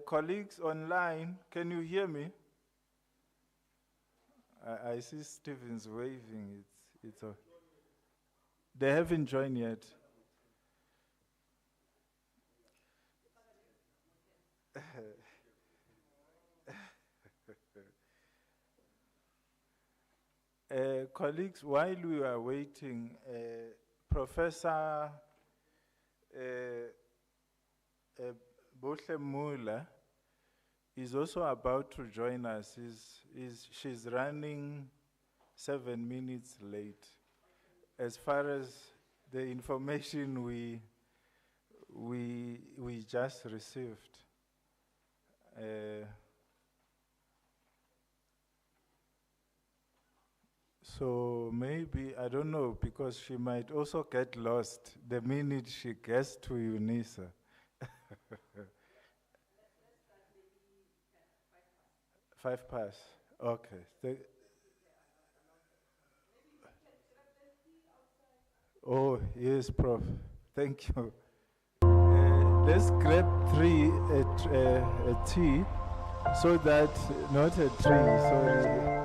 Colleagues online, can you hear me? I see Stevens waving. They haven't joined yet. Colleagues, while we are waiting, Professor Bohle is also about to join us. She's running 7 minutes late. As far as the information we just received. So maybe, I don't know, because she might also get lost the minute she gets to UNISA. 5 past. Okay. Oh, yes, Prof. Thank you. Let's grab 3 a T, so that, not a tree, sorry.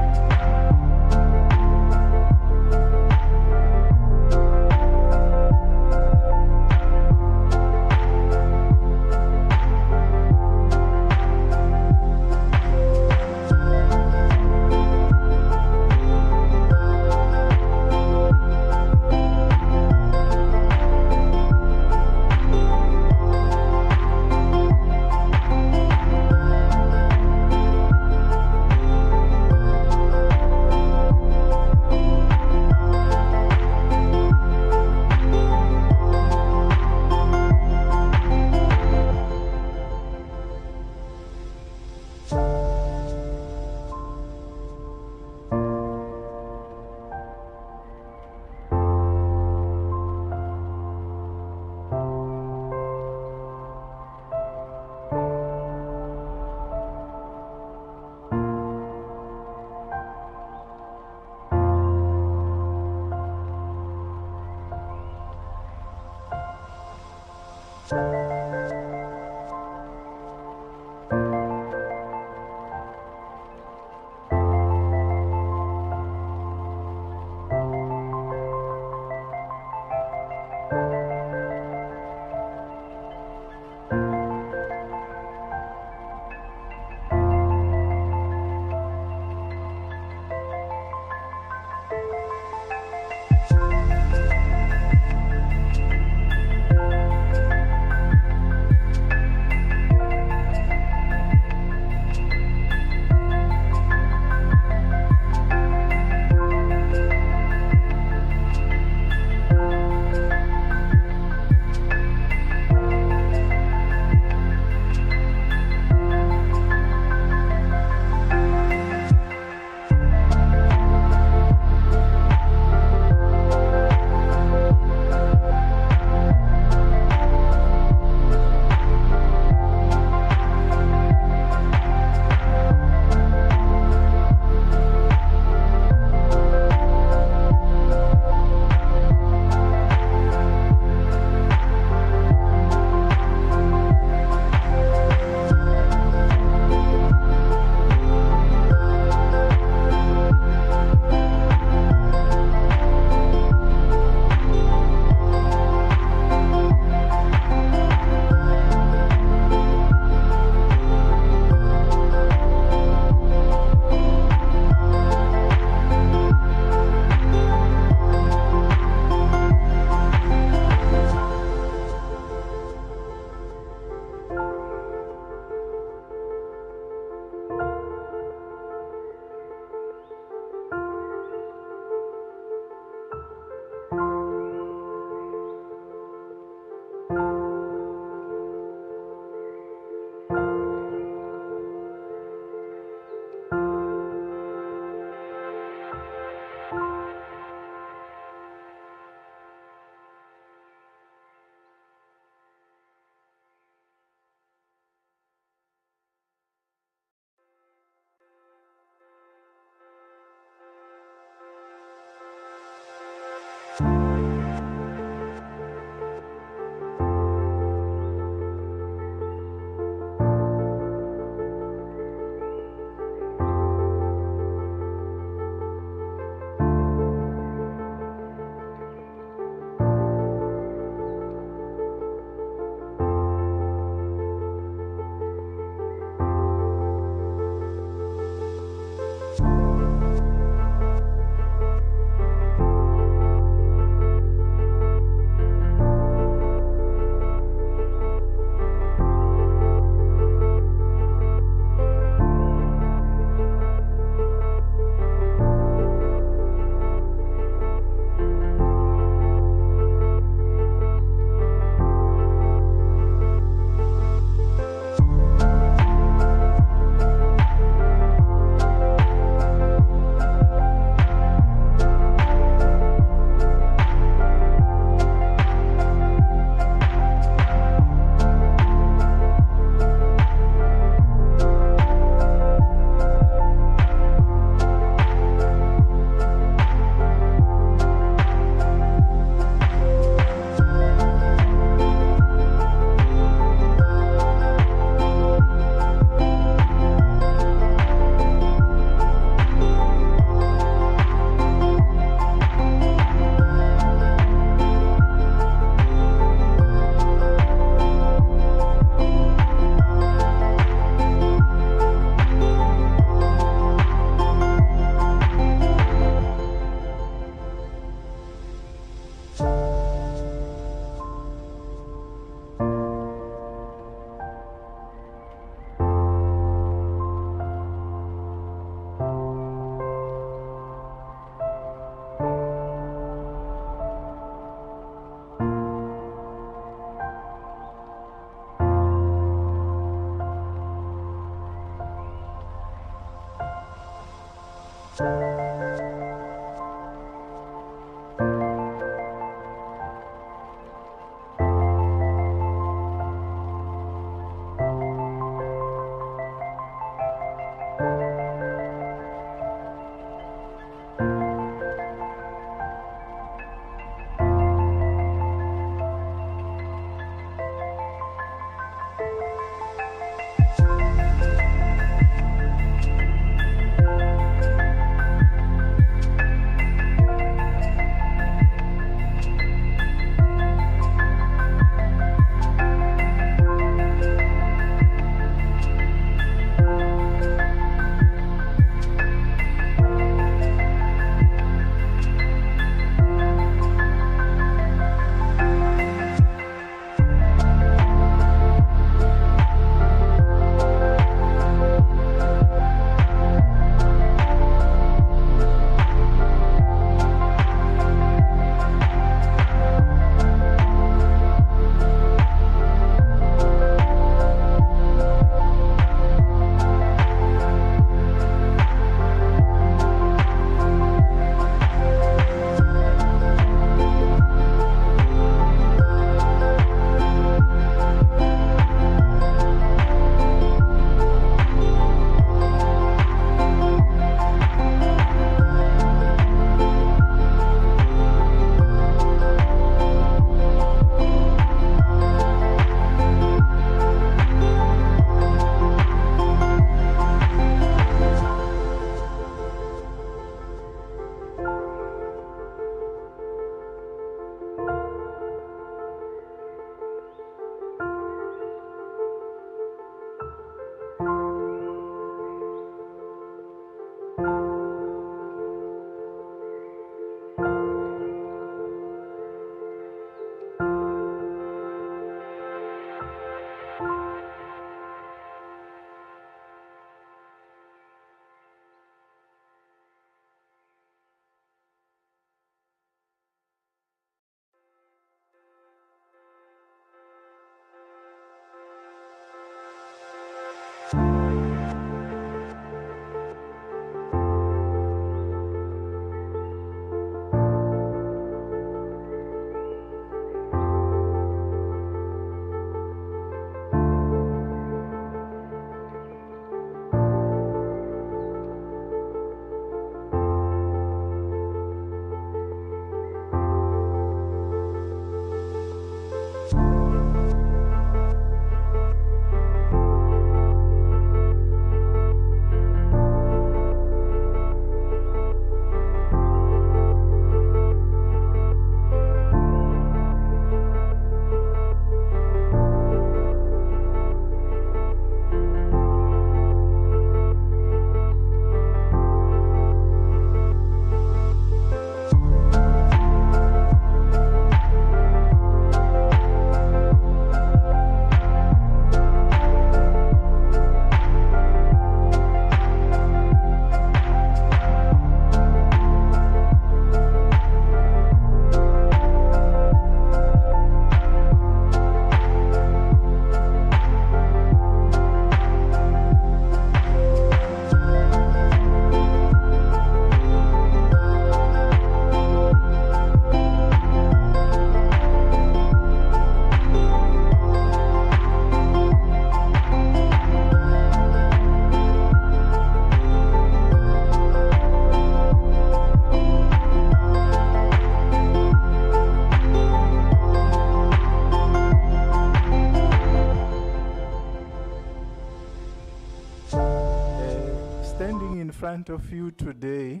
front of you today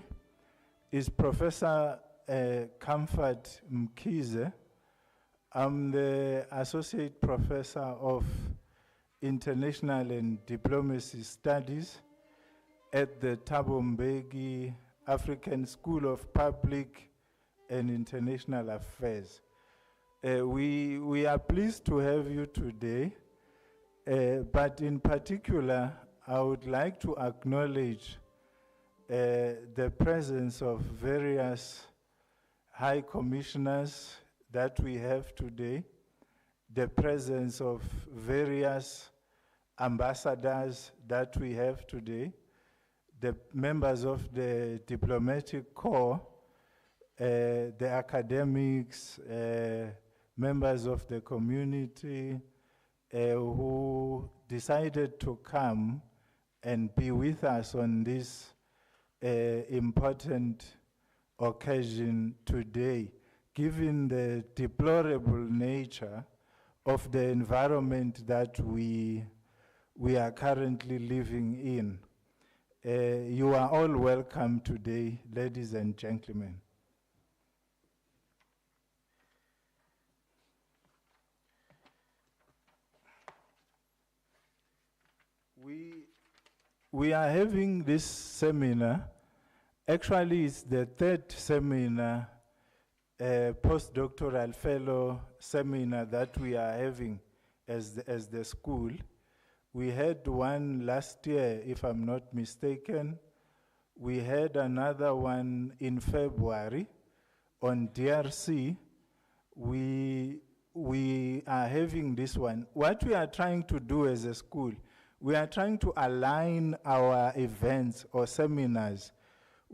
is Professor Comfort Mkhize. I'm the Associate Professor of International and Diplomacy Studies at the Thabo Mbeki African School of Public and International Affairs. We are pleased to have you today, but in particular, I would like to acknowledge the presence of various high commissioners that we have today, the presence of various ambassadors that we have today, the members of the diplomatic corps, the academics, members of the community who decided to come and be with us on this important occasion today, given the deplorable nature of the environment that we are currently living in. You are all welcome today, ladies and gentlemen. We are having this seminar. Actually, it's the third seminar, postdoctoral fellow seminar that we are having as the school. We had one last year, if I'm not mistaken. We had another one in February on DRC. We are having this one. What we are trying to do as a school, we are trying to align our events or seminars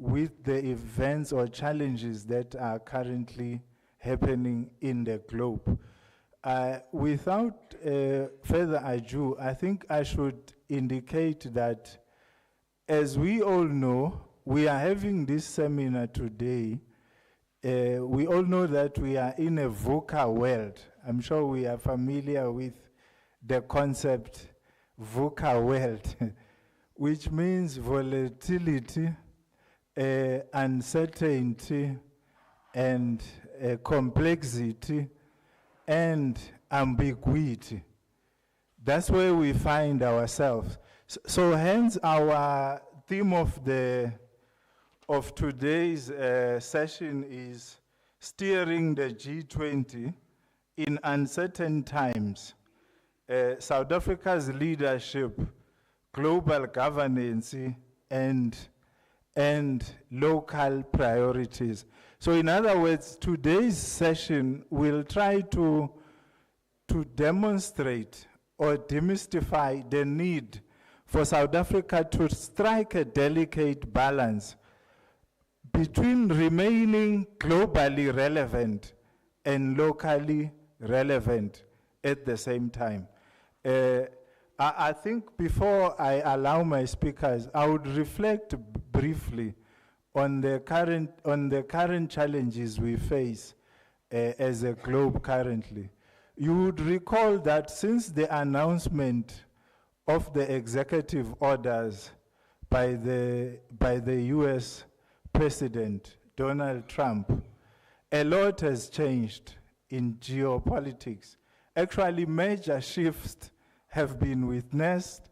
with the events or challenges that are currently happening in the globe. Without further ado, I think I should indicate that, as we all know, we are having this seminar today. We all know that we are in a VUCA world. I'm sure we are familiar with the concept VUCA world, which means volatility, uncertainty, and complexity, and ambiguity. That's where we find ourselves. So hence our theme of today's session is steering the G20 in uncertain times. South Africa's leadership, global governance, and local priorities. So in other words, today's session will try to demonstrate or demystify the need for South Africa to strike a delicate balance between remaining globally relevant and locally relevant at the same time. I think before I allow my speakers, I would reflect briefly on the current challenges we face as a globe currently. You would recall that since the announcement of the executive orders by the US President Donald Trump, a lot has changed in geopolitics. Actually, major shifts have been witnessed.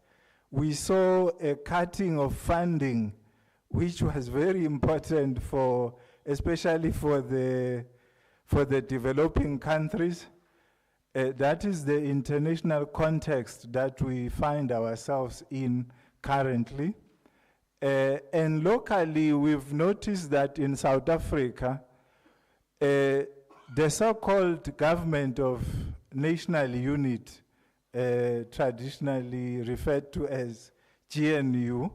We saw a cutting of funding, which was very important especially for the developing countries. That is the international context that we find ourselves in currently. And locally, we've noticed that in South Africa, the so-called government of national unit, traditionally referred to as GNU,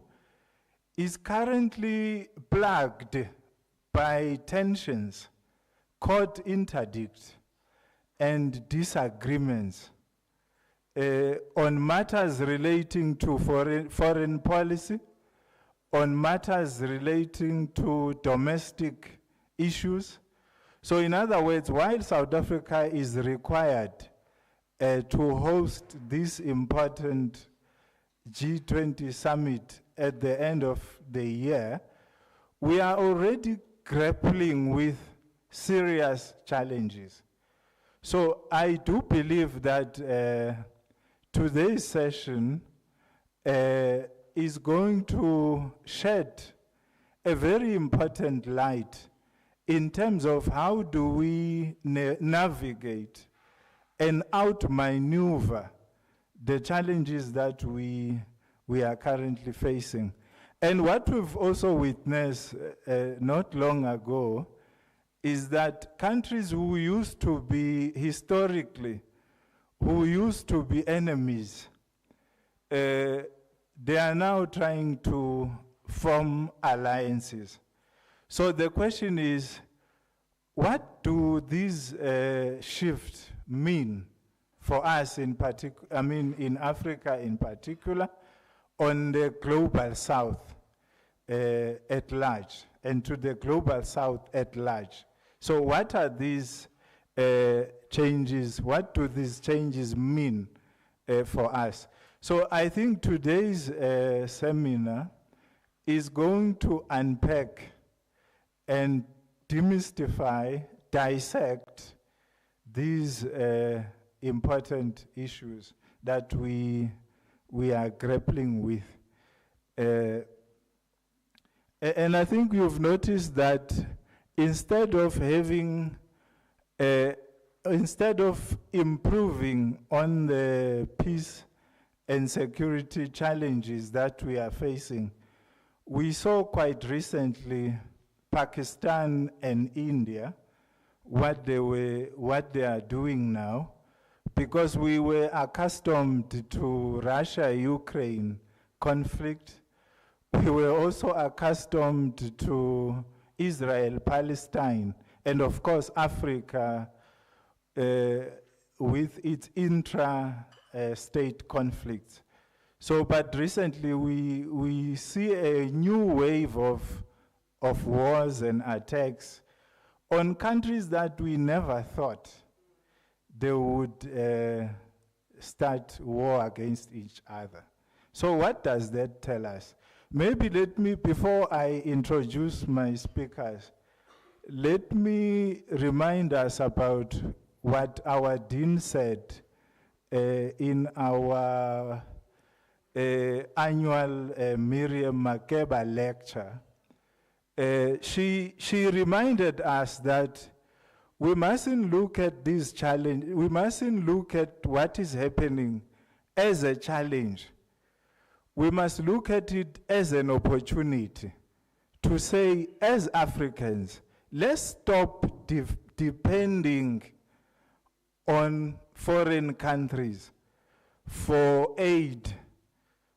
is currently plagued by tensions, court interdicts, and disagreements on matters relating to foreign policy, on matters relating to domestic issues. So in other words, while South Africa is required to host this important G20 summit at the end of the year, we are already grappling with serious challenges. So I do believe that today's session is going to shed a very important light in terms of how do we navigate and outmaneuver the challenges that we are currently facing. And what we've also witnessed not long ago is that countries who used to be historically, who used to be enemies, they are now trying to form alliances. So the question is, what do these shifts mean for us in particular, I mean in Africa in particular, on the global south at large, and to the global south at large? So what are these changes, what do these changes mean for us? So I think today's seminar is going to unpack and demystify, dissect these important issues that we are grappling with. And I think you've noticed that instead of improving on the peace and security challenges that we are facing, we saw quite recently Pakistan and India, what they are doing now, because we were accustomed to Russia-Ukraine conflict. We were also accustomed to Israel-Palestine, and of course Africa with its intra-state conflicts. So, but recently we see a new wave of wars and attacks on countries that we never thought they would start war against each other. So what does that tell us? Maybe let me, before I introduce my speakers, let me remind us about what our dean said in our annual Miriam Makeba lecture. She reminded us that we mustn't look at this challenge, we mustn't look at what is happening as a challenge. We must look at it as an opportunity to say, as Africans, let's stop depending on foreign countries for aid,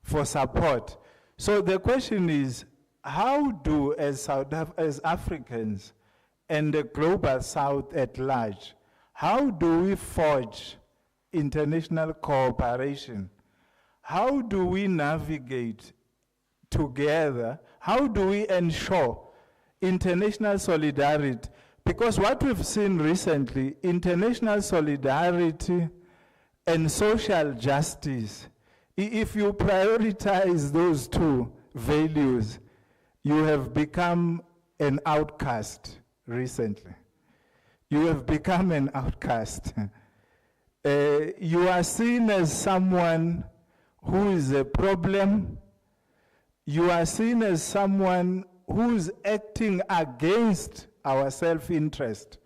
for support. So the question is, how do, as Africans and the global South at large, how do we forge international cooperation? How do we navigate together? How do we ensure international solidarity? Because what we've seen recently, international solidarity and social justice, if you prioritize those two values, you have become an outcast recently. You have become an outcast. You are seen as someone who is a problem. You are seen as someone who is acting against our self-interest.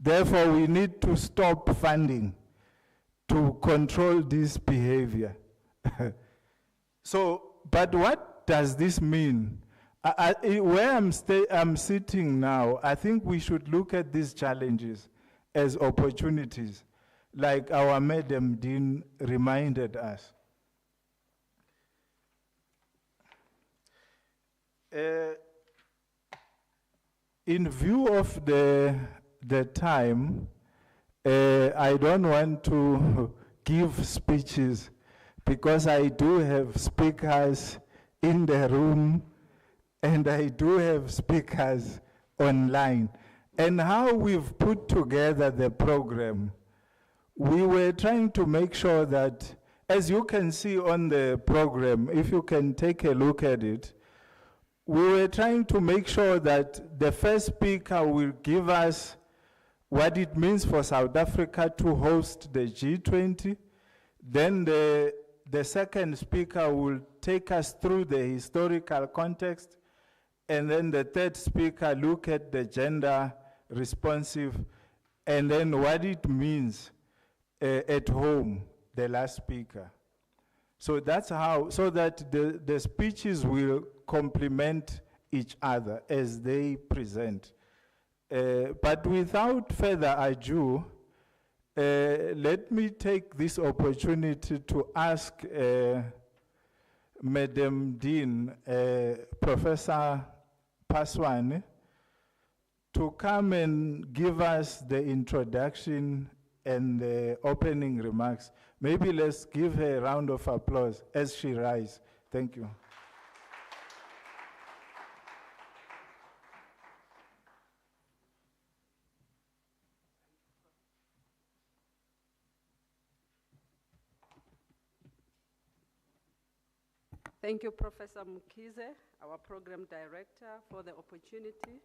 Therefore, we need to stop funding to control this behavior. So, but what does this mean? Where I'm sitting now, I think we should look at these challenges as opportunities, like our Madam Dean reminded us. In view of the time, I don't want to give speeches because I do have speakers in the room and I do have speakers online. And how we've put together the program, we were trying to make sure that As you can see on the program, if you can take a look at it, we were trying to make sure that the first speaker will give us what it means for South Africa to host the G20. Then the second speaker will take us through the historical context. And then the third speaker look at the gender responsive and then what it means at home, the last speaker. So that's how, so that the speeches will complement each other as they present. But without further ado, let me take this opportunity to ask Madam Dean, Professor Paswane, to come and give us the introduction and the opening remarks. Maybe let's give her a round of applause as she rises. Thank you. Thank you, Professor Mkhize, our program director, for the opportunity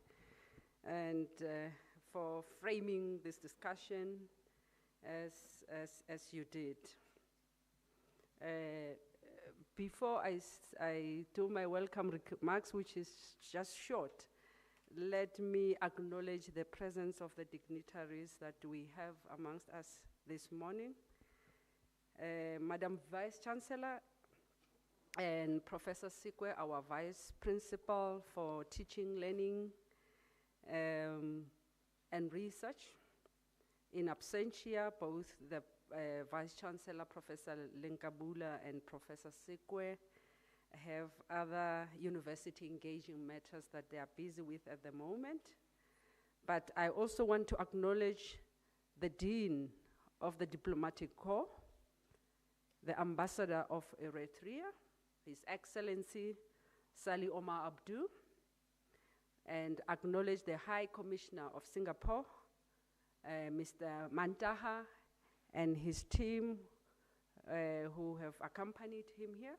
and for framing this discussion as you did. Before I do my welcome remarks, which is just short, let me acknowledge the presence of the dignitaries that we have amongst us this morning. Madam Vice Chancellor and Professor Sikwe, our Vice Principal for Teaching, Learning, and Research. In absentia, both the Vice Chancellor, Professor Lenkabula, and Professor Sikwe have other university engaging matters that they are busy with at the moment. But I also want to acknowledge the Dean of the Diplomatic Corps, the Ambassador of Eritrea, His Excellency Sali Omar Abdu, and acknowledge the High Commissioner of Singapore, Mr. Mantaha, and his team who have accompanied him here.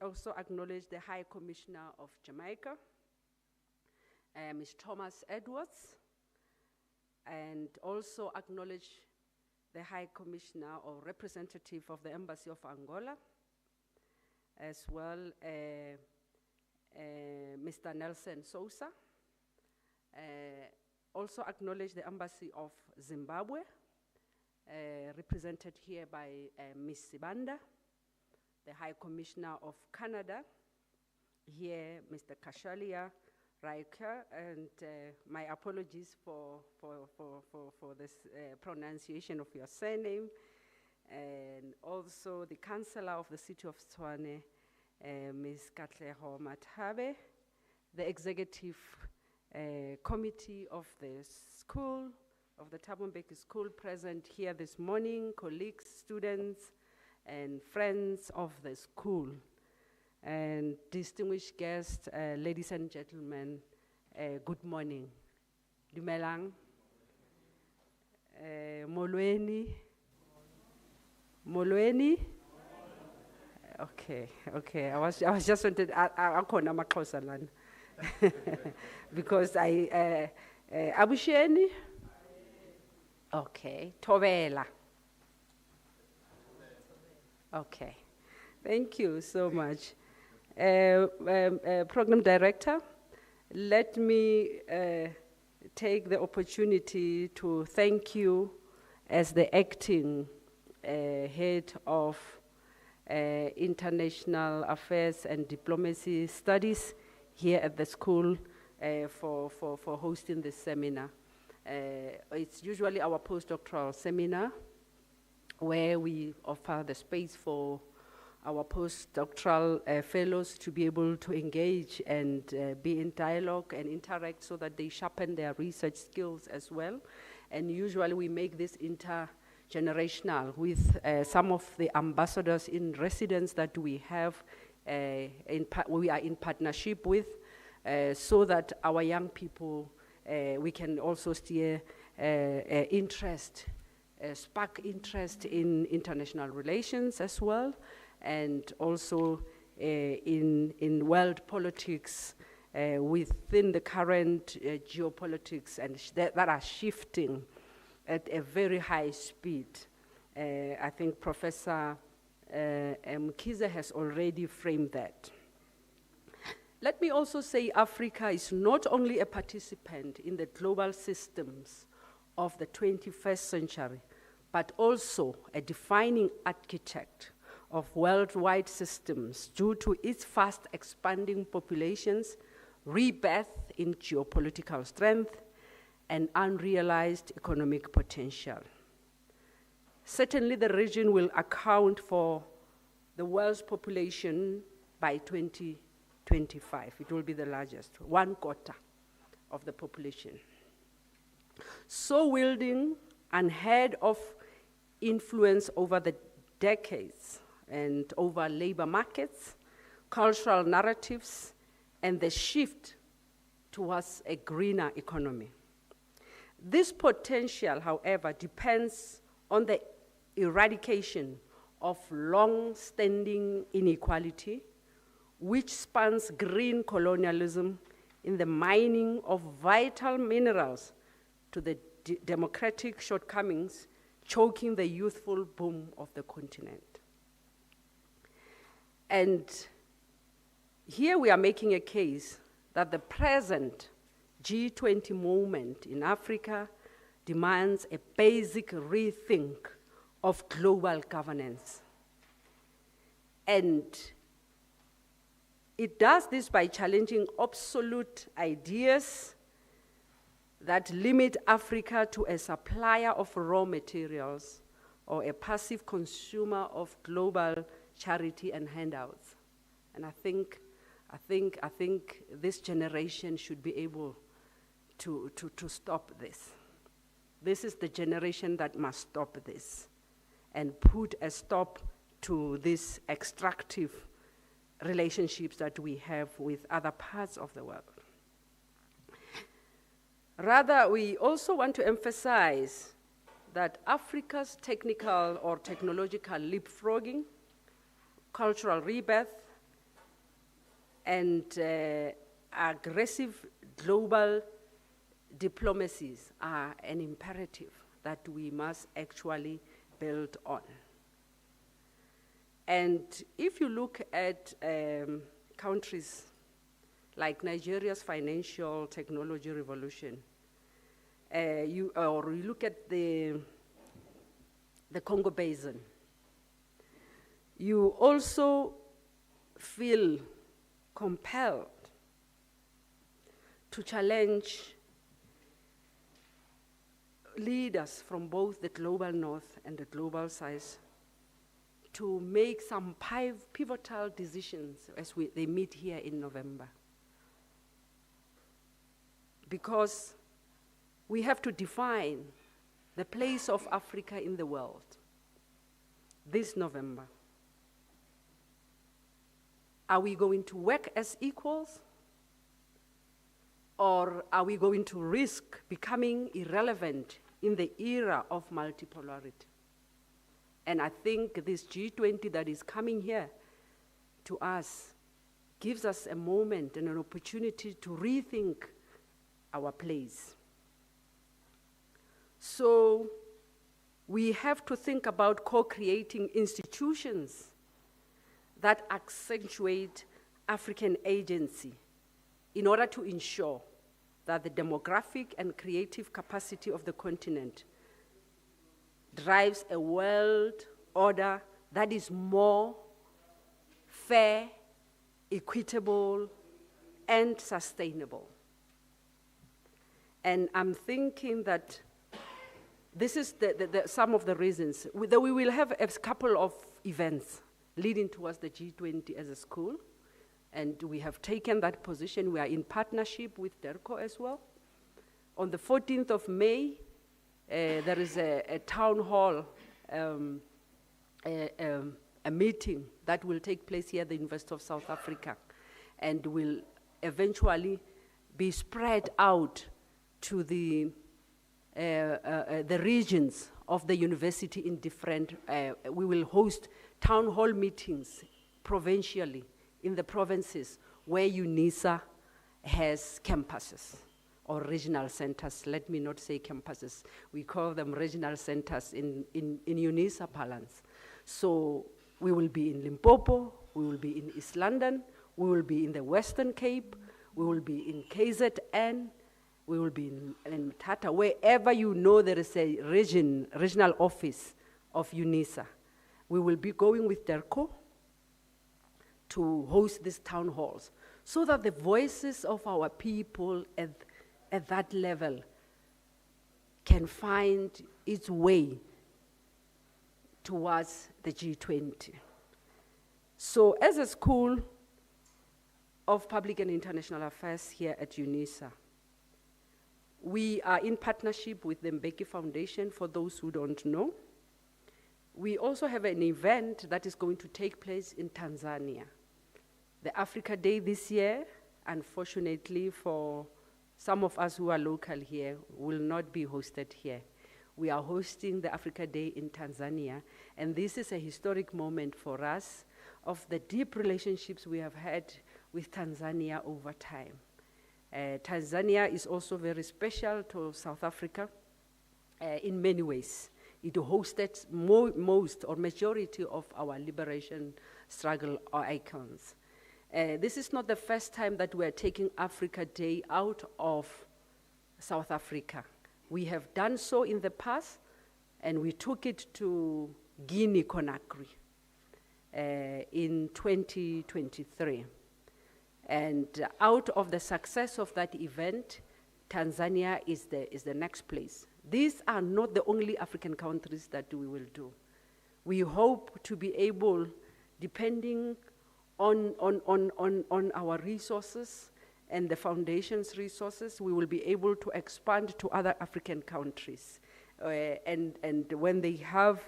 Also acknowledge the High Commissioner of Jamaica, Ms. Thomas Edwards, and also acknowledge the High Commissioner or representative of the Embassy of Angola, as well Mr. Nelson Sousa. Also acknowledge the Embassy of Zimbabwe, represented here by Ms. Sibanda, the High Commissioner of Canada, here Mr. Kashalia Riker, and my apologies for this pronunciation of your surname, and also the Councillor of the City of Tshwane, Ms. Katleho Mathabe, the Executive Committee of the school, of the Thabo Mbeki School, present here this morning, colleagues, students, and friends of the school, and distinguished guests, ladies and gentlemen, good morning. Dumelang. Molweni. Molweni. Okay. I was just wanted. I khona amaXhosa lana. Because Abusheni. Okay. Thobela. Okay. Thank you so much. Program Director, let me take the opportunity to thank you as the acting head of International Affairs and Diplomacy Studies here at the school for hosting this seminar. It's usually our postdoctoral seminar where we offer the space for our postdoctoral fellows to be able to engage and be in dialogue and interact so that they sharpen their research skills as well. And usually we make this intergenerational with some of the ambassadors in residence that we have, we are in partnership with, so that our young people, we can also steer interest spark interest in international relations as well, and also in world politics within the current geopolitics and that are shifting at a very high speed. I think Professor Mkhize has already framed that. Let me also say Africa is not only a participant in the global systems of the 21st century, but also a defining architect of worldwide systems due to its fast expanding populations, rebirth in geopolitical strength, and unrealized economic potential. Certainly the region will account for the world's population by 2025. It will be the largest, 1/4 of the population. So wielding unheard of influence over the decades and over labor markets, cultural narratives, and the shift towards a greener economy. This potential, however, depends on the eradication of long-standing inequality, which spans green colonialism in the mining of vital minerals to the democratic shortcomings choking the youthful boom of the continent. And here we are making a case that the present G20 moment in Africa demands a basic rethink of global governance. And it does this by challenging obsolete ideas that limit Africa to a supplier of raw materials or a passive consumer of global charity and handouts. And I think this generation should be able to stop this. This is the generation that must stop this and put a stop to these extractive relationships that we have with other parts of the world. Rather, we also want to emphasize that Africa's technical or technological leapfrogging, cultural rebirth, and aggressive global diplomacies are an imperative that we must actually build on. And if you look at countries like Nigeria's financial technology revolution, you look at the Congo Basin, you also feel compelled to challenge leaders from both the global north and the global south to make some pivotal decisions as they meet here in November. Because we have to define the place of Africa in the world this November. Are we going to work as equals? Or are we going to risk becoming irrelevant in the era of multipolarity? And I think this G20 that is coming here to us gives us a moment and an opportunity to rethink our place. So we have to think about co-creating institutions that accentuate African agency in order to ensure that the demographic and creative capacity of the continent drives a world order that is more fair, equitable, and sustainable. And I'm thinking that this is some of the reasons. We will have a couple of events leading towards the G20 as a school, and we have taken that position. We are in partnership with DERCO as well. On the 14th of May, there is a town hall, a meeting that will take place here at the University of South Africa and will eventually be spread out to the regions of the university in different, we will host town hall meetings provincially in the provinces where UNISA has campuses or regional centers. Let me not say campuses. We call them regional centers in UNISA parlance. So we will be in Limpopo, we will be in East London, we will be in the Western Cape, we will be in KZN, we will be in Tata, wherever you know there is a regional office of UNISA. We will be going with DERCO to host these town halls so that the voices of our people at that level can find its way towards the G20. So as a school of public and international affairs here at UNISA, we are in partnership with the Mbeki Foundation, for those who don't know. We also have an event that is going to take place in Tanzania. The Africa Day this year, unfortunately for some of us who are local here, will not be hosted here. We are hosting the Africa Day in Tanzania, and this is a historic moment for us of the deep relationships we have had with Tanzania over time. Tanzania is also very special to South Africa in many ways. It hosted most or majority of our liberation struggle icons. This is not the first time that we're taking Africa Day out of South Africa. We have done so in the past, and we took it to Guinea-Conakry in 2023. And out of the success of that event, Tanzania is the next place. These are not the only African countries that we will do. We hope to be able, depending on our resources and the foundation's resources, we will be able to expand to other African countries. And when they have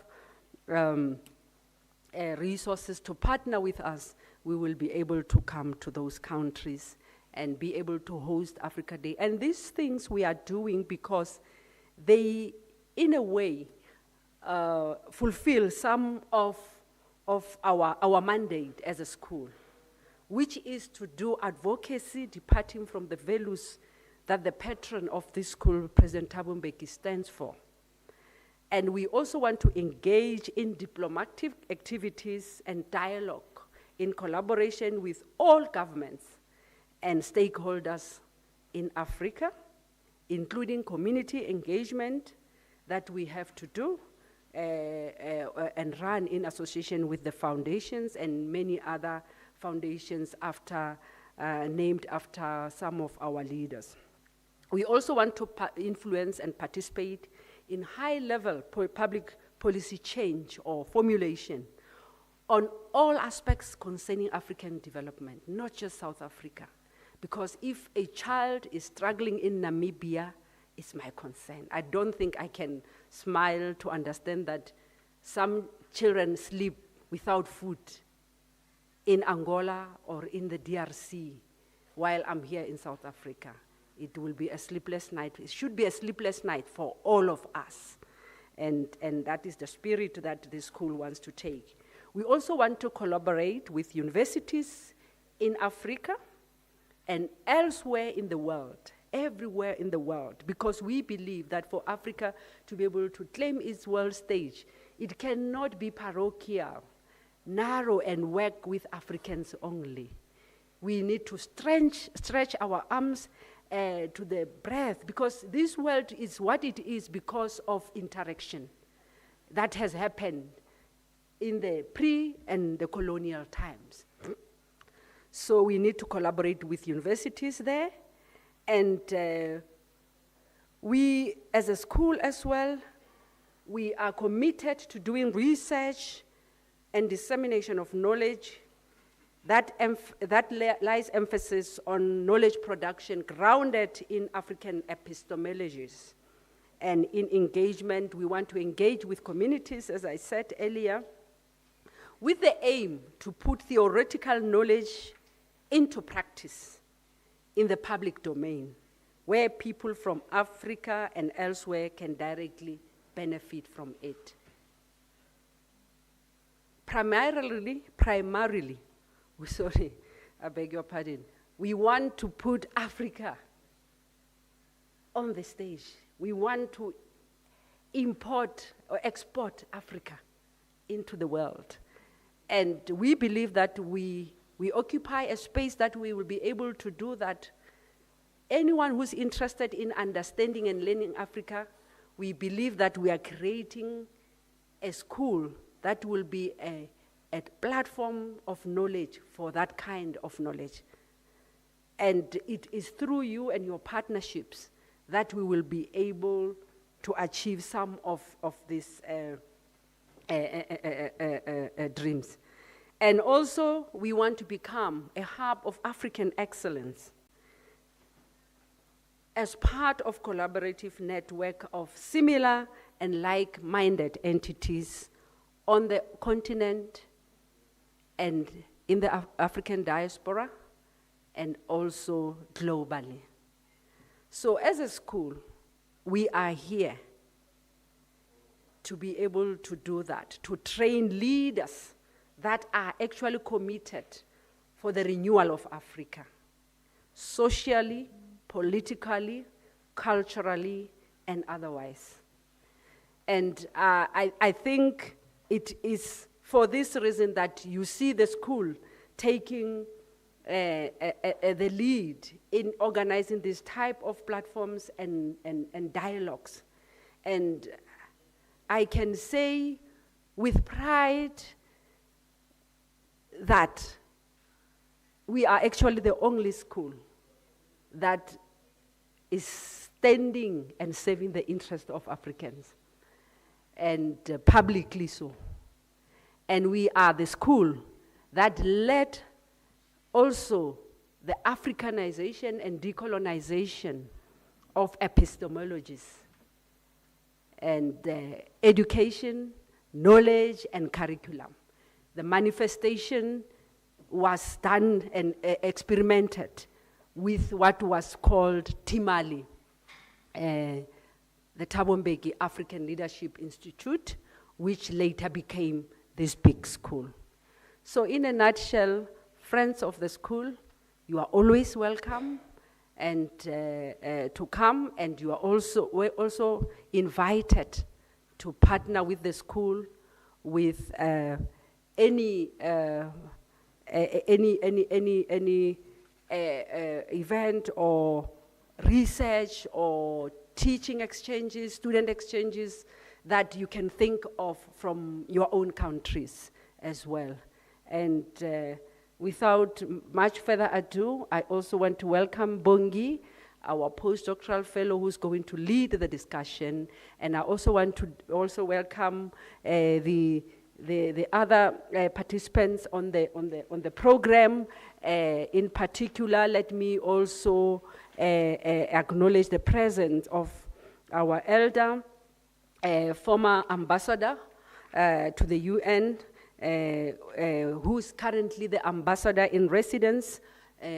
resources to partner with us, we will be able to come to those countries and be able to host Africa Day. And these things we are doing because they, in a way, fulfill some of our mandate as a school, which is to do advocacy departing from the values that the patron of this school, President Thabo Mbeki, stands for. And we also want to engage in diplomatic activities and dialogue in collaboration with all governments and stakeholders in Africa, including community engagement that we have to do and run in association with the foundations and many other foundations named after some of our leaders. We also want to influence and participate in high-level public policy change or formulation on all aspects concerning African development, not just South Africa. Because if a child is struggling in Namibia, it's my concern. I don't think I can smile to understand that some children sleep without food in Angola or in the DRC while I'm here in South Africa. It will be a sleepless night. It should be a sleepless night for all of us. And that is the spirit that this school wants to take. We also want to collaborate with universities in Africa and elsewhere in the world, everywhere in the world, because we believe that for Africa to be able to claim its world stage, it cannot be parochial, narrow, and work with Africans only. We need to stretch our arms to the breadth, because this world is what it is because of interaction that has happened in the pre- and the colonial times. So we need to collaborate with universities there, and we, as a school as well, we are committed to doing research and dissemination of knowledge that lies emphasis on knowledge production grounded in African epistemologies. And in engagement, we want to engage with communities, as I said earlier, with the aim to put theoretical knowledge into practice in the public domain, where people from Africa and elsewhere can directly benefit from it. Primarily, sorry, I beg your pardon, we want to put Africa on the stage. We want to import or export Africa into the world. And we believe that we occupy a space that we will be able to do that. Anyone who's interested in understanding and learning Africa, we believe that we are creating a school that will be a platform of knowledge for that kind of knowledge. And it is through you and your partnerships that we will be able to achieve some of these dreams. And also, we want to become a hub of African excellence as part of collaborative network of similar and like-minded entities on the continent and in the African diaspora, and also globally. So as a school, we are here to be able to do that, to train leaders that are actually committed for the renewal of Africa, socially, politically, culturally, and otherwise. And I think it is for this reason that you see the school taking the lead in organizing this type of platforms and dialogues. And I can say with pride that we are actually the only school that is standing and serving the interest of Africans, and publicly so. And we are the school that led also the Africanization and decolonization of epistemologies and education, knowledge, and curriculum. The manifestation was done and experimented with what was called Timali, the Thabo Mbeki African Leadership Institute, which later became this big school. So in a nutshell, friends of the school, you are always welcome and to come, and you are we're also invited to partner with the school with any event or research or teaching exchanges, student exchanges that you can think of from your own countries as well. And without much further ado, I also want to welcome Bongi, our postdoctoral fellow who's going to lead the discussion. And I also want to welcome the other participants on the program. In particular, let me also acknowledge the presence of our elder, former ambassador to the UN, who's currently the ambassador in residence,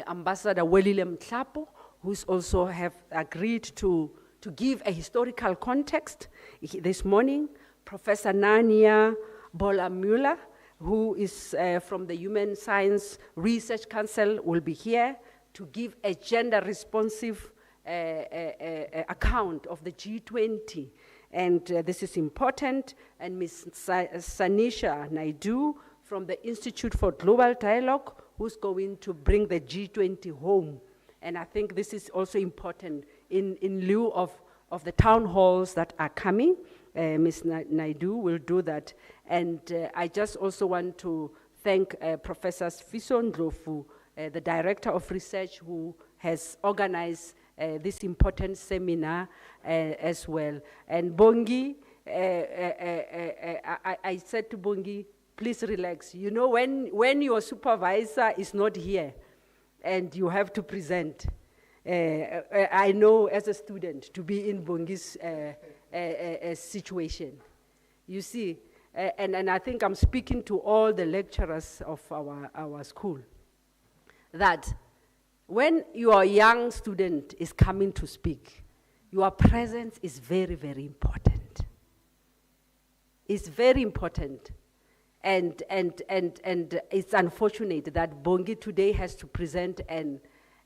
Ambassador Welile Mtlapo, who's also have agreed to give a historical context this morning. Professor Nania Bola-Muller, who is from the Human Science Research Council, will be here to give a gender-responsive account of the G20. And this is important. And Ms. Sanisha Naidu from the Institute for Global Dialogue, who's going to bring the G20 home. And I think this is also important in lieu of the town halls that are coming. Ms. Naidu will do that. And I just also want to thank Professor Sfiso Ndlovu, the Director of Research, who has organized this important seminar as well. And Bongi, I said to Bongi, please relax. You know, when your supervisor is not here and you have to present, I know as a student to be in Bongi's situation. You see, and I think I'm speaking to all the lecturers of our school, that when your young student is coming to speak, your presence is very, very important. is very important. And it's unfortunate that Bongi today has to present, and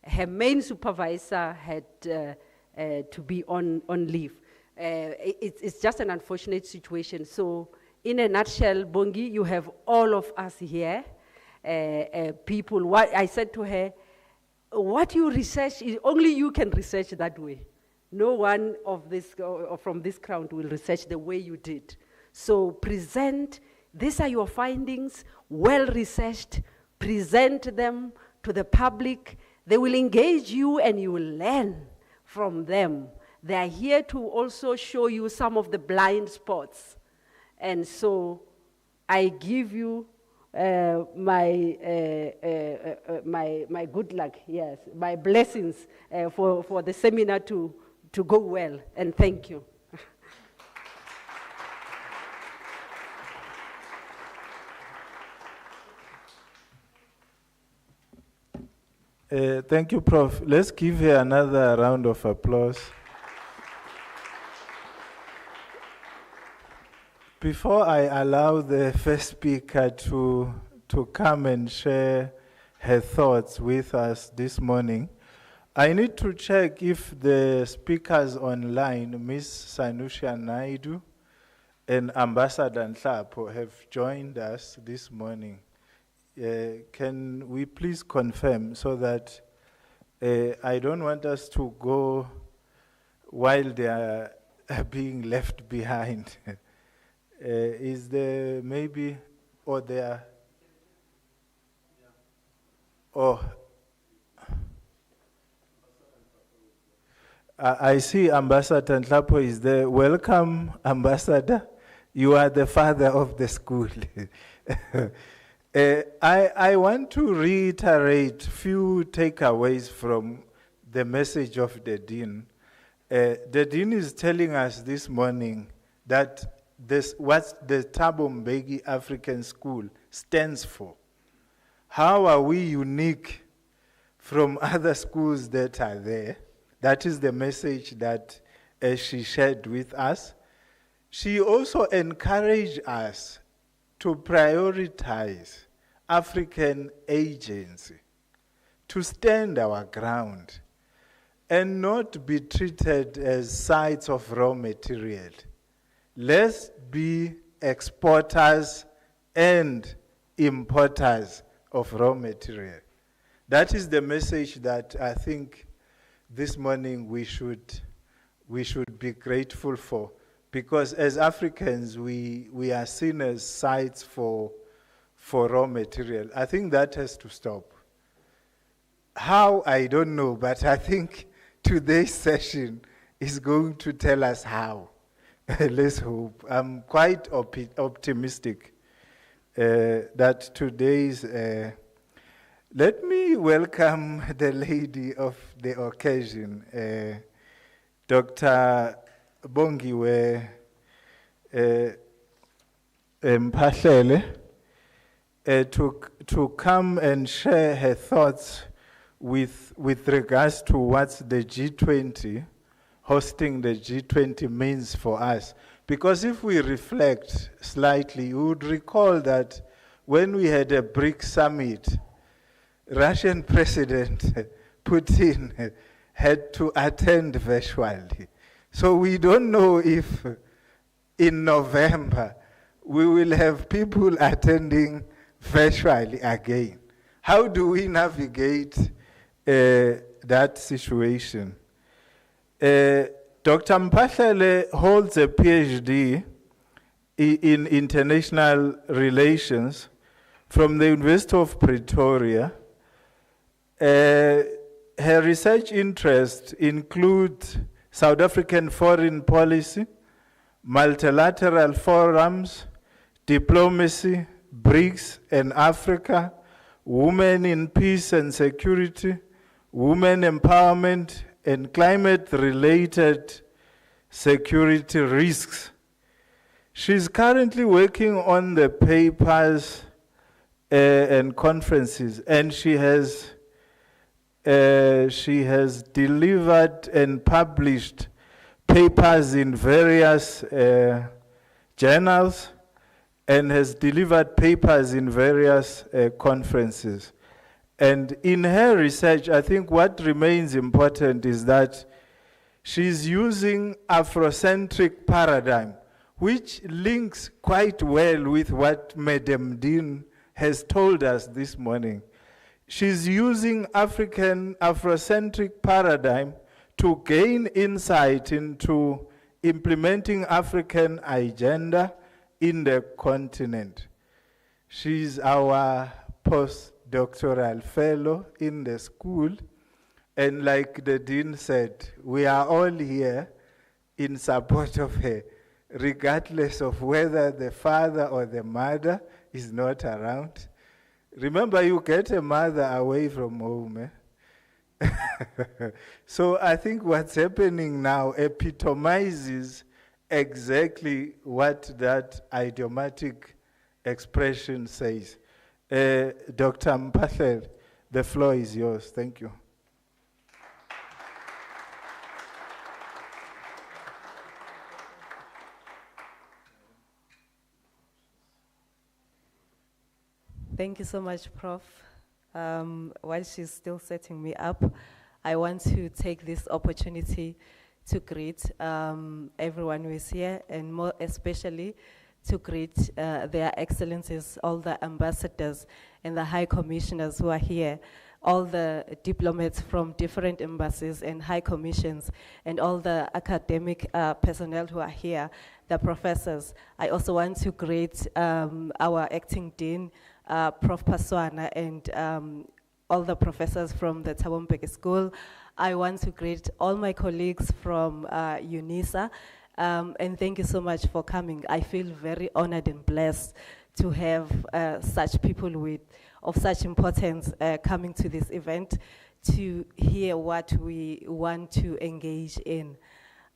her main supervisor had to be on leave. It's just an unfortunate situation. So in a nutshell, Bongi, you have all of us here, people. What I said to her, what you research, only you can research that way. No one of this, from this crowd will research the way you did. So present, these are your findings, well-researched, present them to the public. They will engage you and you will learn from them. They are here to also show you some of the blind spots. And so I give you my good luck, yes, my blessings for the seminar to go well, and thank you. Thank you, Prof. Let's give her another round of applause. Before I allow the first speaker to come and share her thoughts with us this morning, I need to check if the speakers online, Ms. Sanusha Naidu and Ambassador Nhlapo, have joined us this morning. Can we please confirm so that I don't want us to go while they are being left behind. Is there maybe, or there, oh, I see Ambassador Nhlapo is there. Welcome, Ambassador. You are the father of the school. I want to reiterate few takeaways from the message of the Dean. The Dean is telling us this morning that what the Thabo Mbeki African School stands for. How are we unique from other schools that are there? That is the message that she shared with us. She also encouraged us to prioritize African agency, to stand our ground, and not be treated as sites of raw material. Let's be exporters and importers of raw material. That is the message that I think this morning we should be grateful for, because as Africans we are seen as sites for raw material. I think that has to stop. How, I don't know, but I think today's session is going to tell us how. Let's hope. I'm quite optimistic that today's... let me welcome the lady of the occasion, Dr. Bongiwe Mphahlele, to come and share her thoughts with regards to what the G20, hosting the G20 means for us. Because if we reflect slightly, you would recall that when we had a BRICS summit, Russian President Putin had to attend virtually. So we don't know if in November we will have people attending virtually again. How do we navigate that situation? Dr. Mphahlele holds a PhD in international relations from the University of Pretoria. Her research interests include South African foreign policy, multilateral forums, diplomacy, BRICS and Africa, women in peace and security, women empowerment, and climate-related security risks. She's currently working on the papers and conferences, and she has delivered and published papers in various journals, and has delivered papers in various conferences. And in her research, I think what remains important is that she's using Afrocentric paradigm, which links quite well with what Madam Dean has told us this morning. She's using Afrocentric paradigm to gain insight into implementing African agenda in the continent. She's our postdoctoral fellow in the school, and like the dean said, we are all here in support of her, regardless of whether the father or the mother is not around. Remember, you get a mother away from home. So I think what's happening now epitomizes exactly what that idiomatic expression says. Dr. Mpahlele, the floor is yours. Thank you. Thank you so much, Prof. While she's still setting me up, I want to take this opportunity to greet everyone who is here, and more especially to greet their excellencies, all the ambassadors and the high commissioners who are here, all the diplomats from different embassies and high commissions, and all the academic personnel who are here, the professors. I also want to greet our acting dean, Prof. Paswana, and all the professors from the Thabo Mbeki School. I want to greet all my colleagues from UNISA, and thank you so much for coming. I feel very honored and blessed to have such people of such importance coming to this event to hear what we want to engage in.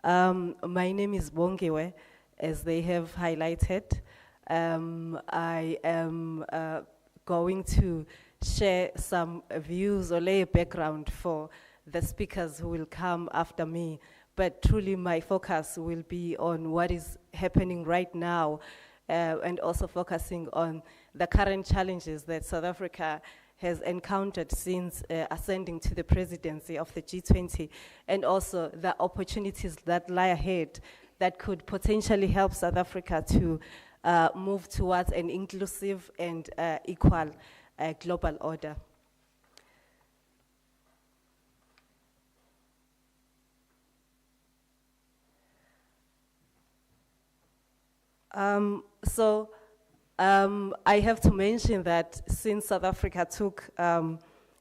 My name is Bongiwe, as they have highlighted. I am going to share some views or lay a background for the speakers who will come after me, but truly my focus will be on what is happening right now, and also focusing on the current challenges that South Africa has encountered since ascending to the presidency of the G20, and also the opportunities that lie ahead that could potentially help South Africa to move towards an inclusive and equal global order. I have to mention that since South Africa took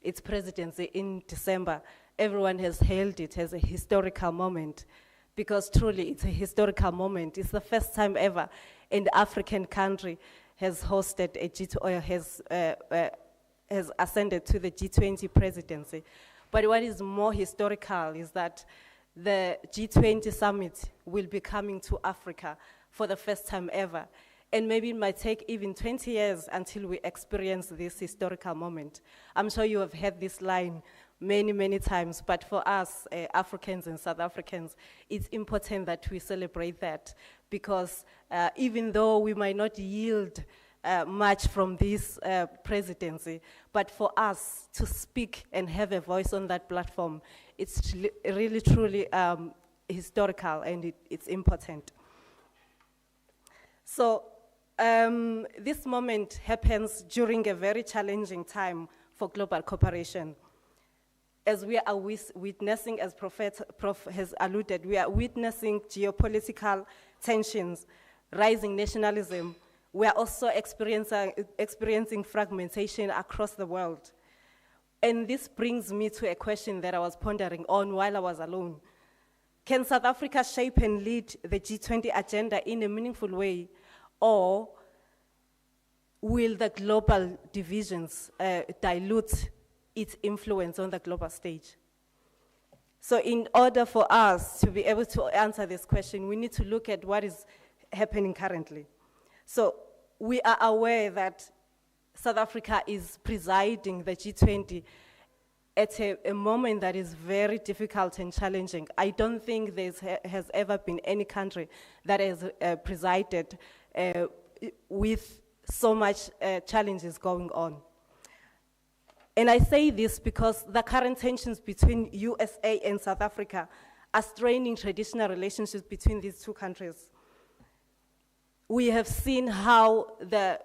its presidency in December, everyone has hailed it as a historical moment, because truly it's a historical moment. It's the first time ever an African country has hosted a G20, or has ascended to the G20 presidency. But what is more historical is that the G20 summit will be coming to Africa for the first time ever. And maybe it might take even 20 years until we experience this historical moment. I'm sure you have heard this line many, many times, but for us, Africans and South Africans, it's important that we celebrate that, because even though we might not yield much from this presidency, but for us to speak and have a voice on that platform, it's really, truly historical, and it's important. So this moment happens during a very challenging time for global cooperation. As we are witnessing, as Prof has alluded, we are witnessing geopolitical tensions, rising nationalism. We are also experiencing fragmentation across the world. And this brings me to a question that I was pondering on while I was alone. Can South Africa shape and lead the G20 agenda in a meaningful way, or will the global divisions dilute its influence on the global stage? So in order for us to be able to answer this question, we need to look at what is happening currently. So we are aware that South Africa is presiding the G20 at a moment that is very difficult and challenging. I don't think there has ever been any country that has presided with so much challenges going on. And I say this because the current tensions between USA and South Africa are straining traditional relationships between these two countries. We have seen how the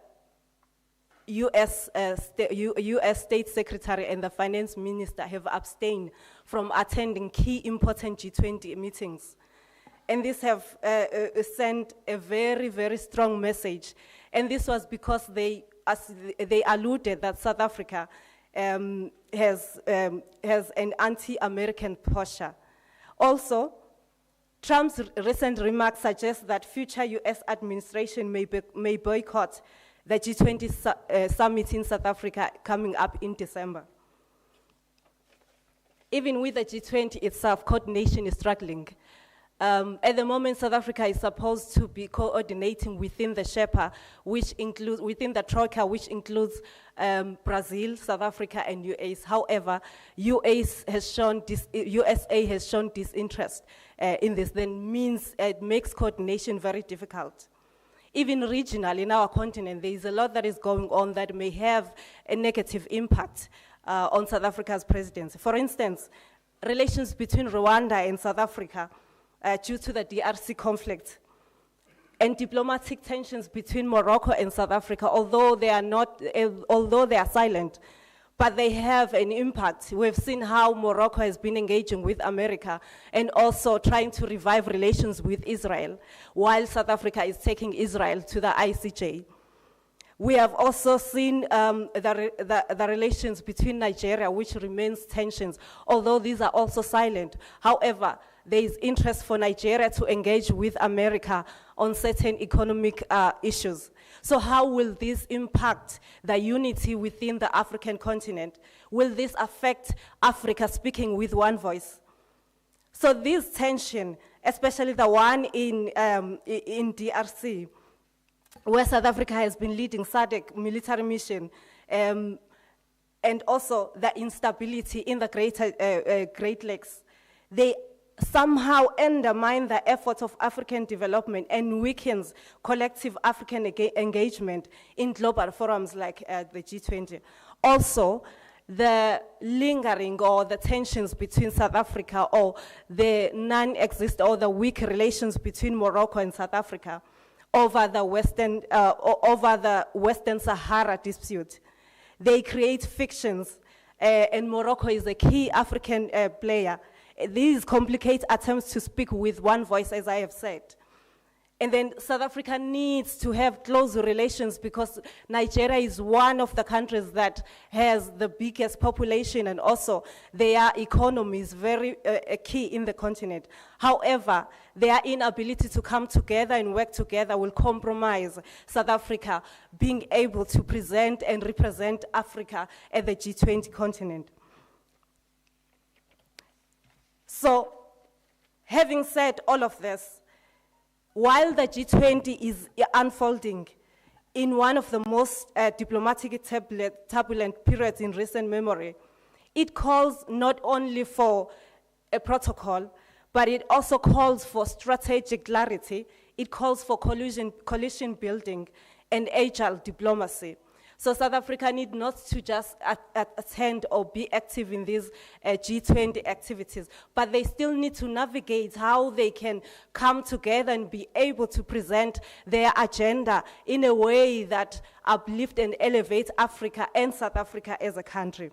US State Secretary and the Finance Minister have abstained from attending key important G20 meetings. And this have sent a very, very strong message. And this was because they alluded that South Africa has an anti-American posture. Also, Trump's recent remarks suggest that future US administration may boycott the G20 summit in South Africa coming up in December. Even with the G20 itself, coordination is struggling. At the moment, South Africa is supposed to be coordinating within the Sherpa, which includes, within the Troika, which includes Brazil, South Africa, and US. However, USA has shown disinterest in this, then means it makes coordination very difficult. Even regionally, in our continent, there is a lot that is going on that may have a negative impact on South Africa's presidency. For instance, relations between Rwanda and South Africa due to the DRC conflict, and diplomatic tensions between Morocco and South Africa, although they are silent, but they have an impact. We've seen how Morocco has been engaging with America and also trying to revive relations with Israel, while South Africa is taking Israel to the ICJ. We have also seen the relations between Nigeria, which remains tensions, although these are also silent. However, there is interest for Nigeria to engage with America on certain economic issues. So how will this impact the unity within the African continent? Will this affect Africa speaking with one voice? So this tension, especially the one in DRC, where South Africa has been leading SADC military mission, and also the instability in the Great Lakes, they somehow undermine the efforts of African development and weakens collective African engagement in global forums like the G20. Also, the lingering or the tensions between South Africa, or the non-existent or the weak relations between Morocco and South Africa over the Western Sahara dispute. They create fictions, and Morocco is a key African player. These complicate attempts to speak with one voice, as I have said. And then South Africa needs to have close relations because Nigeria is one of the countries that has the biggest population, and also their economy is very key in the continent. However, their inability to come together and work together will compromise South Africa being able to present and represent Africa at the G20 continent. So, having said all of this, while the G20 is unfolding in one of the most diplomatically turbulent periods in recent memory, it calls not only for a protocol, but it also calls for strategic clarity, it calls for coalition building and agile diplomacy. So South Africa need not to just attend or be active in these G20 activities, but they still need to navigate how they can come together and be able to present their agenda in a way that uplift and elevate Africa and South Africa as a country.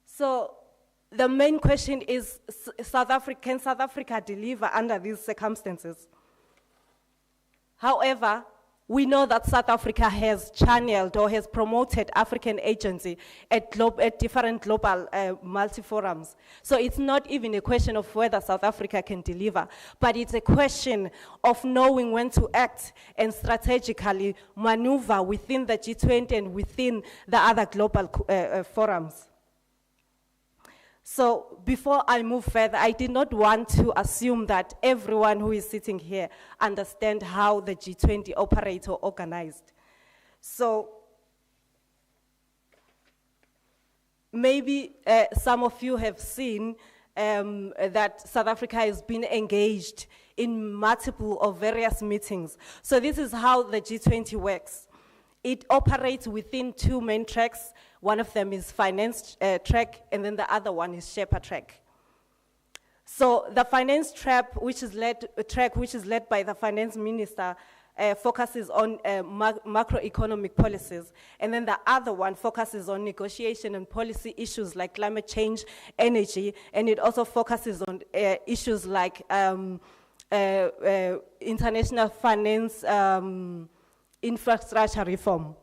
So the main question is, can South Africa deliver under these circumstances? However, we know that South Africa has channeled or has promoted African agency at different global multi-forums. So it's not even a question of whether South Africa can deliver, but it's a question of knowing when to act and strategically maneuver within the G20 and within the other global forums. So before I move further, I did not want to assume that everyone who is sitting here understands how the G20 operates or organized. So maybe some of you have seen that South Africa has been engaged in multiple or various meetings. So this is how the G20 works. It operates within two main tracks. One of them is finance track, and then the other one is Sherpa track. So the finance track, which is led by the finance minister, focuses on macroeconomic policies, and then the other one focuses on negotiation and policy issues like climate change, energy, and it also focuses on issues like international finance, infrastructure reform.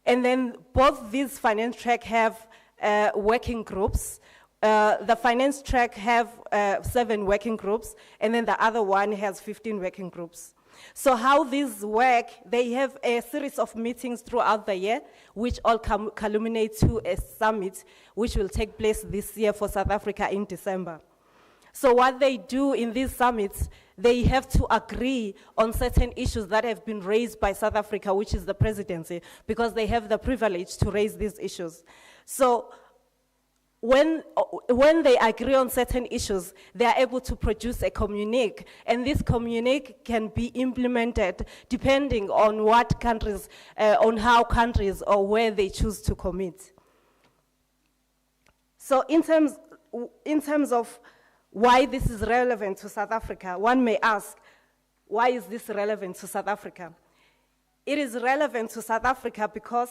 And then both these finance track have working groups. The finance track have 7 working groups, and then the other one has 15 working groups. So how these work, they have a series of meetings throughout the year, which all culminate to a summit, which will take place this year for South Africa in December. So what they do in these summits, they have to agree on certain issues that have been raised by South Africa, which is the presidency, because they have the privilege to raise these issues. So when they agree on certain issues, they are able to produce a communique, and this communique can be implemented depending on what countries, on how countries or where they choose to commit. So in terms of why this is relevant to South Africa, one may ask, why is this relevant to South Africa? It is relevant to South Africa because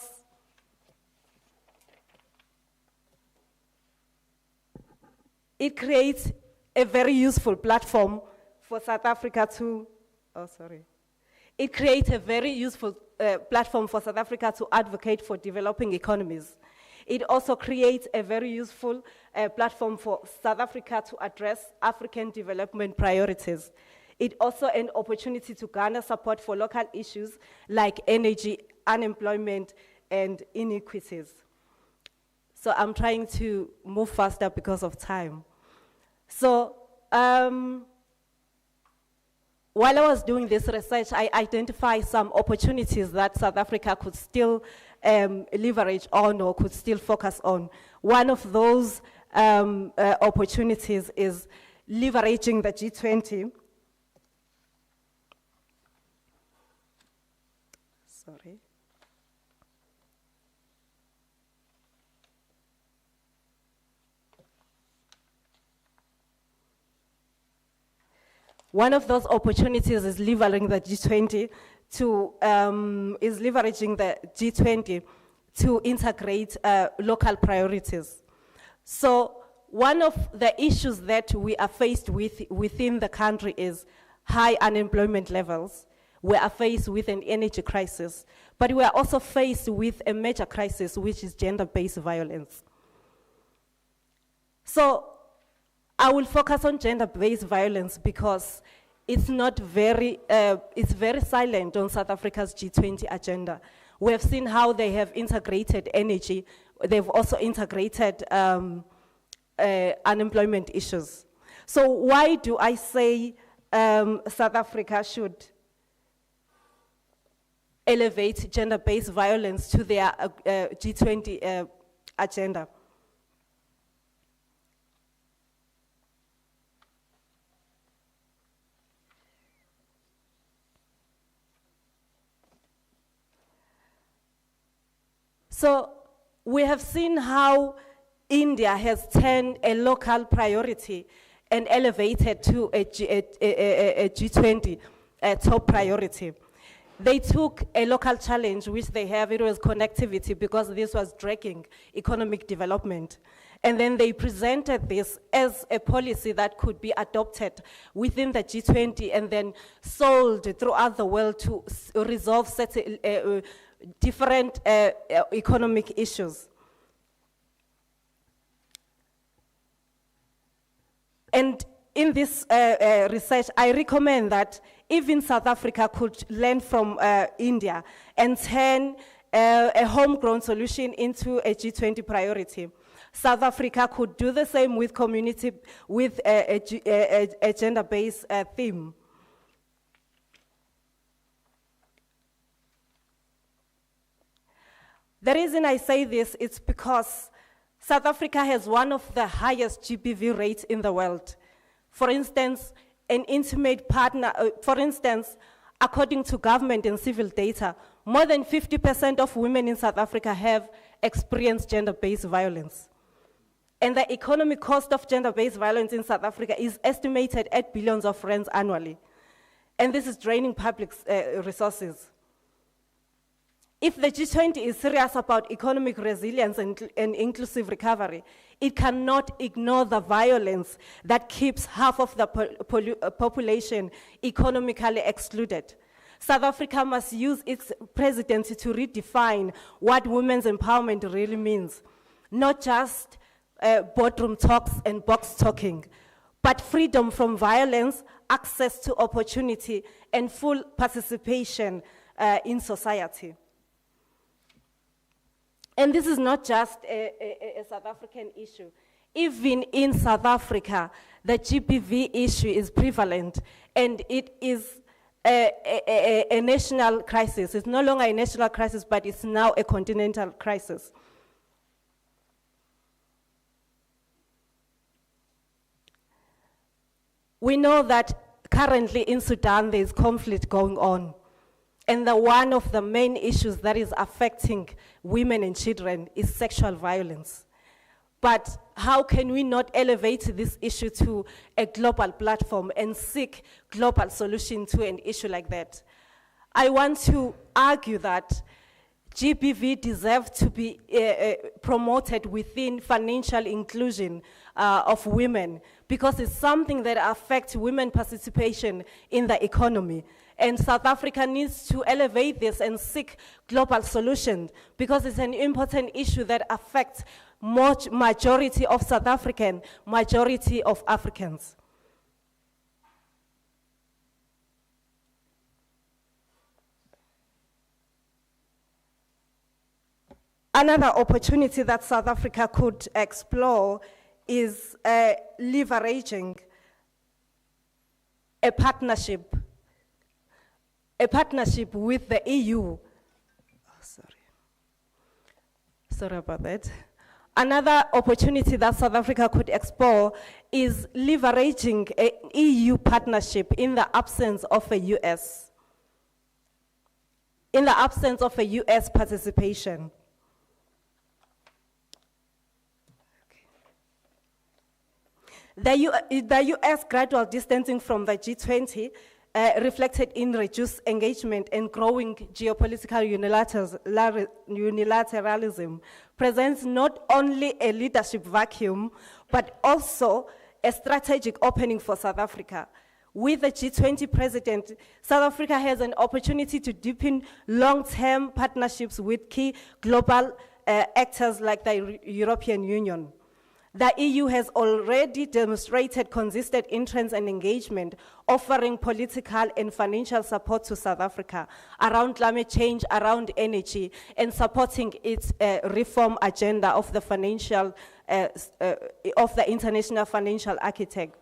it creates a very useful platform for South Africa to, It creates a very useful platform for South Africa to advocate for developing economies. It also creates a very useful platform for South Africa to address African development priorities. It also an opportunity to garner support for local issues like energy, unemployment, and inequities. So I'm trying to move faster because of time. So while I was doing this research, I identified some opportunities that South Africa could still leverage on or could still focus on. One of those opportunities is leveraging the G20. Sorry. One of those opportunities is leveraging the G20 to integrate local priorities. So one of the issues that we are faced with within the country is high unemployment levels. We are faced with an energy crisis, but we are also faced with a major crisis, which is gender-based violence. So I will focus on gender-based violence because it's it's very silent on South Africa's G20 agenda. We have seen how they have integrated energy. They've also integrated unemployment issues. So why do I say South Africa should elevate gender-based violence to their G20 agenda? So we have seen how India has turned a local priority and elevated to a G20 top priority. They took a local challenge, which they have, it was connectivity, because this was dragging economic development. And then they presented this as a policy that could be adopted within the G20 and then sold throughout the world to resolve certain different economic issues. And in this research, I recommend that even South Africa could learn from India and turn a homegrown solution into a G20 priority. South Africa could do the same with community, with a gender-based theme. The reason I say this is because South Africa has one of the highest GBV rates in the world. For instance, according to government and civil data, more than 50% of women in South Africa have experienced gender-based violence. And the economic cost of gender-based violence in South Africa is estimated at billions of rands annually. And this is draining public resources. If the G20 is serious about economic resilience and inclusive recovery, it cannot ignore the violence that keeps half of the population economically excluded. South Africa must use its presidency to redefine what women's empowerment really means. Not just boardroom talks and box talking, but freedom from violence, access to opportunity, and full participation in society. And this is not just a South African issue. Even in South Africa, the GBV issue is prevalent, and it is a national crisis. It's no longer a national crisis, but it's now a continental crisis. We know that currently in Sudan, there is conflict going on. And one of the main issues that is affecting women and children is sexual violence. But how can we not elevate this issue to a global platform and seek global solution to an issue like that? I want to argue that GBV deserves to be promoted within financial inclusion of women, because it's something that affects women's participation in the economy. And South Africa needs to elevate this and seek global solutions, because it's an important issue that affects majority of South African, majority of Africans. Another opportunity that South Africa could explore is leveraging a partnership with the EU. Sorry about that. Another opportunity that South Africa could explore is leveraging an EU partnership in the absence of a US. In the absence of a US participation. The US gradual distancing from the G20 reflected in reduced engagement and growing geopolitical unilateralism presents not only a leadership vacuum, but also a strategic opening for South Africa. With the G20 president, South Africa has an opportunity to deepen long-term partnerships with key global actors like the European Union. The EU has already demonstrated consistent interest and engagement, offering political and financial support to South Africa around climate change, around energy, and supporting its reform agenda of the international financial architect.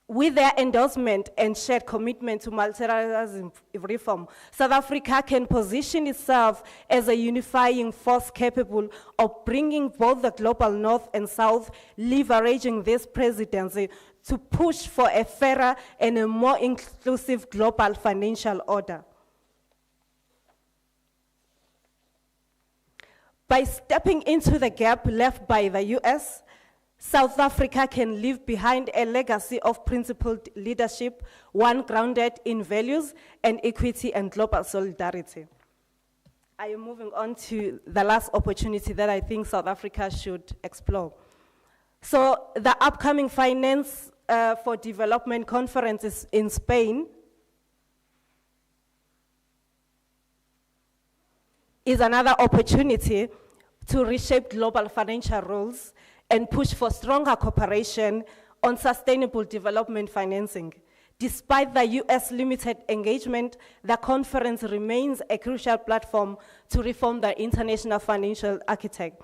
With their endorsement and shared commitment to multilateralism reform, South Africa can position itself as a unifying force capable of bringing both the global north and south, leveraging this presidency to push for a fairer and a more inclusive global financial order. By stepping into the gap left by the US, South Africa can leave behind a legacy of principled leadership, one grounded in values and equity and global solidarity. I am moving on to the last opportunity that I think South Africa should explore. So the upcoming Finance for Development conference in Spain is another opportunity to reshape global financial rules and push for stronger cooperation on sustainable development financing. Despite the US limited engagement, the conference remains a crucial platform to reform the international financial architect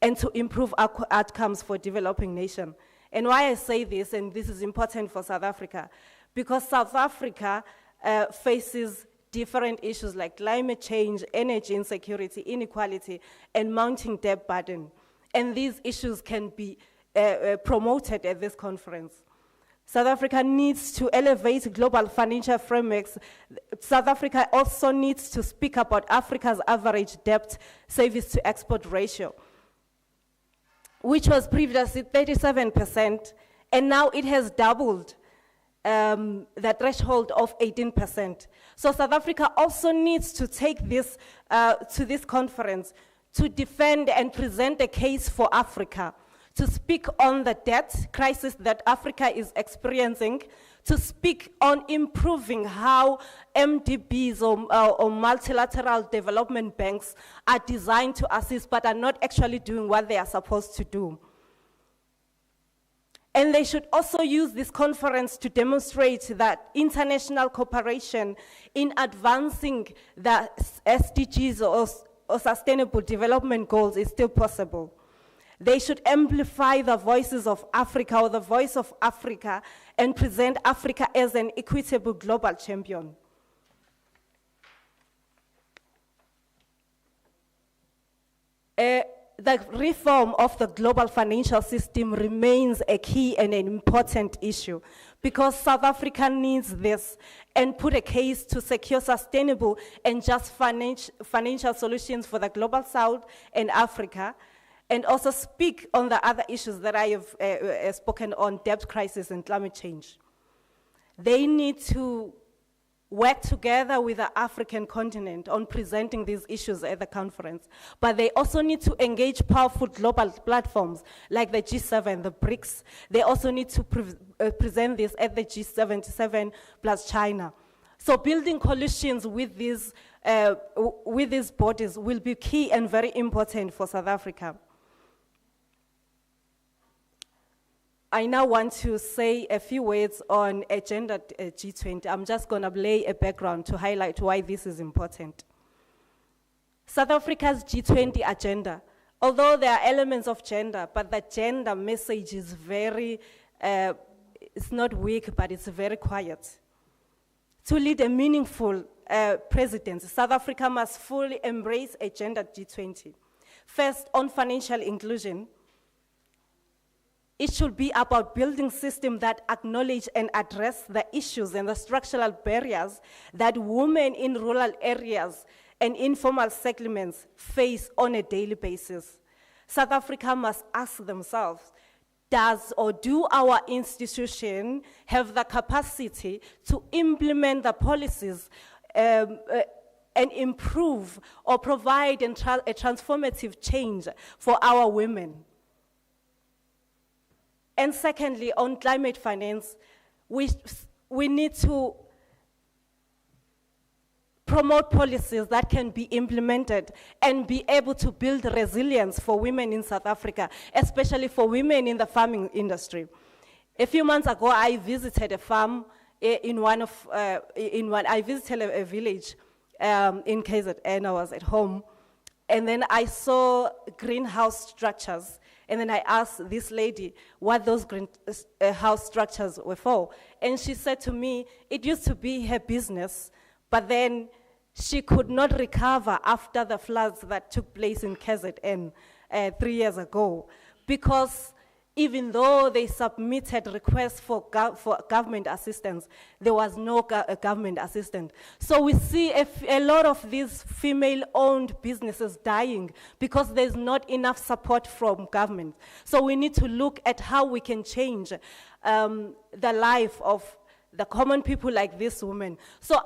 and to improve outcomes for developing nations. And why I say this, and this is important for South Africa, because South Africa faces different issues like climate change, energy insecurity, inequality, and mounting debt burden. And these issues can be promoted at this conference. South Africa needs to elevate global financial frameworks. South Africa also needs to speak about Africa's average debt service to export ratio, which was previously 37%, and now it has doubled the threshold of 18%. So South Africa also needs to take this to this conference to defend and present a case for Africa, to speak on the debt crisis that Africa is experiencing, to speak on improving how MDBs or multilateral development banks are designed to assist but are not actually doing what they are supposed to do. And they should also use this conference to demonstrate that international cooperation in advancing the SDGs or Sustainable Development Goals is still possible. They should amplify the voices of Africa or the voice of Africa and present Africa as an equitable global champion. The reform of the global financial system remains a key and an important issue because South Africa needs this and put a case to secure sustainable and just financial solutions for the global South and Africa, and also speak on the other issues that I have spoken on, debt crisis and climate change. They need to work together with the African continent on presenting these issues at the conference, but they also need to engage powerful global platforms like the G7, the BRICS. They also need to present this at the G77 plus China. So building coalitions with these bodies will be key and very important for South Africa. I now want to say a few words on Agenda G20. I'm just going to lay a background to highlight why this is important. South Africa's G20 agenda, although there are elements of gender, but the gender message is very, it's not weak, but it's very quiet. To lead a meaningful presidency, South Africa must fully embrace Agenda G20. First, on financial inclusion, it should be about building systems that acknowledge and address the issues and the structural barriers that women in rural areas and informal settlements face on a daily basis. South Africa must ask themselves, do our institutions have the capacity to implement the policies and improve or provide a transformative change for our women? And secondly, on climate finance, we need to promote policies that can be implemented and be able to build resilience for women in South Africa, especially for women in the farming industry. A few months ago, I visited a farm I visited a village in KZN. I was at home, and then I saw greenhouse structures. And then I asked this lady what those greenhouse structures were for. And she said to me, it used to be her business, but then she could not recover after the floods that took place in KZN 3 years ago, because even though they submitted requests for government assistance, there was no government assistance. So we see a lot of these female-owned businesses dying because there's not enough support from government. So we need to look at how we can change the life of the common people like this woman. So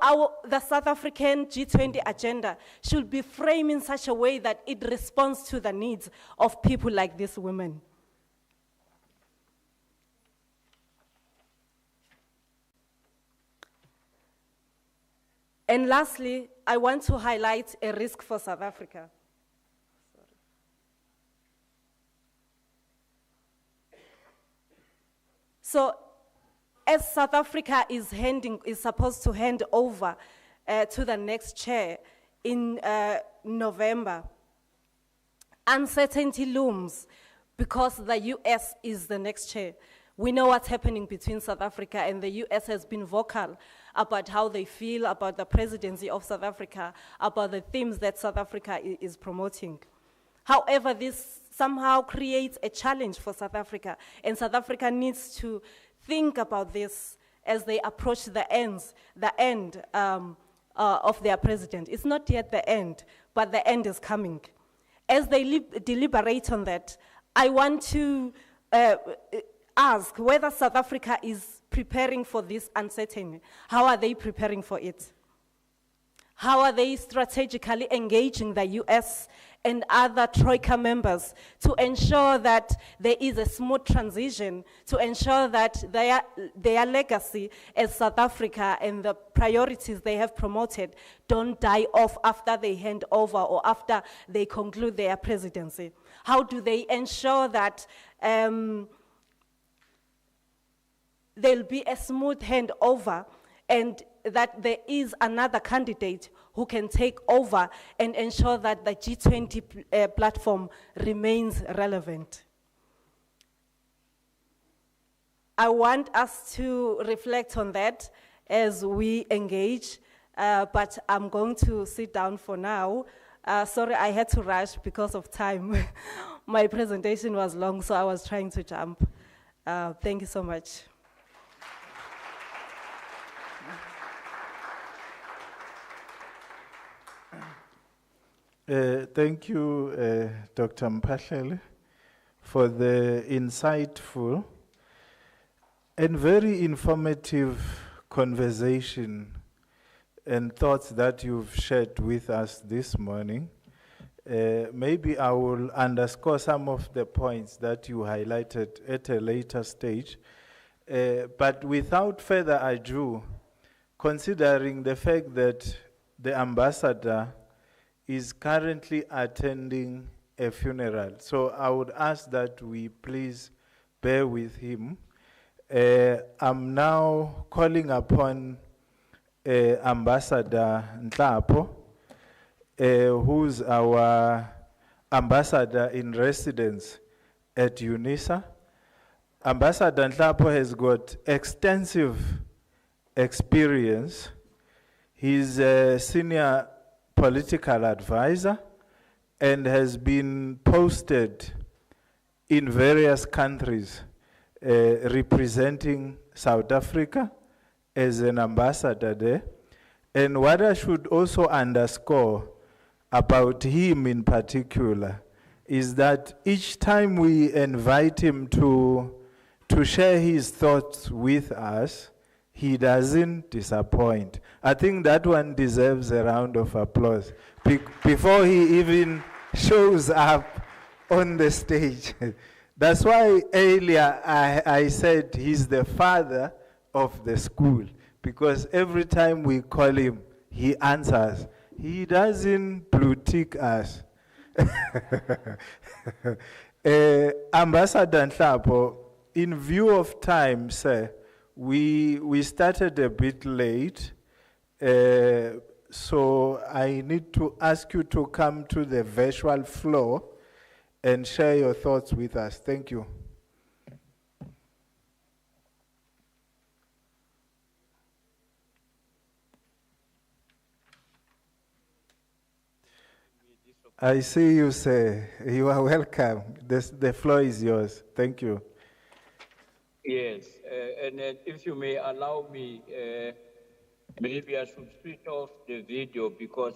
the South African G20 agenda should be framed in such a way that it responds to the needs of people like this woman. And lastly, I want to highlight a risk for South Africa. So, as South Africa is supposed to hand over to the next chair in November, uncertainty looms because the US is the next chair. We know what's happening between South Africa and the US has been vocal about how they feel about the presidency of South Africa, about the themes that South Africa is promoting. However, this somehow creates a challenge for South Africa, and South Africa needs to think about this as they approach the end of their president. It's not yet the end, but the end is coming. As they deliberate on that, I want to ask whether South Africa is preparing for this uncertainty. How are they preparing for it? How are they strategically engaging the US and other Troika members to ensure that there is a smooth transition, to ensure that their legacy as South Africa and the priorities they have promoted don't die off after they hand over or after they conclude their presidency? How do they ensure that there'll be a smooth handover and that there is another candidate who can take over and ensure that the G20 platform remains relevant? I want us to reflect on that as we engage, but I'm going to sit down for now. Sorry, I had to rush because of time. My presentation was long, so I was trying to jump. Thank you so much. Thank you, Dr. Mpahlele, for the insightful and very informative conversation and thoughts that you've shared with us this morning. Maybe I will underscore some of the points that you highlighted at a later stage. But without further ado, considering the fact that the ambassador is currently attending a funeral, so I would ask that we please bear with him. I'm now calling upon Ambassador Nhlapo, who's our ambassador in residence at UNISA. Ambassador Nhlapo has got extensive experience. He's a senior political advisor and has been posted in various countries representing South Africa as an ambassador there. And what I should also underscore about him in particular is that each time we invite him to share his thoughts with us, he doesn't disappoint. I think that one deserves a round of applause before he even shows up on the stage. That's why earlier I said he's the father of the school, because every time we call him, he answers. He doesn't blue tick us. Ambassador Nhlapo, in view of time, sir, we started a bit late, so I need to ask you to come to the virtual floor and share your thoughts with us. Thank you. I see you, sir. You are welcome. The floor is yours. Thank you. Yes, and if you may allow me, maybe I should switch off the video because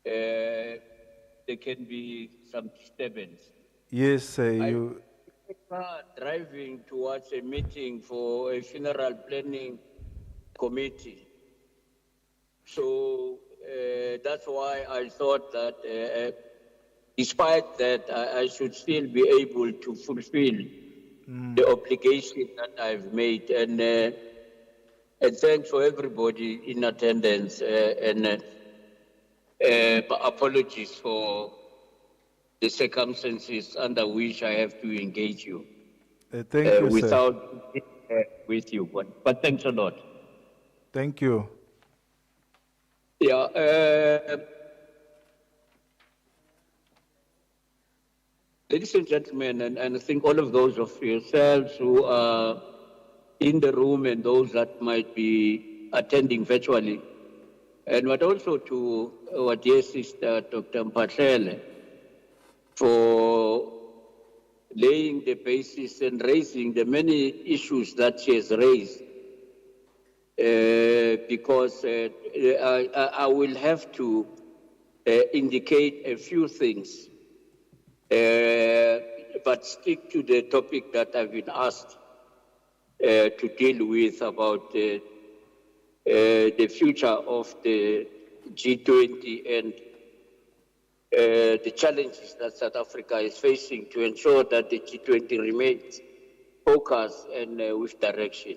there can be some disturbance. Yes, sir. You driving towards a meeting for a funeral planning committee. So that's why I thought that despite that, I should still be able to fulfill the obligation that I've made. And thanks for everybody in attendance, and apologies for the circumstances under which I have to engage you. Thank you, without with you, but thanks a lot. Thank you. Yeah. Ladies and gentlemen, and I think all of those of yourselves who are in the room and those that might be attending virtually. And but also to our dear sister, Dr. Mpatlele, for laying the basis and raising the many issues that she has raised. Because I will have to indicate a few things, but stick to the topic that I've been asked to deal with about the future of the G20 and the challenges that South Africa is facing to ensure that the G20 remains focused and with direction.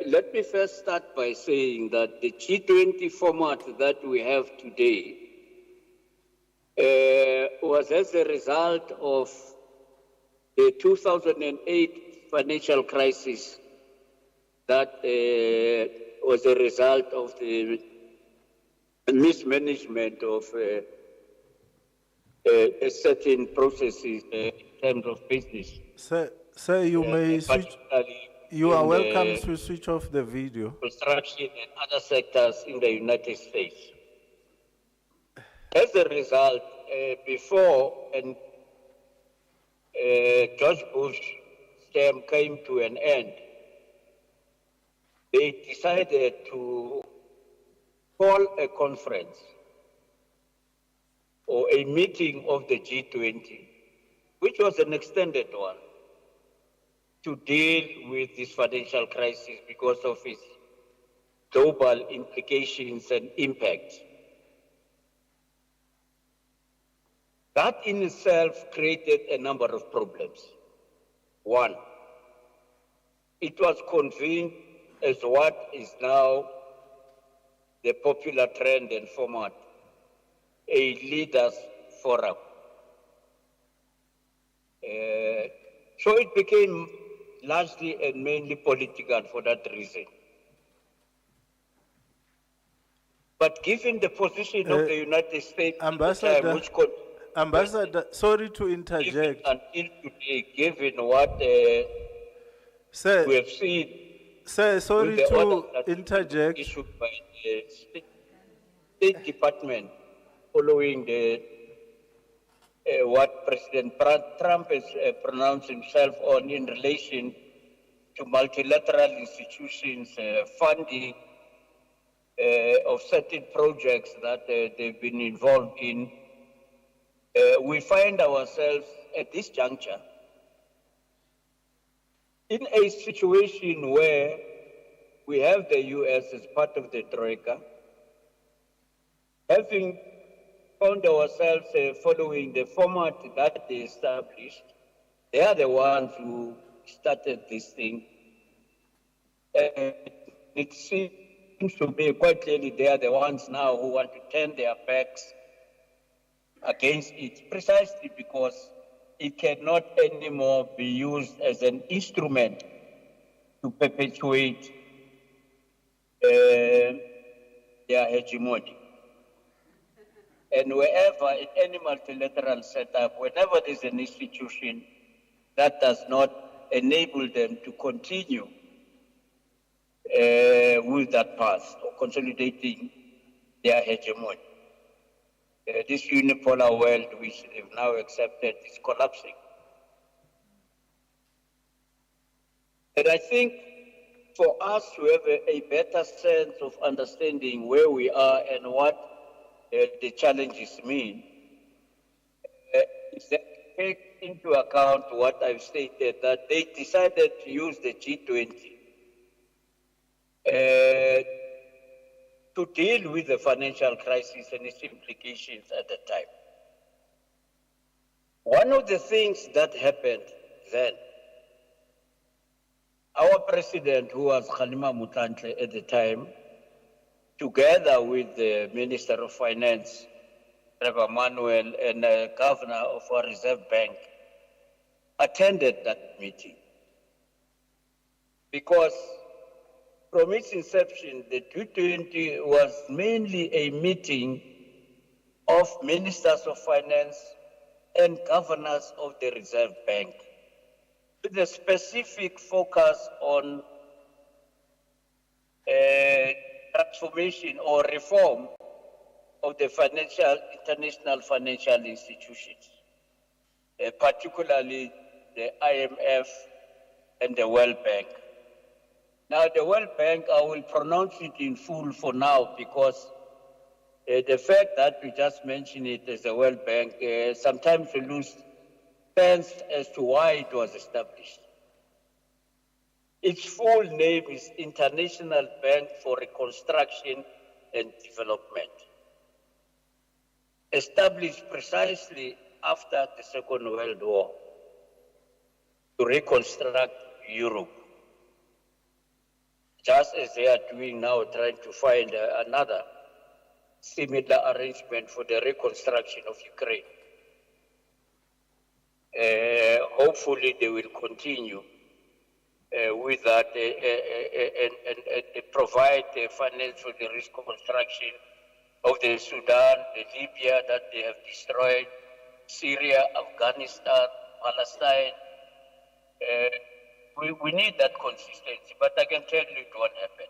Let me first start by saying that the G20 format that we have today was as a result of the 2008 financial crisis that was a result of the mismanagement of certain processes in terms of business. Sir, you may switch. You are welcome to switch off the video. Construction and other sectors in the United States. As a result, before and George Bush's term came to an end, they decided to call a conference or a meeting of the G20, which was an extended one, to deal with this financial crisis because of its global implications and impact. That in itself created a number of problems. One, it was convened as what is now the popular trend and format, a leaders forum. So it became largely and mainly political for that reason. But given the position of the United States Ambassador, Ambassador, sorry to interject. Until today, given what Sir, we have seen, sir, sorry to interject. Issued by the State Department following the what President Trump has pronounced himself on in relation to multilateral institutions funding of certain projects that they've been involved in. We find ourselves at this juncture in a situation where we have the US as part of the Troika, having found ourselves following the format that they established. They are the ones who started this thing. It seems to be quite clearly they are the ones now who want to turn their backs against it, precisely because it cannot anymore be used as an instrument to perpetuate their hegemony. And wherever, in any multilateral setup, whenever there's an institution that does not enable them to continue with that path of consolidating their hegemony, this unipolar world which they've now accepted is collapsing. And I think for us to have a better sense of understanding where we are and what the challenges mean, is that take into account what I've stated, that they decided to use the G20 to deal with the financial crisis and its implications at the time. One of the things that happened then, our president, who was Kgalema Motlanthe at the time, together with the Minister of Finance, Trevor Manuel, and the Governor of our Reserve Bank, attended that meeting. Because from its inception, the G20 was mainly a meeting of Ministers of Finance and Governors of the Reserve Bank. with a specific focus on transformation or reform of the international financial institutions, particularly the IMF and the World Bank. Now, the World Bank, I will pronounce it in full for now because the fact that we just mentioned it as the World Bank, sometimes we lose sense as to why it was established. Its full name is International Bank for Reconstruction and Development, established precisely after the Second World War to reconstruct Europe, just as they are doing now, trying to find another similar arrangement for the reconstruction of Ukraine. Hopefully they will continue with that and provide finance for the reconstruction of the Sudan, the Libya that they have destroyed, Syria, Afghanistan, Palestine. We need that consistency, but I can tell you it won't happen.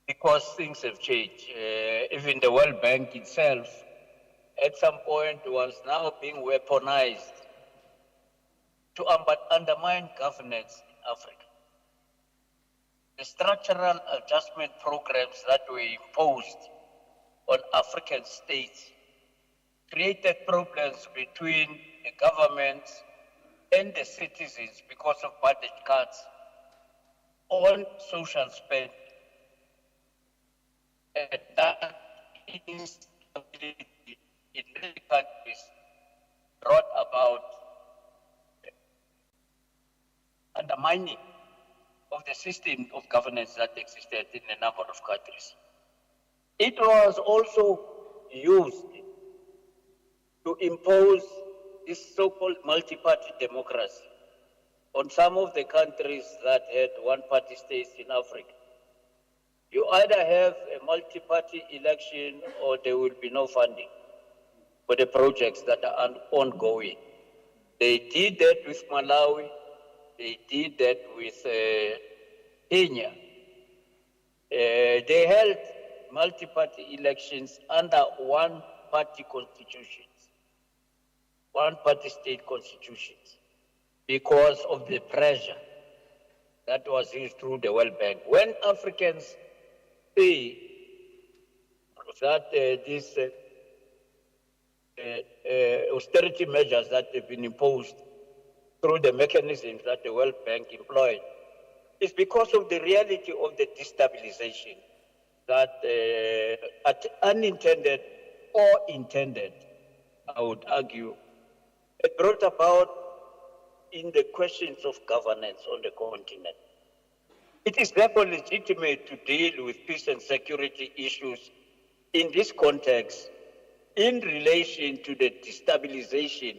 Because things have changed. Even the World Bank itself, at some point, was now being weaponized to undermine governance in Africa. The structural adjustment programs that were imposed on African states created problems between the governments and the citizens because of budget cuts on social spending. And that instability in many countries brought about undermining of the system of governance that existed in a number of countries. It was also used to impose this so-called multi-party democracy on some of the countries that had one-party states in Africa. You either have a multi-party election or there will be no funding for the projects that are ongoing. They did that with Malawi. They did that with Kenya. They held multi-party elections under one-party constitutions, one-party state constitutions, because of the pressure that was used through the World Bank. When Africans say that these austerity measures that have been imposed through the mechanisms that the World Bank employed, it's because of the reality of the destabilization that unintended or intended, I would argue, it brought about in the questions of governance on the continent. It is therefore legitimate to deal with peace and security issues in this context in relation to the destabilization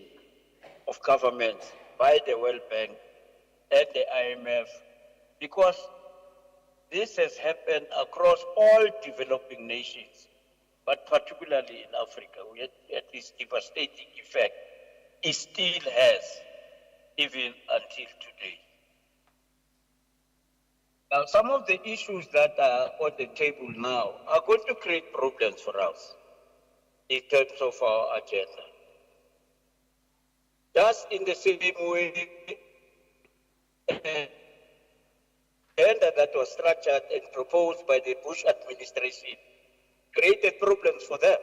of governments by the World Bank and the IMF, because this has happened across all developing nations, but particularly in Africa, where this devastating effect it still has, even until today. Now, some of the issues that are on the table now are going to create problems for us in terms of our agenda. Just in the same way, the agenda that was structured and proposed by the Bush administration created problems for them.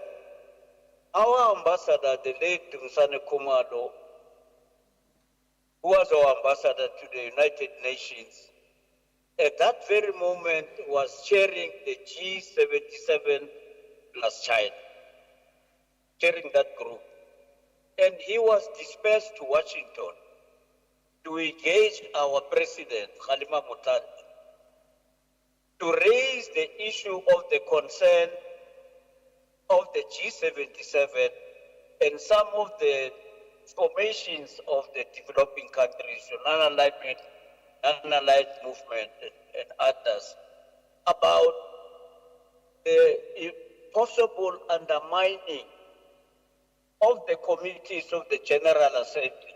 Our ambassador, the late Musane Kumalo, who was our ambassador to the United Nations, at that very moment was chairing the G77 plus China, chairing that group. And he was dispatched to Washington to engage our president, Khalima Mutandi, to raise the issue of the concern of the G77 and some of the formations of the developing countries, non-aligned movement and others, about the possible undermining of the committees of the General Assembly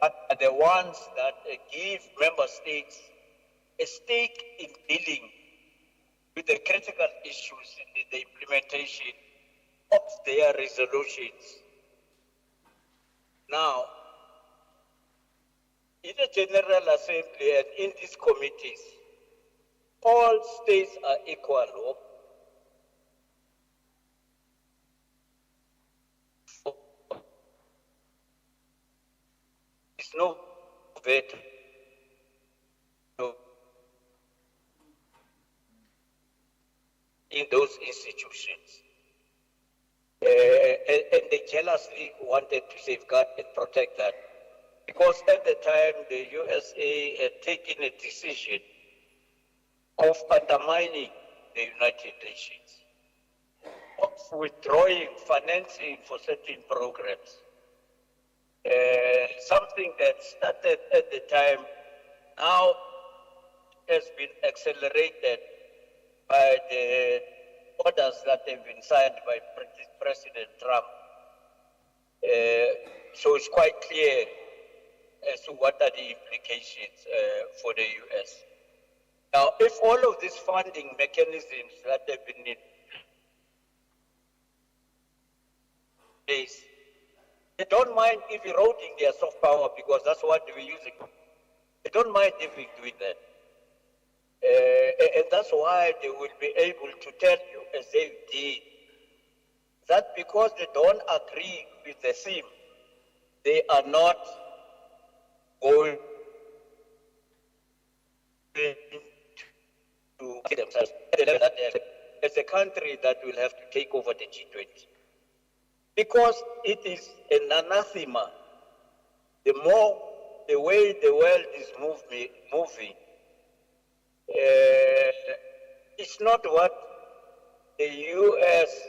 that are the ones that give member states a stake in dealing with the critical issues in the implementation of their resolutions. Now, in the General Assembly and in these committees, all states are equal. It's no veto. In those institutions. And they jealously wanted to safeguard and protect that. Because at the time, the USA had taken a decision of undermining the United Nations, of withdrawing financing for certain programs. Something that started at the time now has been accelerated by the orders that have been signed by President Trump. So it's quite clear as to what are the implications for the US. Now, if all of these funding mechanisms that have been in place, they don't mind if eroding their soft power because that's what we're using. They don't mind if we do that. And that's why they will be able to tell you, as they did, that because they don't agree with the theme, they are not going to get themselves as a country that will have to take over the G20. Because it is an anathema. The way the world is moving, it's not what the US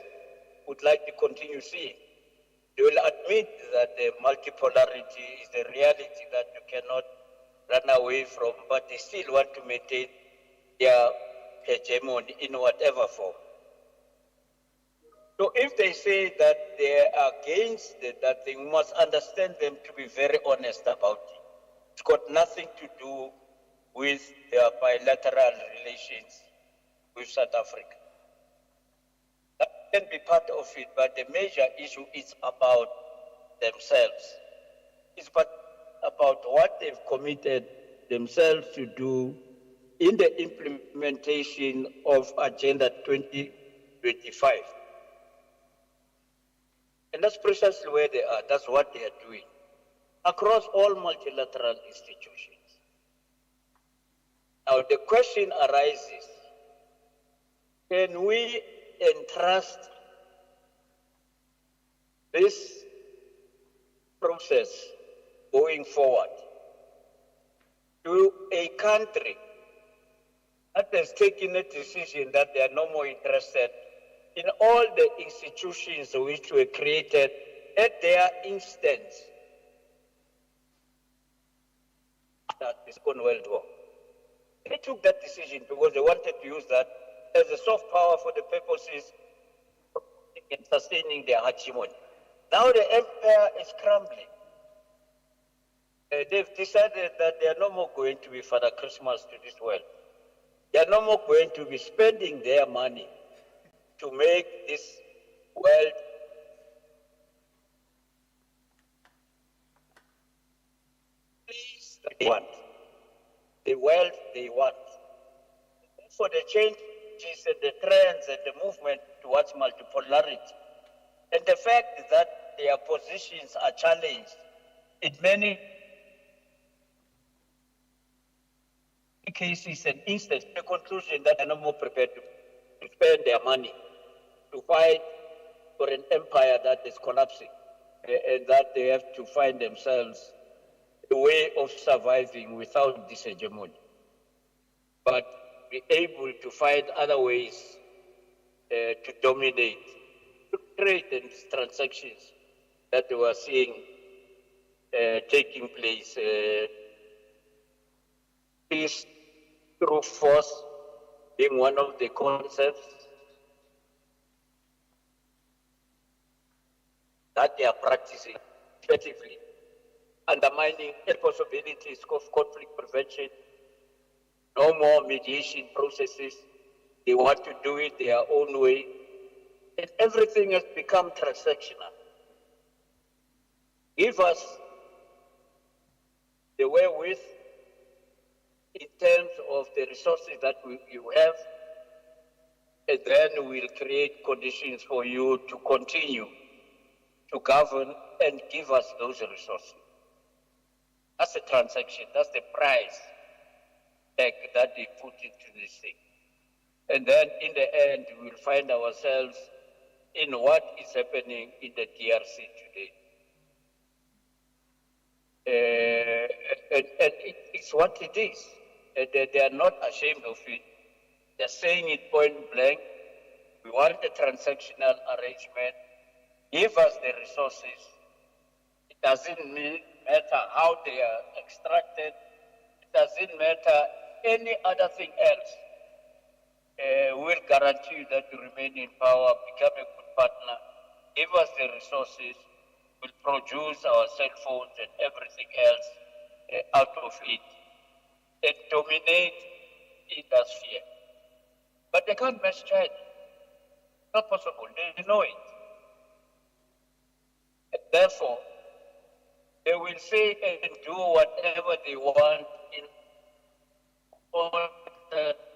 would like to continue seeing. They will admit that the multipolarity is a reality that you cannot run away from, but they still want to maintain their hegemony in whatever form. So if they say that they are against it, that they must understand them to be very honest about it. It's got nothing to do with their bilateral relations with South Africa. That can be part of it, but the major issue is about themselves. It's about what they've committed themselves to do in the implementation of Agenda 2025. And that's precisely where they are. That's what they are doing across all multilateral institutions. Now the question arises, can we entrust this process going forward to a country that has taken a decision that they are no more interested in all the institutions which were created at their instance after the Second World War? They took that decision because they wanted to use that as a soft power for the purposes of sustaining their hegemony. Now the empire is crumbling. They've decided that they are no more going to be Father Christmas to this world. They are no more going to be spending their money to make this world they want, the world they want. For the changes and the trends and the movement towards multipolarity, and the fact that their positions are challenged in many cases and instances, the conclusion that they are no more prepared to spend their money to fight for an empire that is collapsing, and that they have to find themselves a way of surviving without this hegemony, but be able to find other ways to dominate trade and transactions that we are seeing taking place. Peace through force being one of the concepts. that they are practicing effectively, undermining the possibilities of conflict prevention, no more mediation processes. They want to do it their own way. And everything has become transactional. Give us the wherewith in terms of the resources that you have, and then we'll create conditions for you to continue to govern and give us those resources. That's the transaction, that's the price tag that they put into this thing. And then in the end, we'll find ourselves in what is happening in the DRC today. And it's what it is. And they are not ashamed of it. They're saying it point blank. We want a transactional arrangement. Give us the resources. It doesn't matter how they are extracted. It doesn't matter any other thing else. We'll guarantee that you remain in power, become a good partner, give us the resources, we'll produce our cell phones and everything else out of it, and dominate the sphere. But they can't match China. Not possible. They know it. And therefore, they will say and do whatever they want in order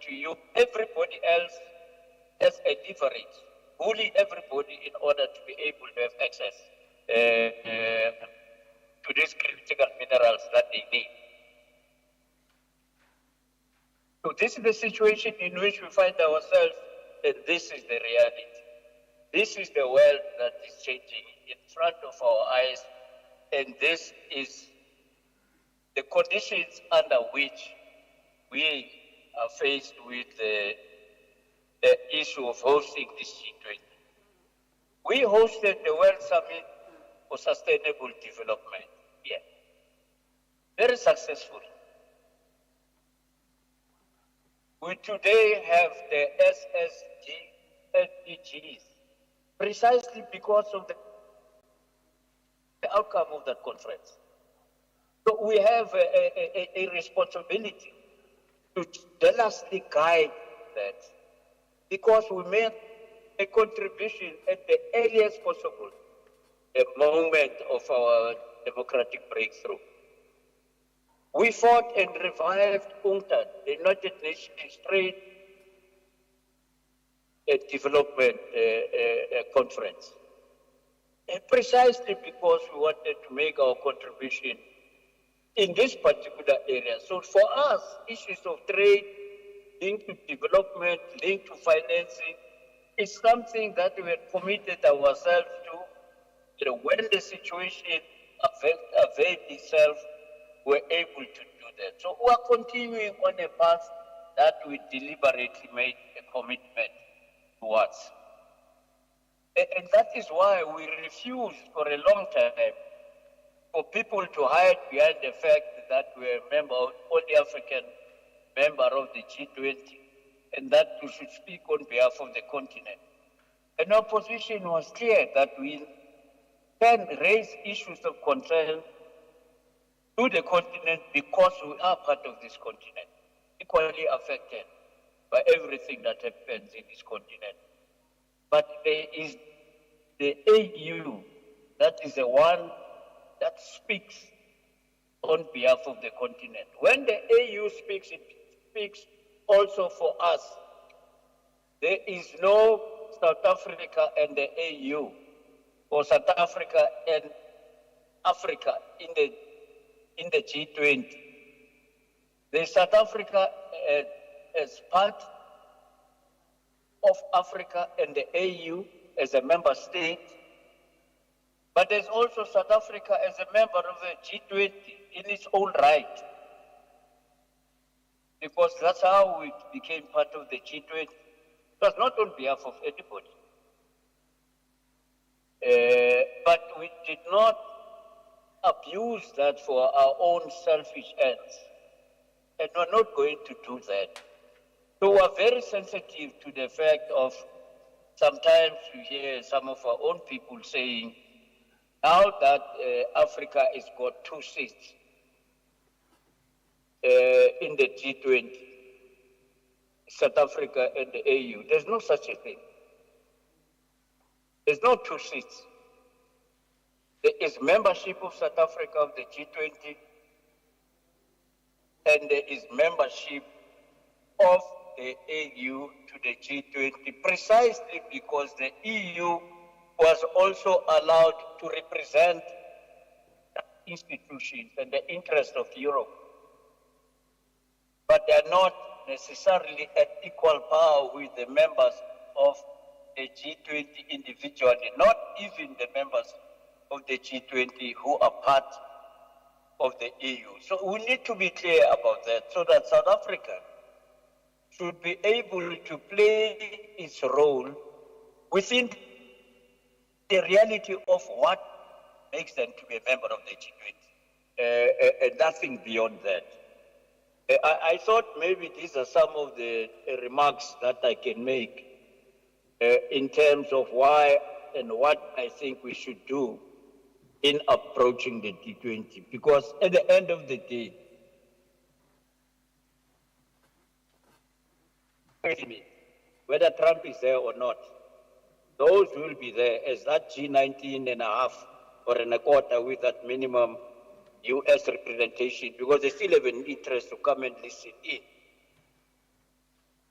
to you. Everybody else has a leverage. Bully everybody in order to be able to have access to these critical minerals that they need. So this is the situation in which we find ourselves, and this is the reality. This is the world that is changing in front of our eyes, and this is the conditions under which we are faced with the issue of hosting this G20. We hosted the World Summit for Sustainable Development here. Very successful. We today have the SDGs precisely because of the outcome of that conference. So we have a responsibility to jealously guide that, because we made a contribution at the earliest possible moment of our democratic breakthrough. We fought and revived UNCTAD, the United Nations Trade and Development Conference, and precisely because we wanted to make our contribution in this particular area. So for us, issues of trade linked to development, linked to financing, is something that we had committed ourselves to. You know, when the situation availed itself, we're able to do that. So we are continuing on a path that we deliberately made a commitment towards. And that is why we refused for a long time for people to hide behind the fact that we're a member, only African member of the G20, and that we should speak on behalf of the continent. And our position was clear that we can raise issues of concern to the continent because we are part of this continent, equally affected by everything that happens in this continent. But there is the AU that is the one that speaks on behalf of the continent. When the AU speaks, it speaks also for us. There is no South Africa and the AU, or South Africa and Africa in the G20. There's South Africa as part of Africa and the AU as a member state, but there's also South Africa as a member of the G20 in its own right, because that's how we became part of the G20. It was not on behalf of anybody. But we did not abuse that for our own selfish ends, and we're not going to do that. So we're very sensitive to the fact of sometimes we hear some of our own people saying now that Africa has got 2 seats in the G20, South Africa and the AU, there's no such a thing. There's no 2 seats. There is membership of South Africa of the G20, and there is membership of the AU to the G20, precisely because the EU was also allowed to represent institutions and the interest of Europe. But they are not necessarily at equal power with the members of the G20 individually, not even the members of the G20 who are part of the EU. So we need to be clear about that so that South Africa should be able to play its role within the reality of what makes them to be a member of the G20, and nothing beyond that. I thought maybe these are some of the remarks that I can make in terms of why and what I think we should do in approaching the G20. Because at the end of the day, whether Trump is there or not, those will be there as that G19 and a half or and a quarter with that minimum US representation, because they still have an interest to come and listen in.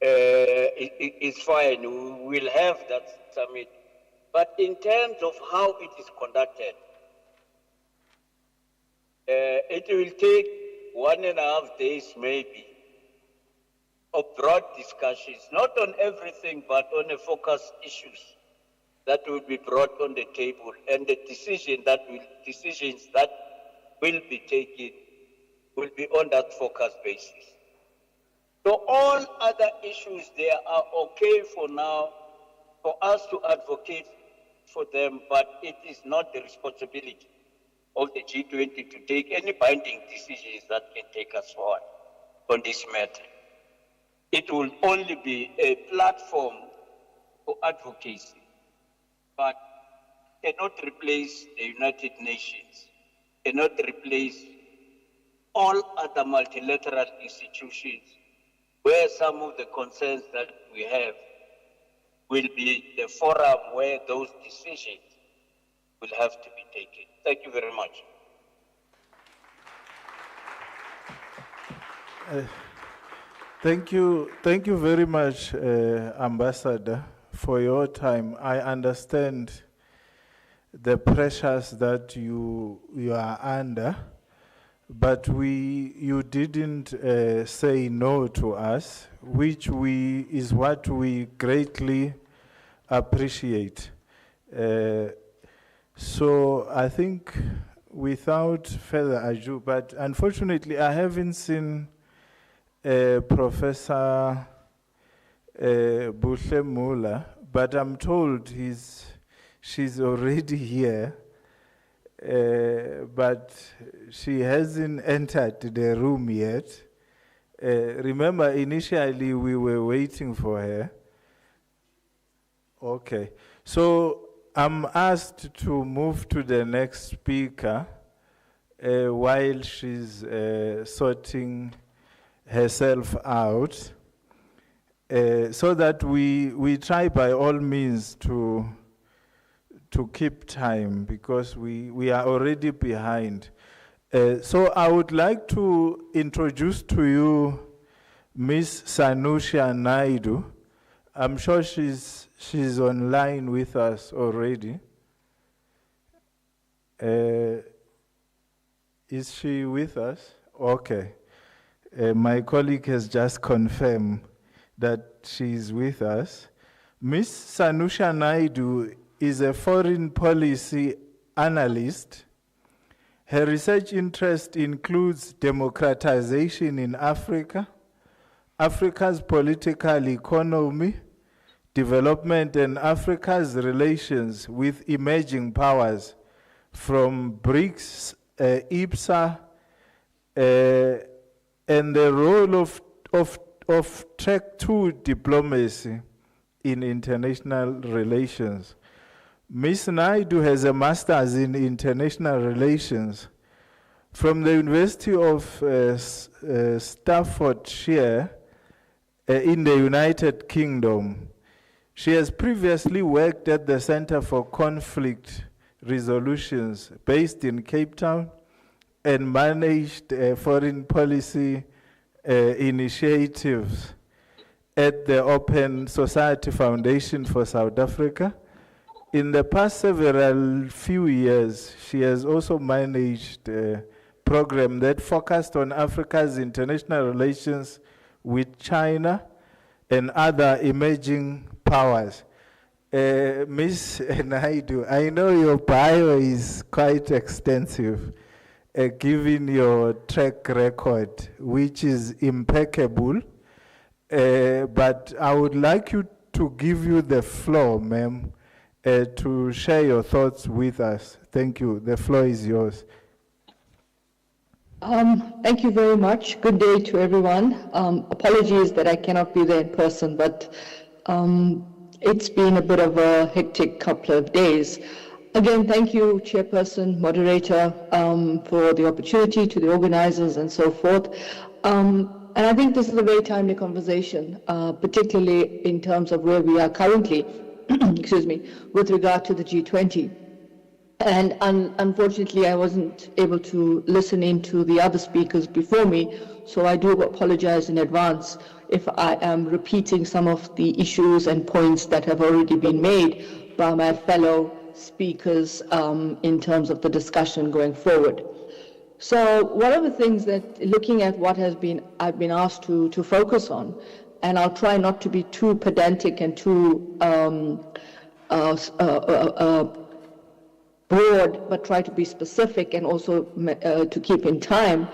It's fine, we will have that summit. But in terms of how it is conducted, it will take 1.5 days maybe of broad discussions, not on everything, but on the focus issues that will be brought on the table, and the decisions that will be taken will be on that focus basis. So all other issues there are okay for now for us to advocate for them, but it is not the responsibility of the G20 to take any binding decisions that can take us forward on this matter. It will only be a platform for advocacy, but cannot replace the United Nations, cannot replace all other multilateral institutions where some of the concerns that we have will be the forum where those decisions will have to be taken. Thank you very much. Thank you very much, Ambassador, for your time. I understand the pressures that you are under, but you didn't say no to us, which is what we greatly appreciate. So I think without further ado, but unfortunately I haven't seen Professor Buhle Mula, but I'm told she's already here, but she hasn't entered the room yet. Remember, initially we were waiting for her. Okay, so I'm asked to move to the next speaker while she's sorting herself out, so that we try by all means to keep time, because we are already behind. So I would like to introduce to you Ms. Sanusha Naidu. I'm sure she's online with us already. Is she with us? Okay. My colleague has just confirmed that she's with us. Ms. Sanusha Naidu is a foreign policy analyst. Her research interest includes democratization in Africa, Africa's political economy, development, and Africa's relations with emerging powers from BRICS, IPSA, and the role of track 2 diplomacy in international relations. Ms. Naidu has a master's in international relations from the University of Staffordshire in the United Kingdom. She has previously worked at the Center for Conflict Resolutions based in Cape Town and managed foreign policy initiatives at the Open Society Foundation for South Africa. In the past few years, she has also managed a program that focused on Africa's international relations with China and other emerging powers. Ms. Naidu, I know your bio is quite extensive, given your track record, which is impeccable. But I would like you to give you the floor, ma'am, to share your thoughts with us. Thank you. The floor is yours. Thank you very much. Good day to everyone. Apologies that I cannot be there in person, but it's been a bit of a hectic couple of days. Again, thank you, Chairperson, Moderator, for the opportunity, to the organizers and so forth. And I think this is a very timely conversation, particularly in terms of where we are currently, excuse me, with regard to the G20. And unfortunately, I wasn't able to listen in to the other speakers before me, so I do apologize in advance if I am repeating some of the issues and points that have already been made by my fellow speakers in terms of the discussion going forward. So one of the things that, looking at what I've been asked to focus on, and I'll try not to be too pedantic and too broad, but try to be specific and also to keep in time,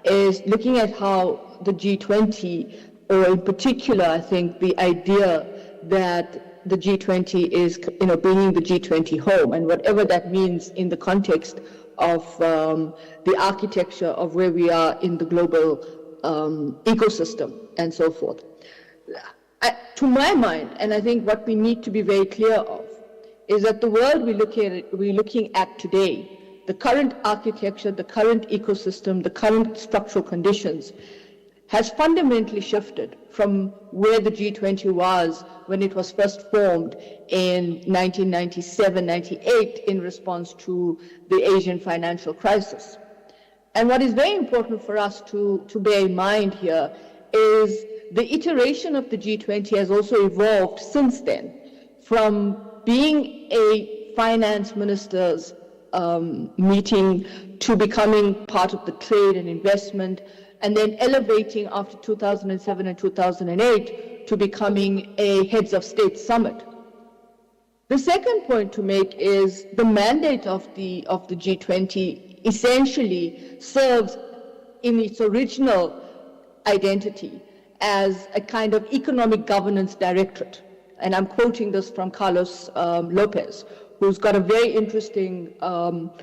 is looking at how the G20, or in particular, I think the idea that the G20 is, bringing the G20 home, and whatever that means in the context of the architecture of where we are in the global ecosystem and so forth. To my mind, and I think what we need to be very clear of, is that the world we're looking at today, the current architecture, the current ecosystem, the current structural conditions, has fundamentally shifted from where the G20 was when it was first formed in 1997-98 in response to the Asian financial crisis. And what is very important for us to bear in mind here is the iteration of the G20 has also evolved since then, from being a finance ministers meeting to becoming part of the trade and investment, and then elevating after 2007 and 2008 to becoming a heads of state summit. The second point to make is the mandate of the G20 essentially serves in its original identity as a kind of economic governance directorate. And I'm quoting this from Carlos Lopez, who's got a very interesting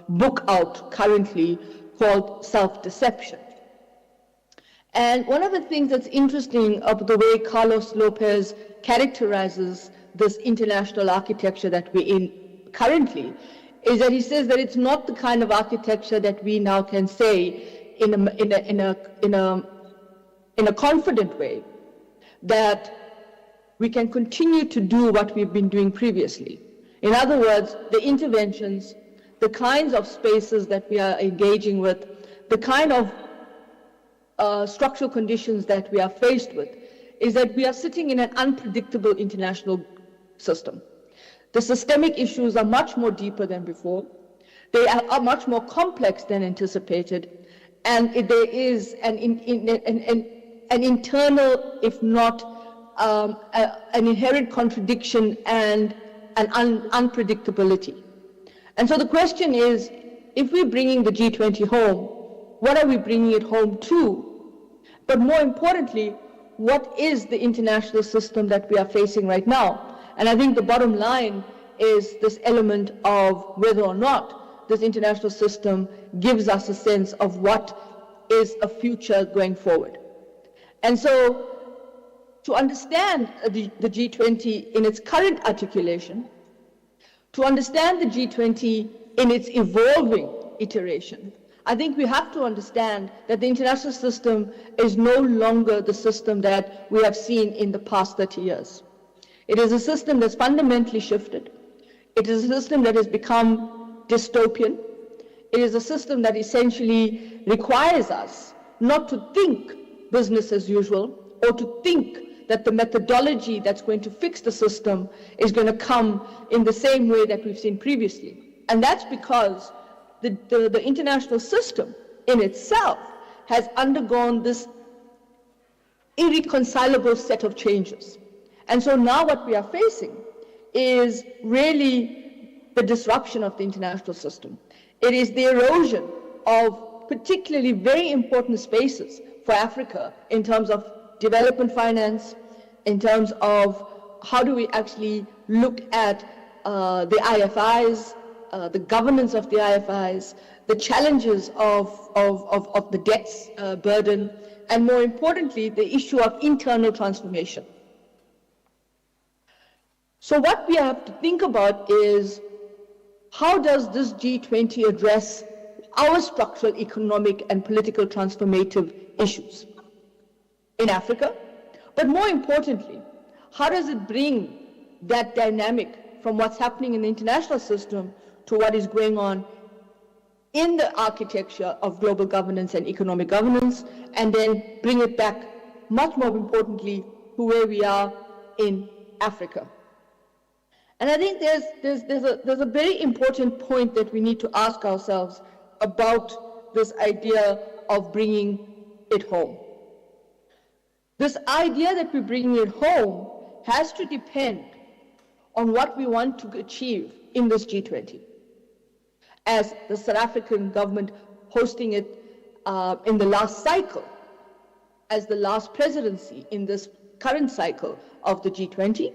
book out currently called Self-Deception. And one of the things that's interesting of the way Carlos Lopez characterizes this international architecture that we're in currently is that he says that it's not the kind of architecture that we now can say in a confident way that we can continue to do what we've been doing previously. In other words, the interventions, the kinds of spaces that we are engaging with, the kind of structural conditions that we are faced with, is that we are sitting in an unpredictable international system. The systemic issues are much more deeper than before. They are much more complex than anticipated, and there is an internal, if not an inherent contradiction and an unpredictability. And so the question is, if we're bringing the G20 home, what are we bringing it home to? But more importantly, what is the international system that we are facing right now? And I think the bottom line is this element of whether or not this international system gives us a sense of what is a future going forward. And so to understand the G20 in its current articulation, to understand the G20 in its evolving iteration, I think we have to understand that the international system is no longer the system that we have seen in the past 30 years. It is a system that's fundamentally shifted. It is a system that has become dystopian. It is a system that essentially requires us not to think business as usual or to think that the methodology that's going to fix the system is going to come in the same way that we've seen previously. And that's because the international system in itself has undergone this irreconcilable set of changes. And so now what we are facing is really the disruption of the international system. It is the erosion of particularly very important spaces for Africa in terms of development finance, in terms of how do we actually look at the IFIs, the governance of the IFIs, the challenges of the debts burden, and more importantly, the issue of internal transformation. So what we have to think about is, how does this G20 address our structural, economic, and political transformative issues in Africa? But more importantly, how does it bring that dynamic from what's happening in the international system to what is going on in the architecture of global governance and economic governance, and then bring it back, much more importantly, to where we are in Africa? And I think there's a very important point that we need to ask ourselves about this idea of bringing it home. This idea that we're bringing it home has to depend on what we want to achieve in this G20. As the South African government hosting it in the last cycle, as the last presidency in this current cycle of the G20,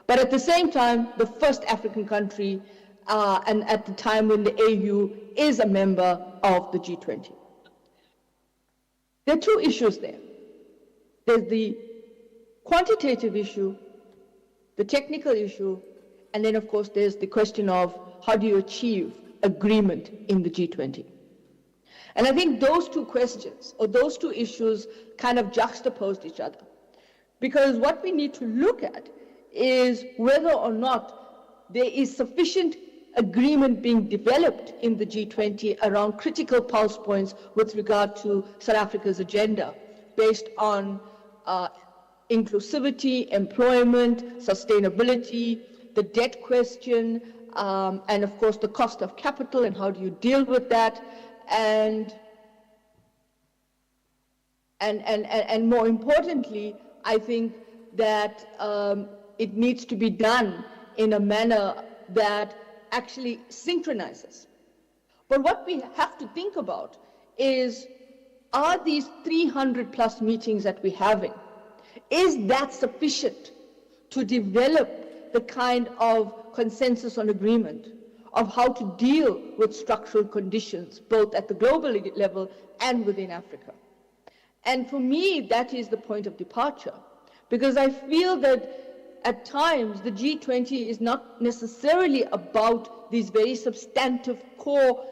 but at the same time, the first African country, and at the time when the AU is a member of the G20. There are two issues there. There's the quantitative issue, the technical issue, and then of course there's the question of how do you achieve agreement in the G20. And I think those two questions, or those two issues, kind of juxtaposed each other. Because what we need to look at is whether or not there is sufficient agreement being developed in the G20 around critical pulse points with regard to South Africa's agenda, based on inclusivity, employment, sustainability, the debt question, and of course the cost of capital and how do you deal with that, and more importantly, I think that it needs to be done in a manner that actually synchronizes. But what we have to think about is, are these 300 plus meetings that we're having, is that sufficient to develop the kind of consensus on agreement of how to deal with structural conditions, both at the global level and within Africa? And for me, that is the point of departure, because I feel that at times the G20 is not necessarily about these very substantive core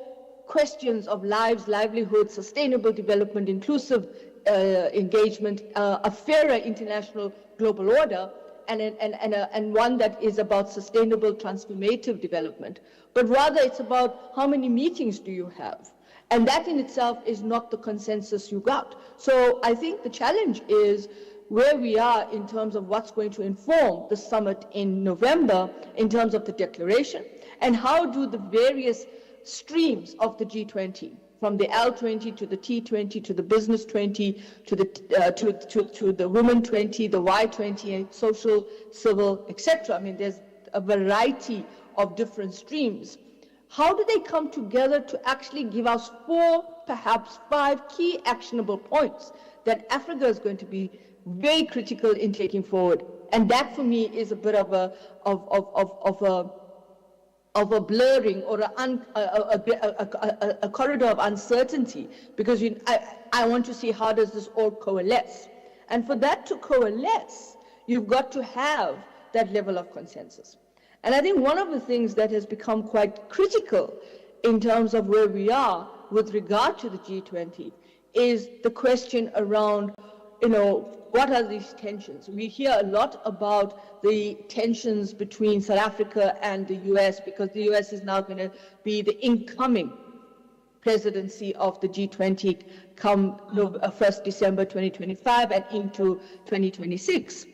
questions of lives, livelihood, sustainable development, inclusive engagement, a fairer international global order, and one that is about sustainable transformative development. But rather it's about how many meetings do you have? And that in itself is not the consensus you got. So I think the challenge is where we are in terms of what's going to inform the summit in November in terms of the declaration, and how do the various streams of the G20, from the L20 to the T20 to the Business 20 to the Women 20, the Y20, and social, civil, etc. I mean, there's a variety of different streams. How do they come together to actually give us 4, perhaps 5 key actionable points that Africa is going to be very critical in taking forward? And that for me is a bit of a blurring or a corridor of uncertainty, because I want to see how does this all coalesce. And for that to coalesce, you've got to have that level of consensus. And I think one of the things that has become quite critical in terms of where we are with regard to the G20 is the question around, what are these tensions? We hear a lot about the tensions between South Africa and the US, because the US is now going to be the incoming presidency of the G20 come 1st December 2025 and into 2026.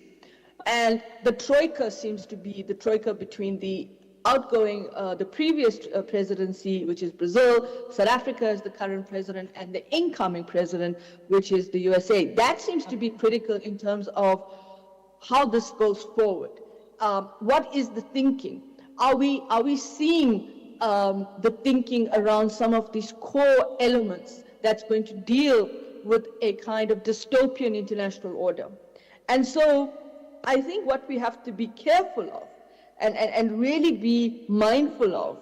And the troika seems to be the troika between the outgoing, the previous presidency, which is Brazil, South Africa is the current president, and the incoming president, which is the USA. That seems to be critical in terms of how this goes forward. What is the thinking? Are we seeing the thinking around some of these core elements that's going to deal with a kind of dystopian international order? And so I think what we have to be careful of and really be mindful of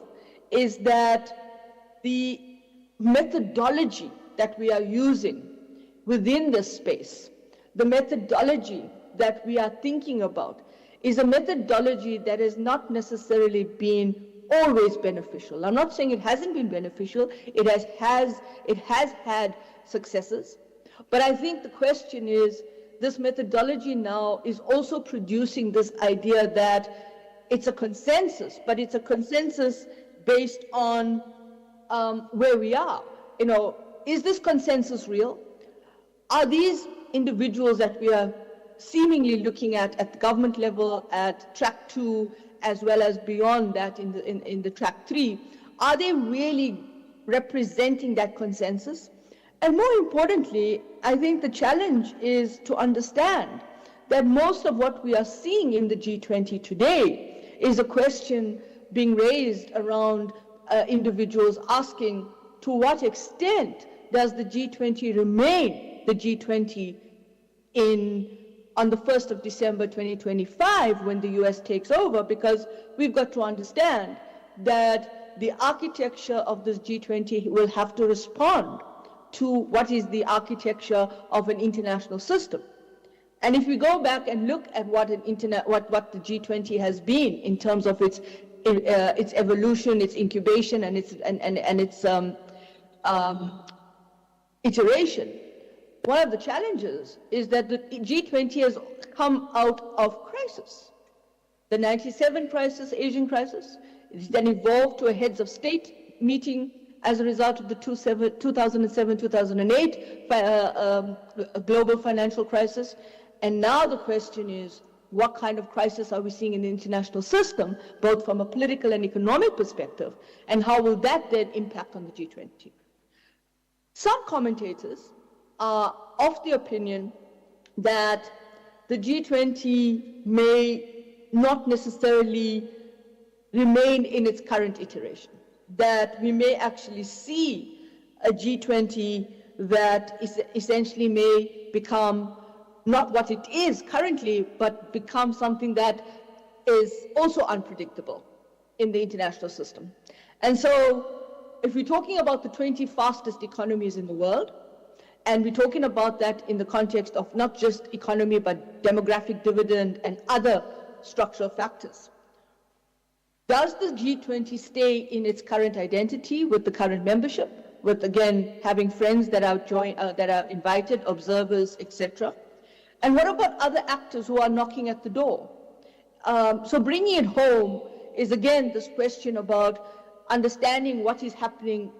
is that the methodology that we are using within this space, the methodology that we are thinking about, is a methodology that has not necessarily been always beneficial. I'm not saying it hasn't been beneficial. It has had successes. But I think the question is, this methodology now is also producing this idea that it's a consensus, but it's a consensus based on where we are. Is this consensus real? Are these individuals that we are seemingly looking at the government level, at track 2, as well as beyond that in the track 3, are they really representing that consensus? And more importantly, I think the challenge is to understand that most of what we are seeing in the G20 today is a question being raised around individuals asking, to what extent does the G20 remain the G20 on the 1st of December 2025 when the US takes over? Because we've got to understand that the architecture of this G20 will have to respond to what is the architecture of an international system. And if we go back and look at what the G20 has been in terms of its evolution, its incubation, and its iteration, one of the challenges is that the G20 has come out of crisis. The 97 crisis, Asian crisis, it then evolved to a heads of state meeting as a result of the 2007-2008 global financial crisis. And now the question is, what kind of crisis are we seeing in the international system, both from a political and economic perspective, and how will that then impact on the G20? Some commentators are of the opinion that the G20 may not necessarily remain in its current iteration, that we may actually see a G20 that essentially may become not what it is currently, but become something that is also unpredictable in the international system. And so if we're talking about the 20 fastest economies in the world, and we're talking about that in the context of not just economy, but demographic dividend and other structural factors, does the G20 stay in its current identity with the current membership, with, again, having friends that are invited, observers, etc.? And what about other actors who are knocking at the door? So bringing it home is, again, this question about understanding what is happening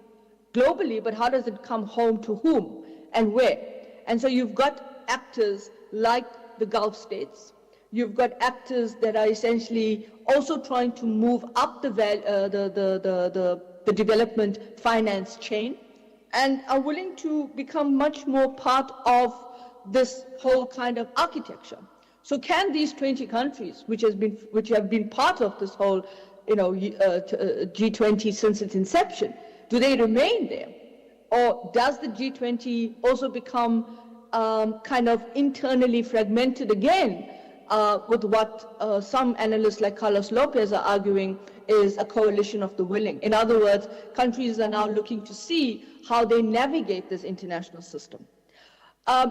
globally, but how does it come home to whom and where? And so you've got actors like the Gulf states. You've got actors that are essentially also trying to move up the development finance chain and are willing to become much more part of this whole kind of architecture. So can these 20 countries, which have been part of this whole G20 since its inception, do they remain there? Or does the G20 also become kind of internally fragmented again with what some analysts like Carlos Lopez are arguing is a coalition of the willing? In other words, countries are now looking to see how they navigate this international system.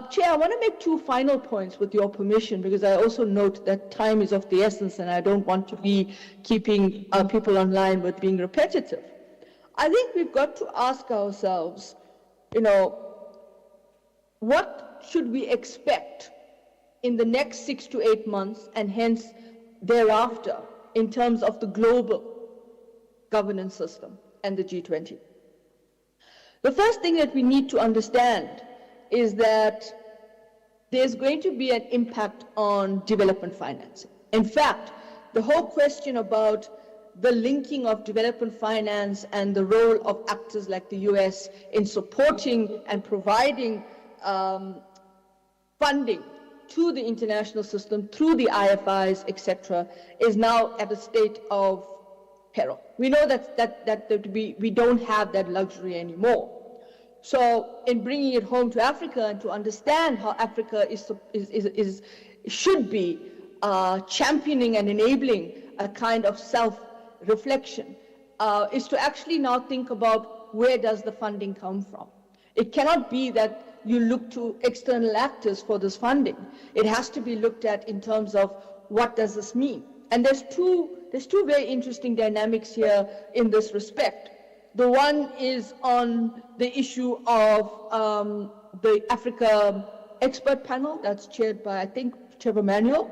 Chair, I want to make two final points with your permission, because I also note that time is of the essence and I don't want to be keeping people online with being repetitive. I think we've got to ask ourselves, what should we expect in the next 6 to 8 months and hence thereafter in terms of the global governance system and the G20? The first thing that we need to understand is that there's going to be an impact on development financing. In fact, the whole question about the linking of development finance and the role of actors like the US in supporting and providing funding to the international system through the IFIs, etc., is now at a state of peril. We know that we don't have that luxury anymore. So in bringing it home to Africa and to understand how Africa should be championing and enabling a kind of self-reflection, is to actually now think about where does the funding come from. It cannot be that you look to external actors for this funding. It has to be looked at in terms of what does this mean. And there's two very interesting dynamics here in this respect. The one is on the issue of the Africa expert panel that's chaired by, I think, Trevor Manuel.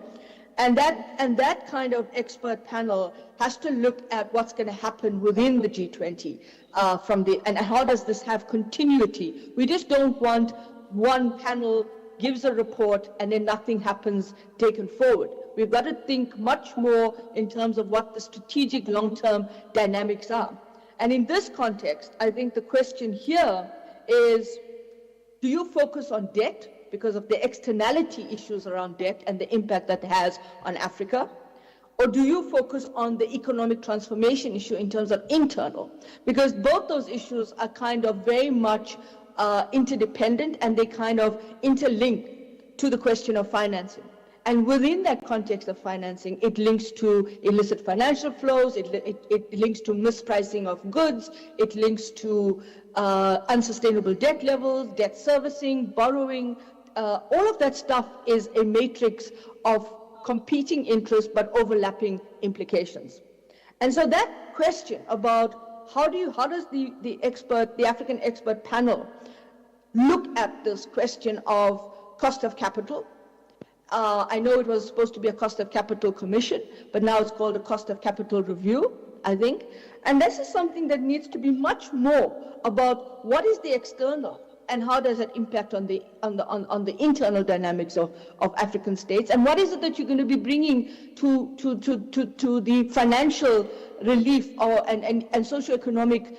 And that kind of expert panel has to look at what's going to happen within the G20 and how does this have continuity. We just don't want one panel gives a report and then nothing happens taken forward. We've got to think much more in terms of what the strategic long-term dynamics are. And in this context, I think the question here is, do you focus on debt because of the externality issues around debt and the impact that has on Africa? Or do you focus on the economic transformation issue in terms of internal? Because both those issues are kind of very much interdependent and they kind of interlink to the question of financing. And within that context of financing, it links to illicit financial flows, it links to mispricing of goods, it links to unsustainable debt levels, debt servicing, borrowing. All of that stuff is a matrix of competing interests but overlapping implications. And so that question about how does the African expert panel look at this question of cost of capital? I know it was supposed to be a cost of capital commission, but now it's called a cost of capital review, I think. And this is something that needs to be much more about what is the external and how does it impact on the internal dynamics of African states, and what is it that you're going to be bringing to the financial relief and socioeconomic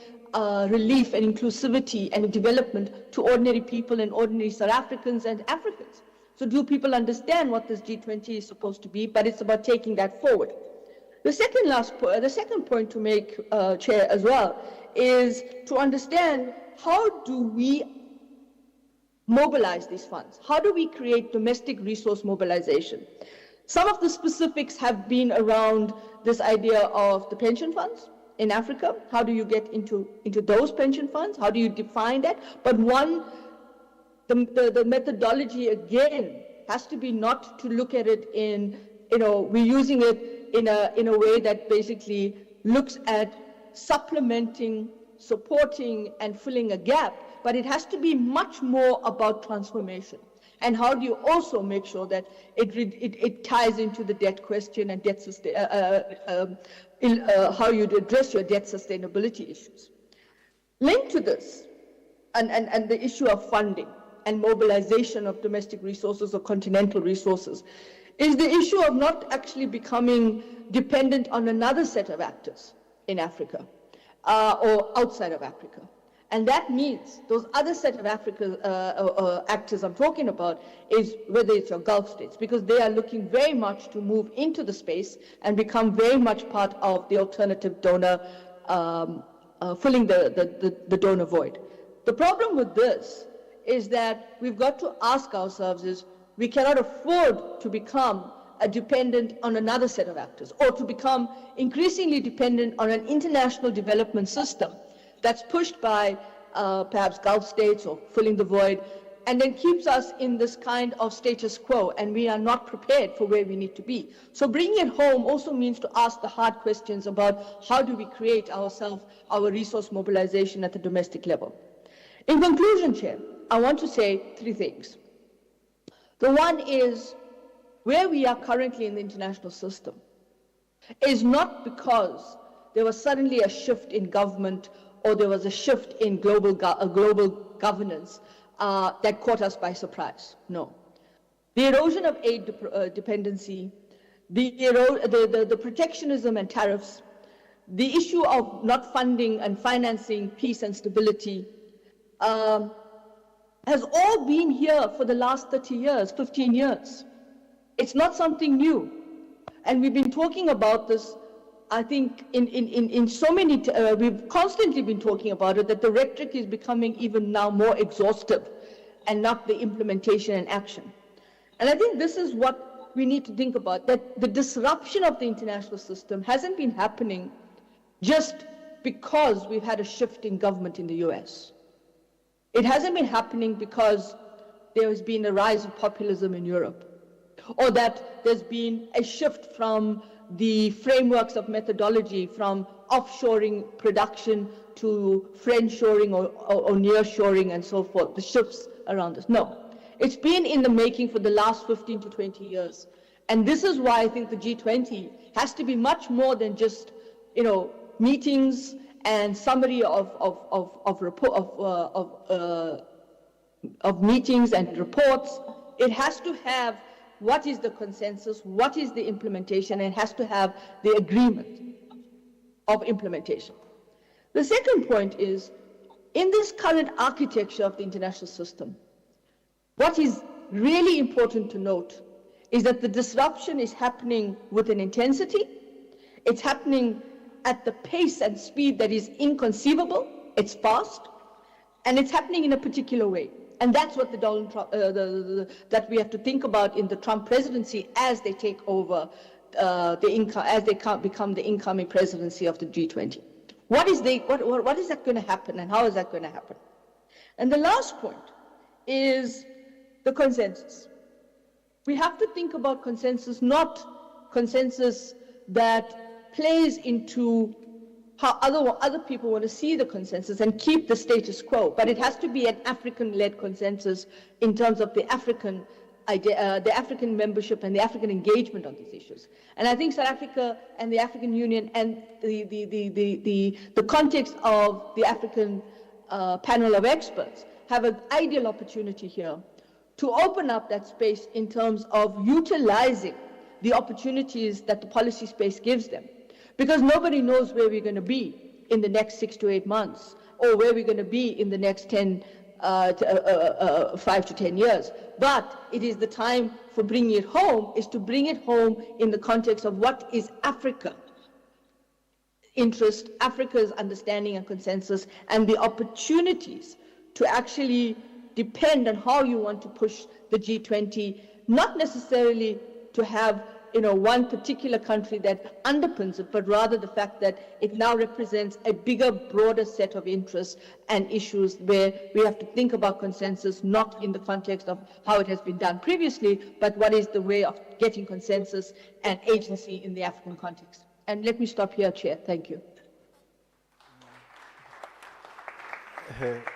relief and inclusivity and development to ordinary people and ordinary South Africans and Africans. So do people understand what this G20 is supposed to be? But it's about taking that forward. The second point to make, Chair, as well, is to understand how do we mobilize these funds? How do we create domestic resource mobilization? Some of the specifics have been around this idea of the pension funds in Africa. How do you get into those pension funds? How do you define that? But the methodology again has to be not to look at it in, we're using it in a way that basically looks at supplementing, supporting, and filling a gap, but it has to be much more about transformation. And how do you also make sure that it ties into the debt question and debt how you address your debt sustainability issues. Linked to this, and the issue of funding and mobilization of domestic resources or continental resources, is the issue of not actually becoming dependent on another set of actors in Africa or outside of Africa. And that means those other set of actors I'm talking about is whether it's your Gulf states, because they are looking very much to move into the space and become very much part of the alternative donor, filling the donor void. The problem with this is that we've got to ask ourselves is we cannot afford to become dependent on another set of actors or to become increasingly dependent on an international development system that's pushed by perhaps Gulf states or filling the void and then keeps us in this kind of status quo, and we are not prepared for where we need to be. So bringing it home also means to ask the hard questions about how do we create ourselves, our resource mobilization at the domestic level. In conclusion, Chair, I want to say three things. The one is, where we are currently in the international system is not because there was suddenly a shift in government or there was a shift in global governance that caught us by surprise. No. The erosion of aid dependency, the protectionism and tariffs, the issue of not funding and financing peace and stability has all been here for the last 30 years, 15 years. It's not something new. And we've been talking about this, I think, in so many, we've constantly been talking about it, that the rhetoric is becoming even now more exhaustive and not the implementation and action. And I think this is what we need to think about, that the disruption of the international system hasn't been happening just because we've had a shift in government in the US. It hasn't been happening because there has been a rise of populism in Europe, or that there's been a shift from the frameworks of methodology from offshoring production to friendshoring or nearshoring and so forth, the shifts around us. No, it's been in the making for the last 15 to 20 years. And this is why I think the G20 has to be much more than just, meetings and summary of meetings and reports. It has to have what is the consensus, what is the implementation, and it has to have the agreement of implementation. The second point is, in this current architecture of the international system, what is really important to note is that the disruption is happening with an intensity, it's happening at the pace and speed that is inconceivable, it's fast, and it's happening in a particular way. And that's what that we have to think about in the Trump presidency as they take over as they become the incoming presidency of the G20. What is that going to happen, and how is that going to happen? And the last point is the consensus. We have to think about consensus, not consensus that plays into how other people want to see the consensus and keep the status quo, but it has to be an African-led consensus in terms of the African idea, the African membership and the African engagement on these issues. And I think South Africa and the African Union and the context of the African panel of experts have an ideal opportunity here to open up that space in terms of utilizing the opportunities that the policy space gives them. Because nobody knows where we're going to be in the next 6 to 8 months, or where we're going to be in the next 5 to 10 years. But it is the time for bringing it home, is to bring it home in the context of what is Africa's interest, Africa's understanding and consensus, and the opportunities to actually depend on how you want to push the G20, not necessarily to have one particular country that underpins it, but rather the fact that it now represents a bigger, broader set of interests and issues where we have to think about consensus, not in the context of how it has been done previously, but what is the way of getting consensus and agency in the African context. And let me stop here, Chair. Thank you.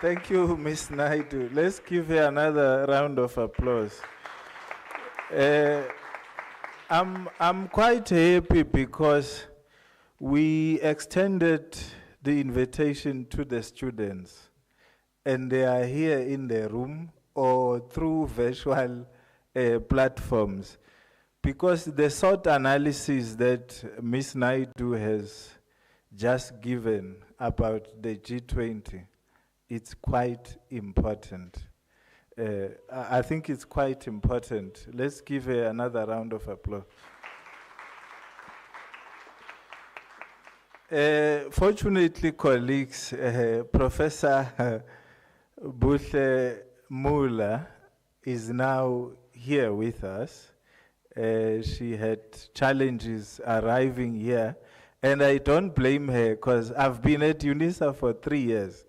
Thank you, Ms. Naidu. Let's give her another round of applause. I'm quite happy because we extended the invitation to the students, and they are here in the room or through virtual platforms, because the SWOT analysis that Ms. Naidu has just given about the G20, it's quite important. I think it's quite important. Let's give her another round of applause. Fortunately, colleagues, Professor Buhle Muller is now here with us. She had challenges arriving here, and I don't blame her because I've been at UNISA for 3 years.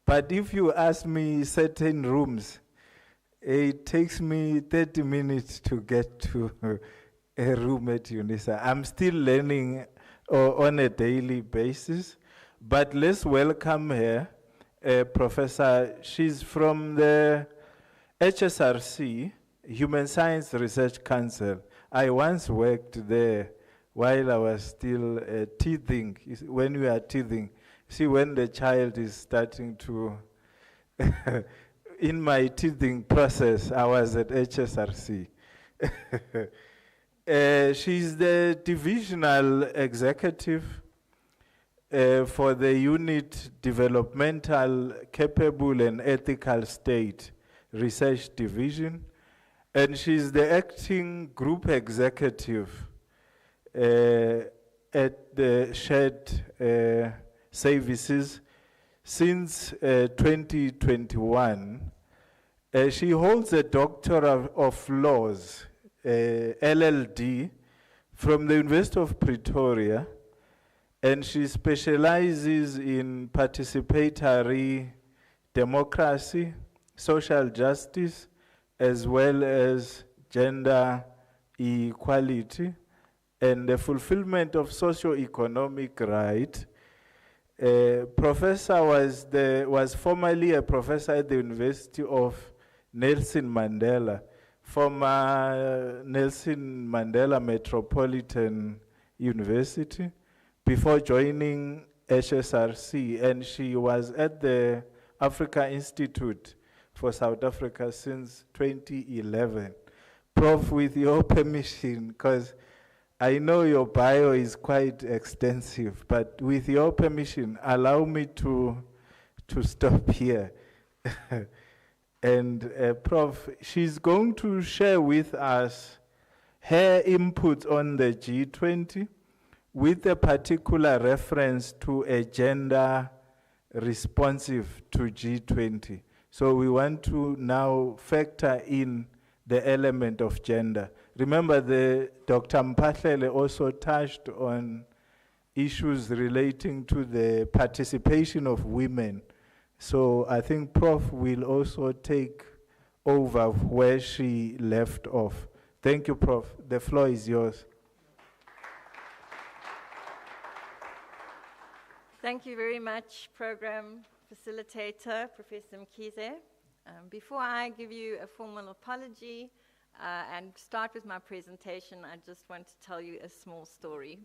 But if you ask me certain rooms, It takes me 30 minutes to get to a room at UNISA. I'm still learning on a daily basis, but let's welcome her, Professor. She's from the HSRC, Human Science Research Council. I once worked there while I was still teething. When we are teething, see, when the child is starting to in my teething process, I was at HSRC. She's the divisional executive for the unit Developmental, Capable and Ethical State Research Division. And she's the acting group executive at the shared services since 2021. She holds a Doctor of Laws, LLD, from the University of Pretoria, and she specializes in participatory democracy, social justice, as well as gender equality and the fulfillment of socio-economic rights. Professor was formerly a professor at the University of Nelson Mandela, former Nelson Mandela Metropolitan University, before joining HSRC, and she was at the Africa Institute for South Africa since 2011. Prof, with your permission, because I know your bio is quite extensive, but with your permission, allow me to stop here. And Prof, she's going to share with us her input on the G20 with a particular reference to a gender responsive to G20. So we want to now factor in the element of gender. Remember, Dr. Mpahlele also touched on issues relating to the participation of women. So I think Prof will also take over where she left off. Thank you, Prof. The floor is yours. Thank you very much, Program Facilitator, Professor Mkhize. Before I give you a formal apology and start with my presentation, I just want to tell you a small story.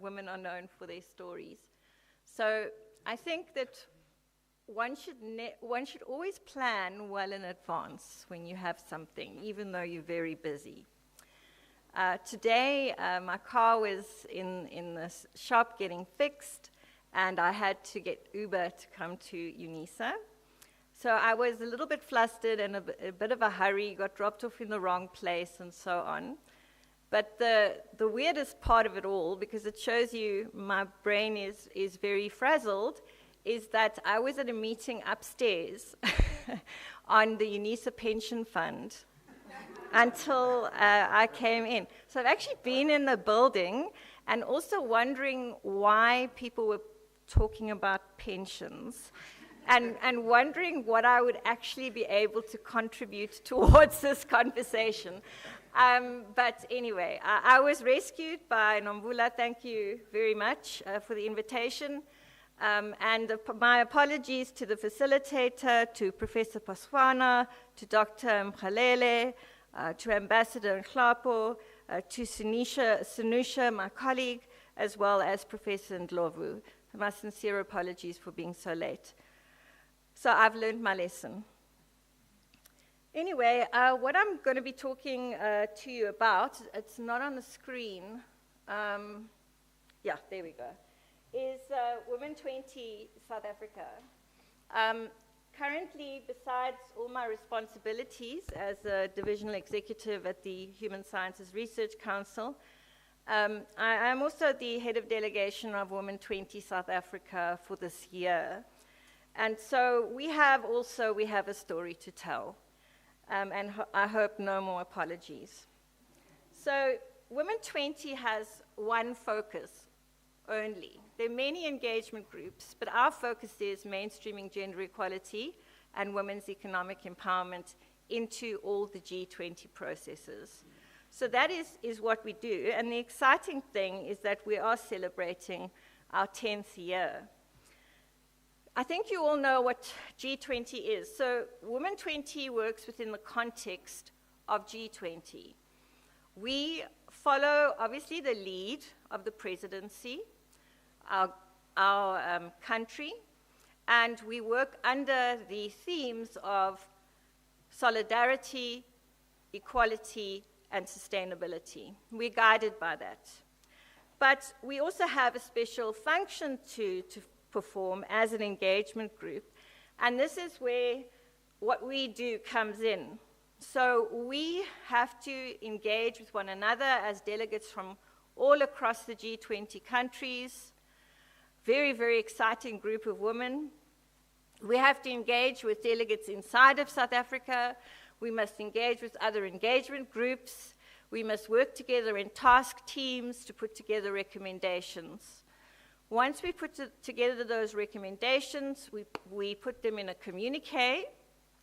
Women are known for their stories. So I think that one should always plan well in advance when you have something, even though you're very busy. Today, my car was in the shop getting fixed, and I had to get Uber to come to UNISA. So I was a little bit flustered and a bit of a hurry, got dropped off in the wrong place and so on. But the weirdest part of it all, because it shows you my brain is very frazzled, is that I was at a meeting upstairs on the UNISA pension fund until I came in. So I've actually been in the building and also wondering why people were talking about pensions and wondering what I would actually be able to contribute towards this conversation. But anyway, I was rescued by Nomvula. Thank you very much for the invitation. And my apologies to the facilitator, to Professor Paswana, to Dr. Mkhalele, to Ambassador Nhlapo, to Sunusha, my colleague, as well as Professor Ndlovu. My sincere apologies for being so late. So I've learned my lesson. Anyway, what I'm going to be talking to you about, it's not on the screen. Yeah, there we go. Is Women 20 South Africa. Currently, besides all my responsibilities as a divisional executive at the Human Sciences Research Council, I am also the head of delegation of Women 20 South Africa for this year. And so we have a story to tell. And I hope no more apologies. So Women 20 has one focus only. There are many engagement groups, but our focus is mainstreaming gender equality and women's economic empowerment into all the G20 processes. So that is what we do, and the exciting thing is that we are celebrating our 10th year. I think you all know what G20 is. So Women 20 works within the context of G20. We follow, obviously, the lead of the presidency, our country, and we work under the themes of solidarity, equality, and sustainability. We're guided by that. But we also have a special function to perform as an engagement group, and this is where what we do comes in. So we have to engage with one another as delegates from all across the G20 countries. Very, very exciting group of women. We have to engage with delegates inside of South Africa. We must engage with other engagement groups. We must work together in task teams to put together recommendations. Once we put together those recommendations, we put them in a communique,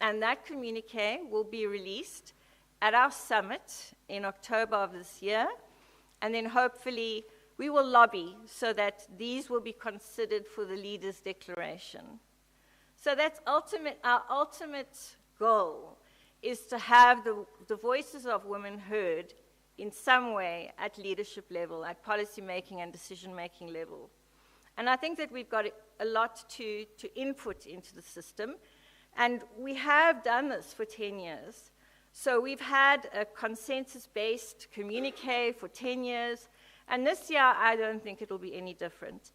and that communique will be released at our summit in October of this year, and then hopefully we will lobby so that these will be considered for the leaders' declaration. So that's our ultimate goal, is to have the voices of women heard in some way at leadership level, at policy-making and decision-making level. And I think that we've got a lot to input into the system, and we have done this for 10 years. So we've had a consensus-based communique for 10 years, and this year I don't think it'll be any different.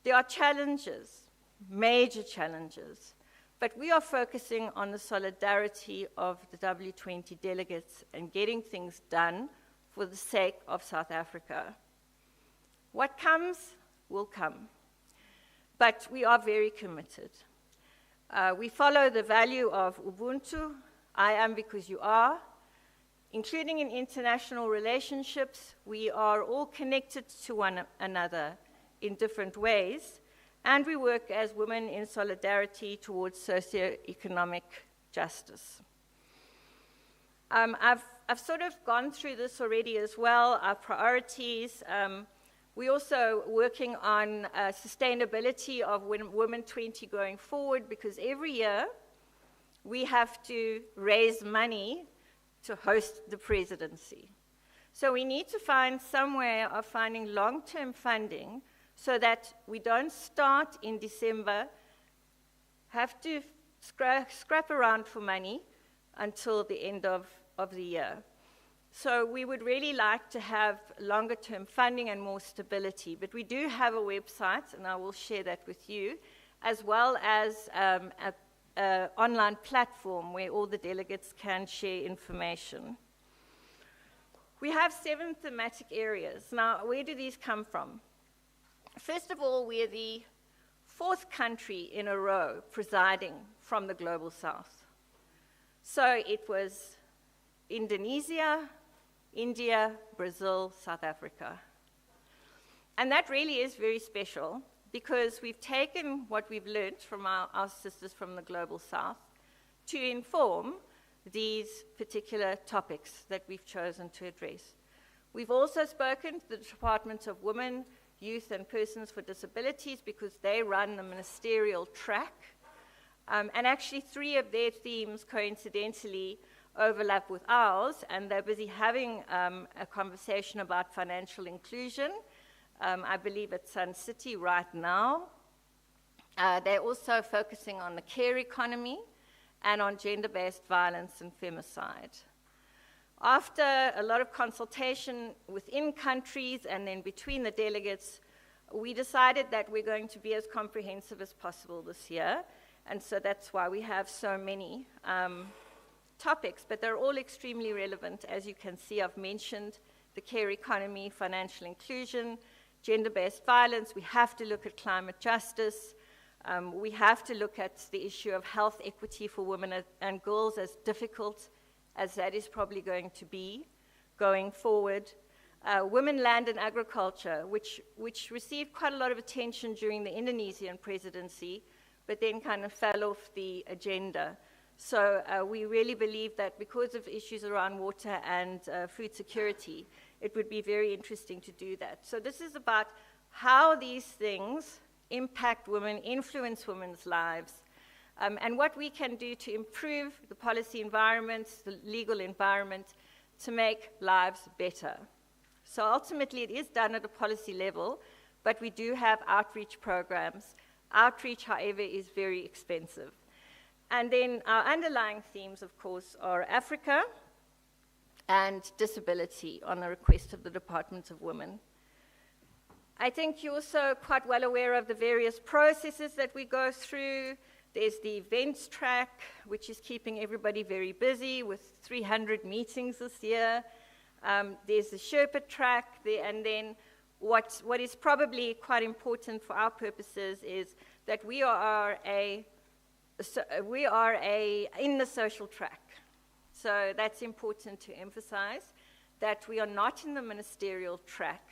There are challenges, major challenges, but we are focusing on the solidarity of the W20 delegates and getting things done for the sake of South Africa. What comes will come, but we are very committed. We follow the value of Ubuntu, I am because you are. Including in international relationships, we are all connected to one another in different ways, and we work as women in solidarity towards socioeconomic justice. I've sort of gone through this already as well, our priorities. We're also working on sustainability of Women 20 going forward, because every year we have to raise money to host the presidency. So we need to find some way of finding long-term funding so that we don't start in December, have to scrap around for money until the end of the year. So we would really like to have longer-term funding and more stability, but we do have a website, and I will share that with you, as well as an online platform where all the delegates can share information. We have 7 thematic areas. Now, where do these come from? First of all, we are the 4th country in a row presiding from the Global South. So it was Indonesia, India, Brazil, South Africa. And that really is very special, because we've taken what we've learned from our sisters from the Global South to inform these particular topics that we've chosen to address. We've also spoken to the Department of Women, Youth and Persons with Disabilities, because they run the ministerial track. And actually 3 of their themes coincidentally overlap with ours, and they're busy having a conversation about financial inclusion. I believe at Sun City right now. They're also focusing on the care economy and on gender-based violence and femicide. After a lot of consultation within countries and then between the delegates, we decided that we're going to be as comprehensive as possible this year, and so that's why we have so many topics, but they're all extremely relevant. As you can see, I've mentioned the care economy, financial inclusion, gender-based violence. We have to look at climate justice. We have to look at the issue of health equity for women and girls, as difficult as that is probably going to be going forward. Women, land and agriculture, which received quite a lot of attention during the Indonesian presidency, but then kind of fell off the agenda. So we really believe that because of issues around water and food security, it would be very interesting to do that. So this is about how these things impact women, influence women's lives, and what we can do to improve the policy environment, the legal environment, to make lives better. So ultimately, it is done at a policy level, but we do have outreach programs. Outreach, however, is very expensive. And then our underlying themes, of course, are Africa and disability on the request of the Department of Women. I think you're also quite well aware of the various processes that we go through. There's the events track, which is keeping everybody very busy with 300 meetings this year. There's the Sherpa track, and then what is probably quite important for our purposes is that we are in the social track. So that's important to emphasize, that we are not in the ministerial track.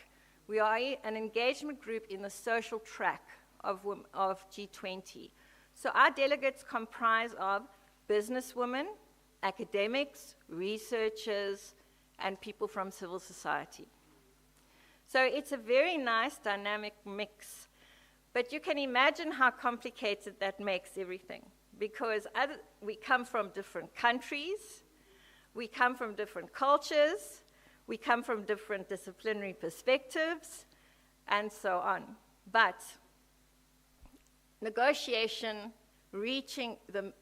We are an engagement group in the social track of G20. So our delegates comprise of businesswomen, academics, researchers, and people from civil society. So it's a very nice dynamic mix. But you can imagine how complicated that makes everything, because we come from different countries, we come from different cultures, we come from different disciplinary perspectives, and so on. But negotiation, reaching the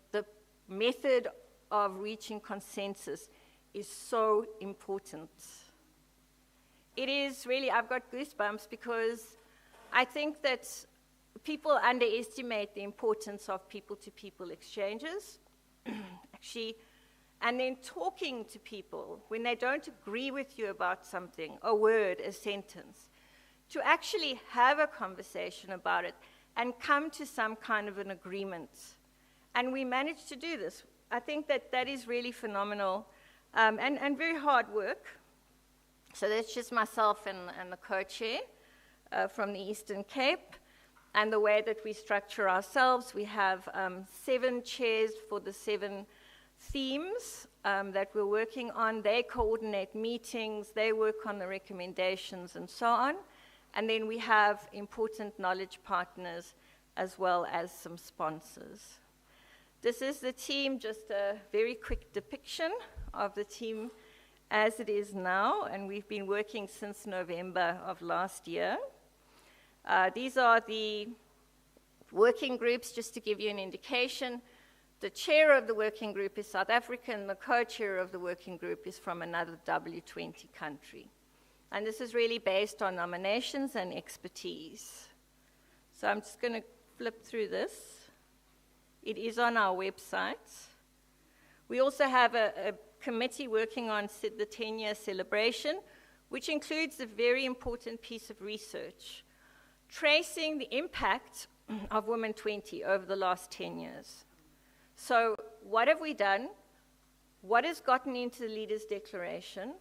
method of reaching consensus is so important. It is really, I've got goosebumps because I think that people underestimate the importance of people-to-people exchanges. Actually, and then talking to people when they don't agree with you about something, a word, a sentence, to actually have a conversation about it and come to some kind of an agreement. And we managed to do this. I think that that is really phenomenal and very hard work. So that's just myself and the co-chair from the Eastern Cape. And the way that we structure ourselves, we have 7 chairs for the 7 themes that we're working on. They coordinate meetings, they work on the recommendations and so on. And then we have important knowledge partners as well as some sponsors. This is the team, just a very quick depiction of the team as it is now, and we've been working since November of last year. These are the working groups, just to give you an indication. The chair of the working group is South African, the co-chair of the working group is from another W20 country. And this is really based on nominations and expertise. So I'm just going to flip through this. It is on our website. We also have a committee working on the 10-year celebration, which includes a very important piece of research, tracing the impact of Women 20 over the last 10 years. So what have we done? What has gotten into the Leaders' Declaration?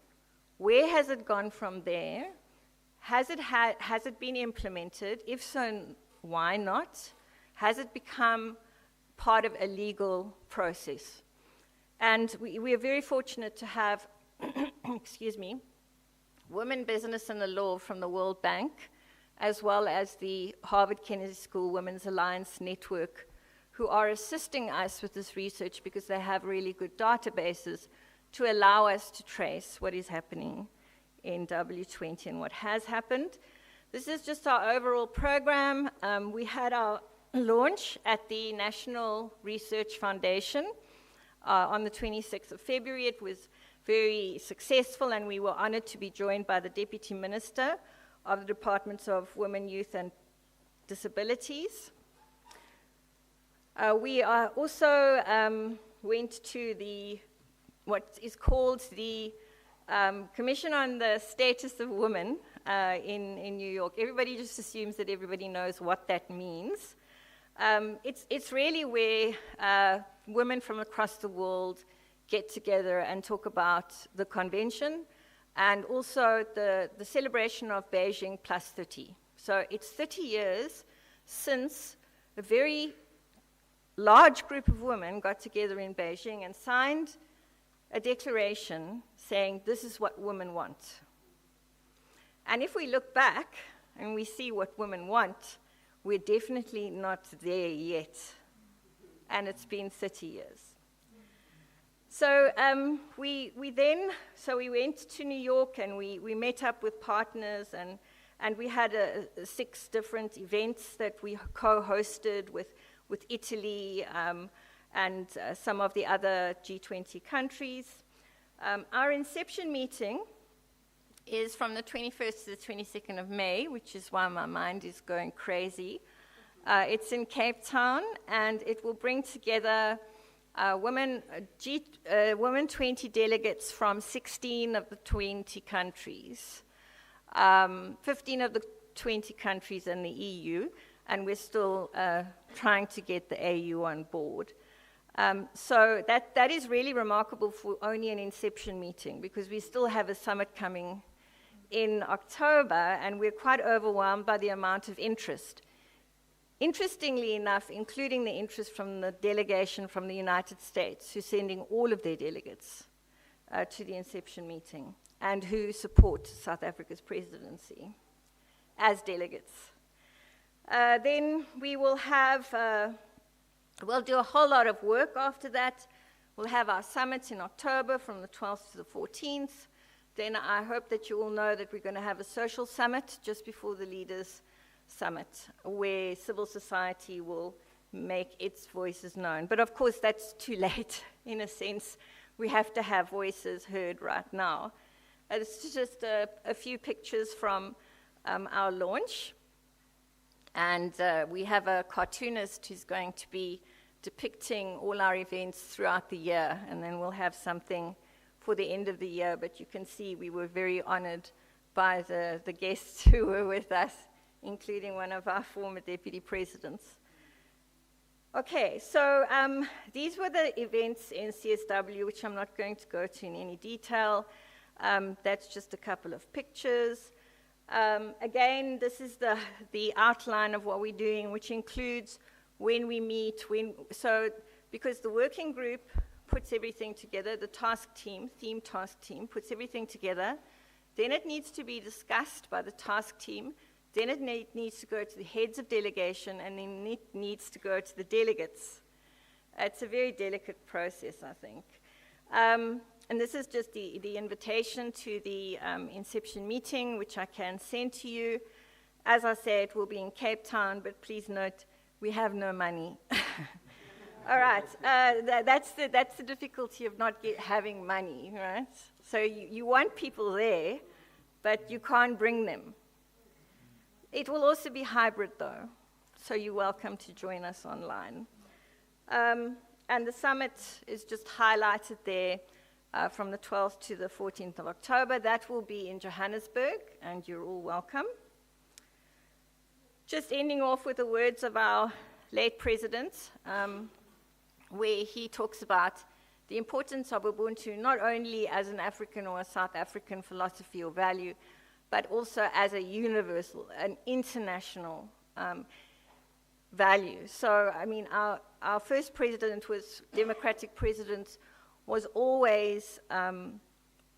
Where has it gone from there? Has it been implemented? If so, why not? Has it become part of a legal process? And we are very fortunate to have, excuse me, Women, Business and the Law from the World Bank, as well as the Harvard Kennedy School Women's Alliance Network, who are assisting us with this research because they have really good databases to allow us to trace what is happening in W20 and what has happened. This is just our overall program. We had our launch at the National Research Foundation on the 26th of February. It was very successful, and we were honored to be joined by the Deputy Minister of the Departments of Women, Youth and Disabilities. We are also went to what is called the Commission on the Status of Women in New York. Everybody just assumes that everybody knows what that means. It's really where women from across the world get together and talk about the convention and also the celebration of Beijing plus 30. So it's 30 years since a very large group of women got together in Beijing and signed a declaration saying this is what women want. And if we look back and we see what women want, we're definitely not there yet. And it's been 30 years. So we went to New York and we met up with partners and we had 6 different events that we co-hosted with Italy and some of the other G20 countries. Our inception meeting is from the 21st to the 22nd of May, which is why my mind is going crazy. It's in Cape Town, and it will bring together women 20 delegates from 16 of the 20 countries, 15 of the 20 countries in the EU, and we're still trying to get the AU on board. So that is really remarkable for only an inception meeting, because we still have a summit coming in October, and we're quite overwhelmed by the amount of interest. Interestingly enough, including the interest from the delegation from the United States, who's sending all of their delegates to the inception meeting, and who support South Africa's presidency as delegates. Then we will have, we'll do a whole lot of work after that. We'll have our summit in October from the 12th to the 14th. Then I hope that you all know that we're going to have a social summit just before the leaders' summit, where civil society will make its voices known. But of course, that's too late. In a sense, we have to have voices heard right now. It's just a few pictures from our launch. And we have a cartoonist who's going to be depicting all our events throughout the year. And then we'll have something for the end of the year. But you can see we were very honored by the guests who were with us, including one of our former deputy presidents. Okay, so these were the events in CSW, which I'm not going to go to in any detail. That's just a couple of pictures. Again, this is the outline of what we're doing, which includes when we meet, because the working group puts everything together, the theme task team puts everything together, then it needs to be discussed by the task team, then it needs to go to the heads of delegation, and then it needs to go to the delegates. It's a very delicate process, I think. And this is just the invitation to the inception meeting, which I can send to you. As I said, it will be in Cape Town, but please note, we have no money. All right, that's the difficulty of not having money, right? So you want people there, but you can't bring them. It will also be hybrid, though, so you're welcome to join us online. And the summit is just highlighted there from the 12th to the 14th of October. That will be in Johannesburg, and you're all welcome. Just ending off with the words of our late president, where he talks about the importance of Ubuntu, not only as an African or a South African philosophy or value, but also as a universal, an international value. So, I mean, our first president was, democratic president, was always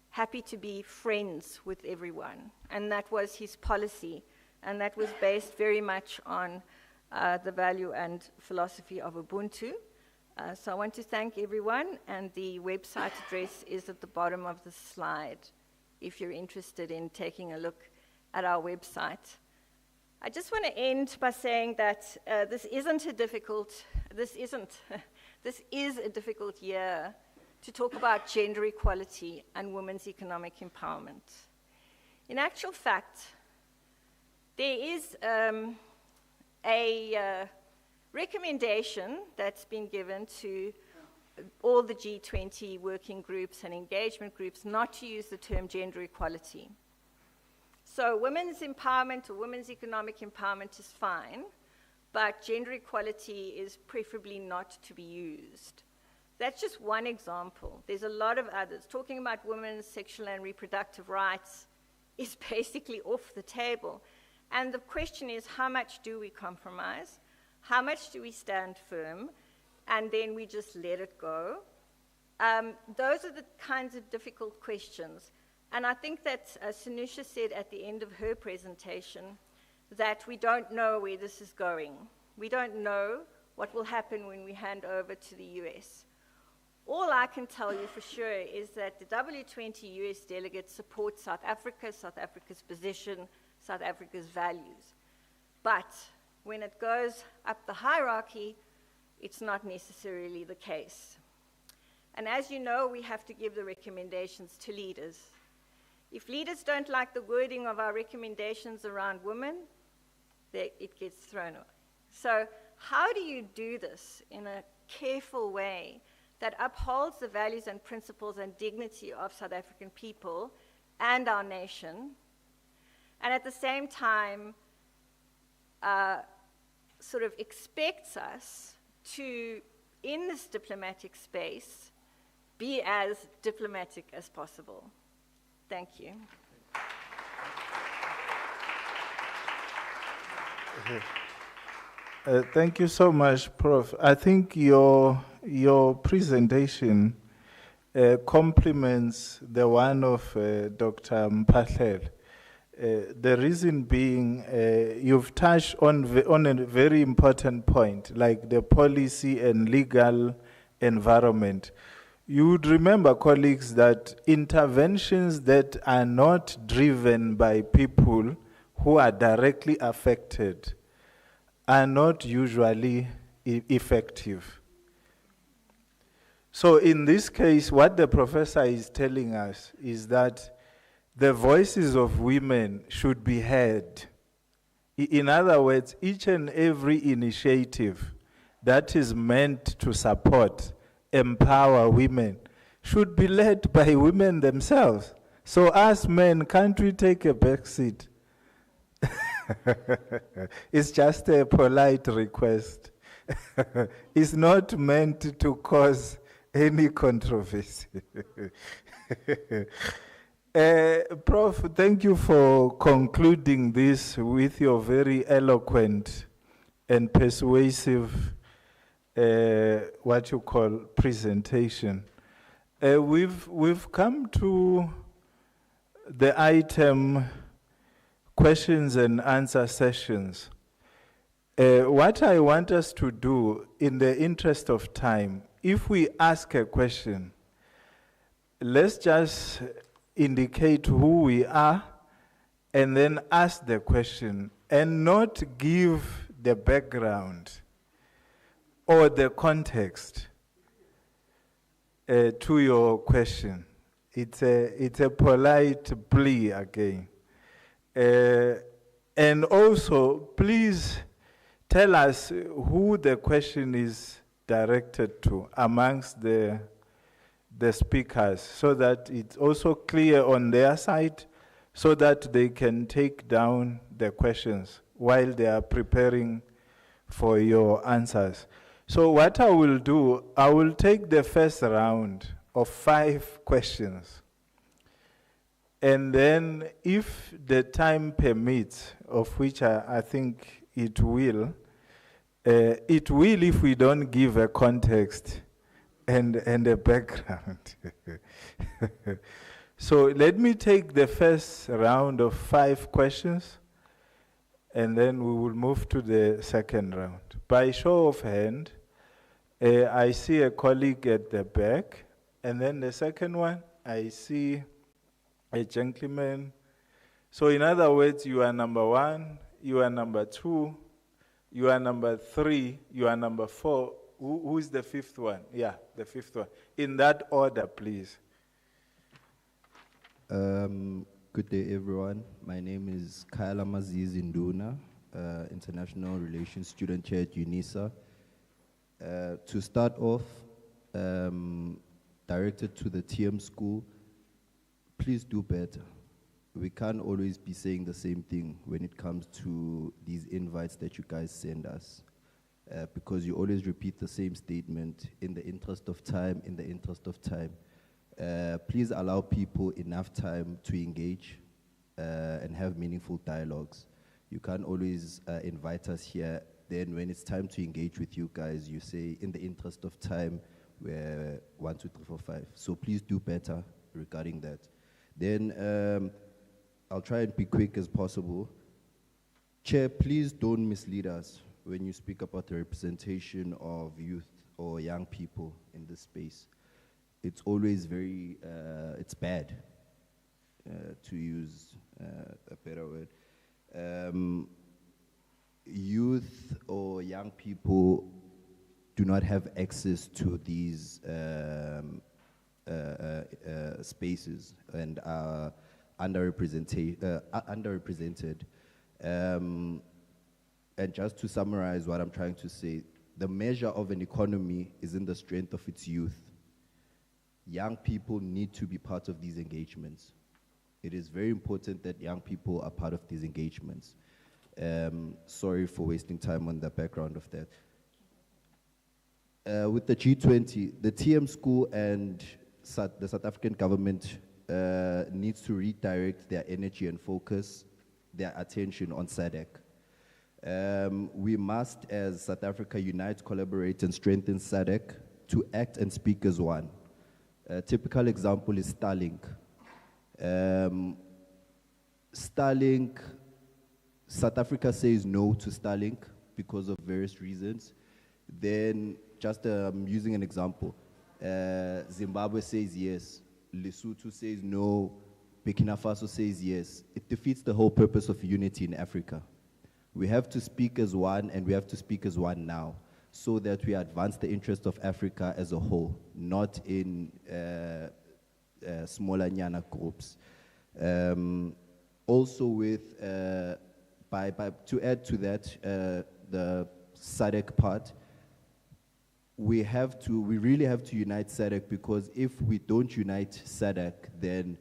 happy to be friends with everyone. And that was his policy. And that was based very much on the value and philosophy of Ubuntu. So I want to thank everyone, and the website address is at the bottom of the slide if you're interested in taking a look at our website. I just want to end by saying that this is a difficult year to talk about gender equality and women's economic empowerment. In actual fact, there is a recommendation that's been given to all the G20 working groups and engagement groups not to use the term gender equality. So women's empowerment or women's economic empowerment is fine, but gender equality is preferably not to be used. That's just one example. There's a lot of others. Talking about women's sexual and reproductive rights is basically off the table. And the question is, how much do we compromise? How much do we stand firm? and then we just let it go? Those are the kinds of difficult questions. And I think that Sanusha said at the end of her presentation that we don't know where this is going. We don't know what will happen when we hand over to the US. All I can tell you for sure is that the W20 US delegates support South Africa, South Africa's position, South Africa's values. But when it goes up the hierarchy, it's not necessarily the case. And as you know, we have to give the recommendations to leaders. If leaders don't like the wording of our recommendations around women, it gets thrown away. So how do you do this in a careful way that upholds the values and principles and dignity of South African people and our nation, and at the same time sort of expects us to, in this diplomatic space, be as diplomatic as possible? Thank you. Thank you so much, Prof. I think your presentation complements the one of Dr. Mpahlele. The reason being, you've touched on a very important point, like the policy and legal environment. You would remember, colleagues, that interventions that are not driven by people who are directly affected are not usually effective. So in this case, what the professor is telling us is that the voices of women should be heard. In other words, each and every initiative that is meant to support, empower women should be led by women themselves. So as men, can't we take a back seat? It's just a polite request. It's not meant to cause any controversy. Prof, thank you for concluding this with your very eloquent and persuasive what you call presentation. We've come to the item questions and answer sessions. What I want us to do, in the interest of time, if we ask a question, let's just indicate who we are and then ask the question and not give the background or the context to your question. It's a polite plea again. And also, please tell us who the question is directed to amongst the speakers, so that it's also clear on their side, so that they can take down the questions while they are preparing for your answers. So what I will do, I will take the first round of 5 questions. And then if the time permits, of which I think it will if we don't give a context and a background. So let me take the first round of 5 questions, and then we will move to the second round. By show of hand, I see a colleague at the back, and then the second one, I see a gentleman. So in other words, you are number 1, you are number 2, you are number 3, you are number 4. Who is the 5th one? Yeah, the 5th one. In that order, please. Good day, everyone. My name is Kayla Maziz Induna, International Relations Student Chair at UNISA. To start off, directed to the TM school, please do better. We can't always be saying the same thing when it comes to these invites that you guys send us, because you always repeat the same statement, in the interest of time, in the interest of time. Please allow people enough time to engage and have meaningful dialogues. You can't always invite us here then when it's time to engage with you guys, you say, in the interest of time, we're 1, 2, 3, 4, 5. So please do better regarding that. Then I'll try and be quick as possible. Chair, please don't mislead us when you speak about the representation of youth or young people in this space. It's always very, it's bad, to use a better word. Youth or young people do not have access to these spaces and are underrepresented. And just to summarize what I'm trying to say, the measure of an economy is in the strength of its youth. Young people need to be part of these engagements. It is very important that young people are part of these engagements. Sorry for wasting time on the background of that. With the G20, the TM school and the South African government needs to redirect their energy and focus their attention on SADC. We must, as South Africa, unite, collaborate, and strengthen SADC to act and speak as one. A typical example is Starlink. Starlink, South Africa says no to Starlink because of various reasons. Then, just using an example, Zimbabwe says yes, Lesotho says no, Burkina Faso says yes. It defeats the whole purpose of unity in Africa. We have to speak as one, and we have to speak as one now, so that we advance the interest of Africa as a whole, not in smaller nyana groups. Also with, to add to that, the SADC part, we really have to unite SADC, because if we don't unite SADC, then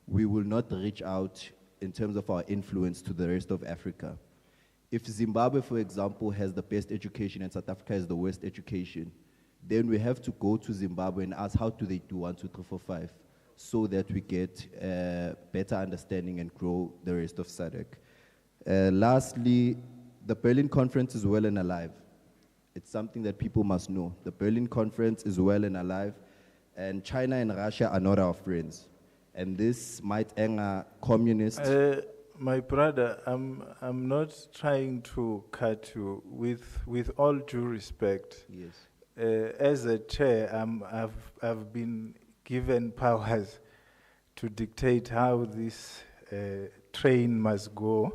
we will not reach out in terms of our influence to the rest of Africa. If Zimbabwe, for example, has the best education and South Africa has the worst education, then we have to go to Zimbabwe and ask how do they do 1, 2, 3, 4, 5, so that we get better understanding and grow the rest of SADC. Lastly, the Berlin Conference is well and alive. It's something that people must know. The Berlin Conference is well and alive, and China and Russia are not our friends. And this might anger communists. My brother, I'm not trying to cut you. With all due respect, Yes. as a chair, I've been given powers to dictate how this train must go.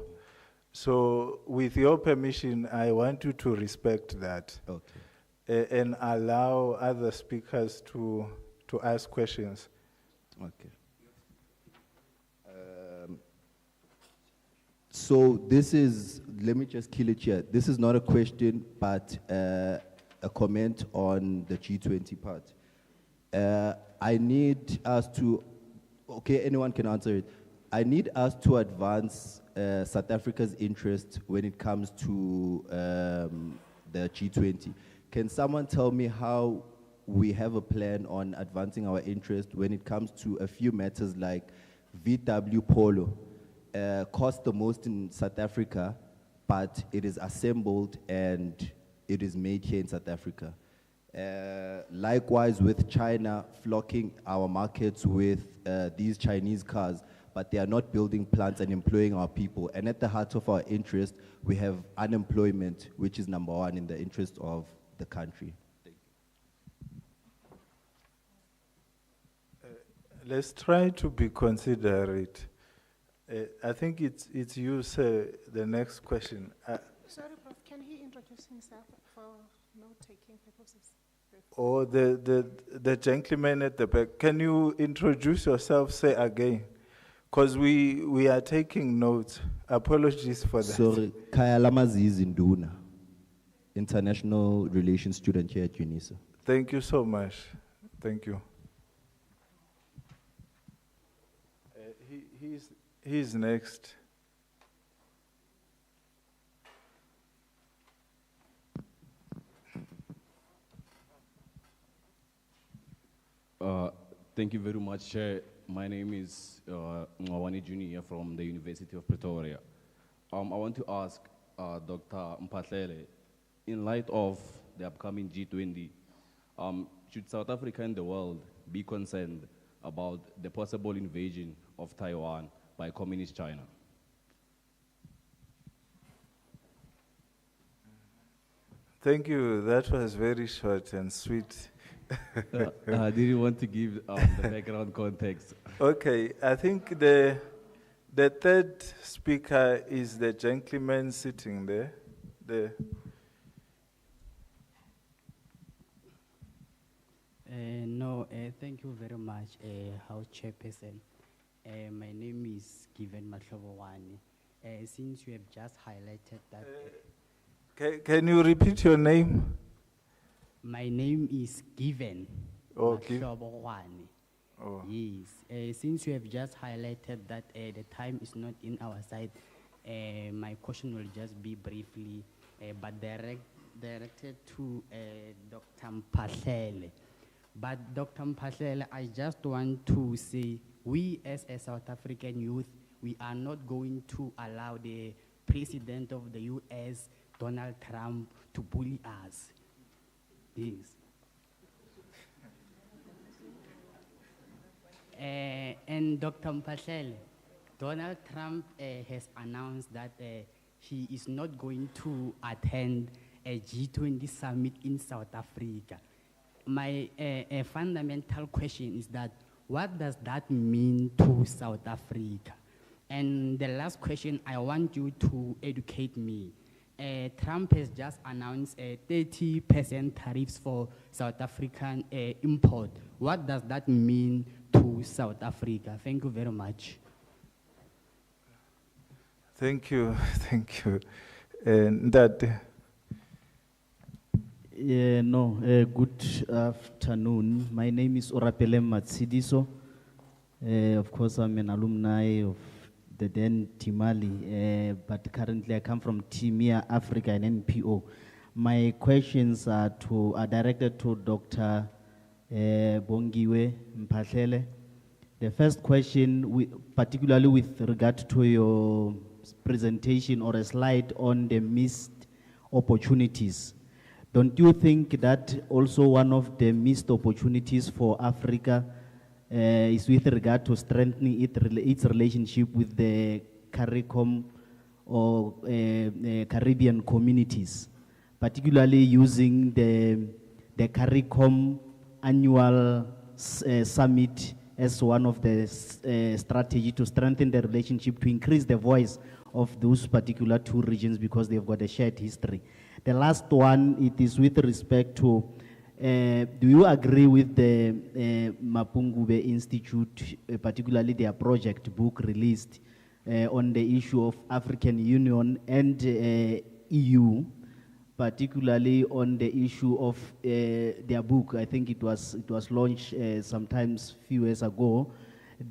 So, with your permission, I want you to respect that. Okay. And allow other speakers to ask questions. Okay. So this is, let me just kill it here. This is not a question, but a comment on the G20 part. I need us to, okay, anyone can answer it. I need us to advance South Africa's interest when it comes to the G20. Can someone tell me how we have a plan on advancing our interest when it comes to a few matters like VW Polo? Costs the most in South Africa, but it is assembled and it is made here in South Africa. Likewise with China flocking our markets with these Chinese cars, but they are not building plants and employing our people. And at the heart of our interest, we have unemployment, which is number one in the interest of the country. Thank you. Let's try to be considerate. I think it's you, sir, the next question. Sorry, Prof, can he introduce himself for note-taking purposes? Or the gentleman at the back, can you introduce yourself, say again? Because we are taking notes. Apologies for that. Sorry, Kaya Lamaziz Induna, international relations student here at UNISA. Thank you so much. Thank you. He's next. Thank you very much, Chair. My name is Mwawani Junior from the University of Pretoria. I want to ask Dr. Mpatlele, in light of the upcoming G20, should South Africa and the world be concerned about the possible invasion of Taiwan by Communist China? Thank you. That was very short and sweet. I didn't want to give the background context. Okay, I think the third speaker is the gentleman sitting there. Thank you very much, House Chairperson. My name is Given Matlobowani. Since you have just highlighted that... Can you repeat your name? My name is Given Matlobowani. Oh. Yes. Since you have just highlighted that the time is not in our side, my question will just be briefly, but directed to Dr. Mphahlele. But Dr. Mphahlele, I just want to say, we as a South African youth, we are not going to allow the President of the US, Donald Trump, to bully us. Yes. And Dr. Mphahlele, Donald Trump has announced that he is not going to attend a G20 summit in South Africa. My fundamental question is that, what does that mean to South Africa? And the last question, I want you to educate me. Trump has just announced 30% tariffs for South African import. What does that mean to South Africa? Thank you very much. Thank you, thank you. Ndate. Good afternoon. My name is Orapele Matsidiso. Of course, I'm an alumni of the then Timali, but currently I come from Timia Africa and NPO. My questions are directed to Dr. Bongiwe Mphahlele. The first question, particularly with regard to your presentation or a slide on the missed opportunities. Don't you think that also one of the missed opportunities for Africa is with regard to strengthening its relationship with the CARICOM or Caribbean communities, particularly using the CARICOM annual summit as one of the strategy to strengthen the relationship, to increase the voice of those particular two regions because they've got a shared history. The last one, it is with respect to, do you agree with the Mapungube Institute, particularly their project book released on the issue of African Union and EU, particularly on the issue of their book? I think it was launched sometimes few years ago,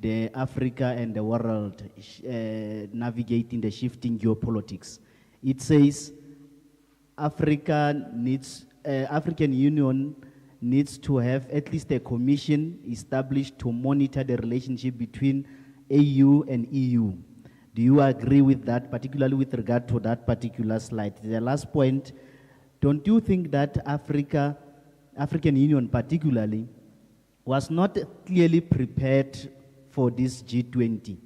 the Africa and the World, Navigating the Shifting Geopolitics. It says African Union needs to have at least a commission established to monitor the relationship between AU and EU. Do you agree with that, particularly with regard to that particular slide? The last point, don't you think that African Union particularly, was not clearly prepared for this G20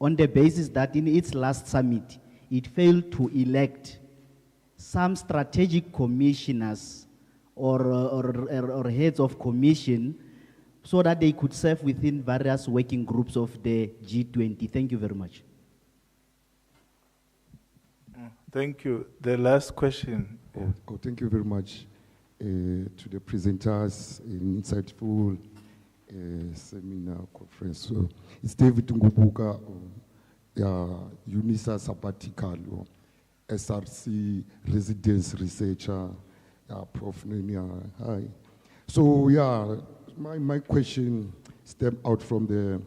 on the basis that in its last summit, it failed to elect some strategic commissioners or heads of commission so that they could serve within various working groups of the G20? Thank you very much. Thank you. The last question. Thank you very much to the presenters in insightful seminar conference. So it's David Ngubuka, UNISA sabbatical, SRC residence researcher, Prof. Nenia. Hi. So yeah, my question stemmed out from the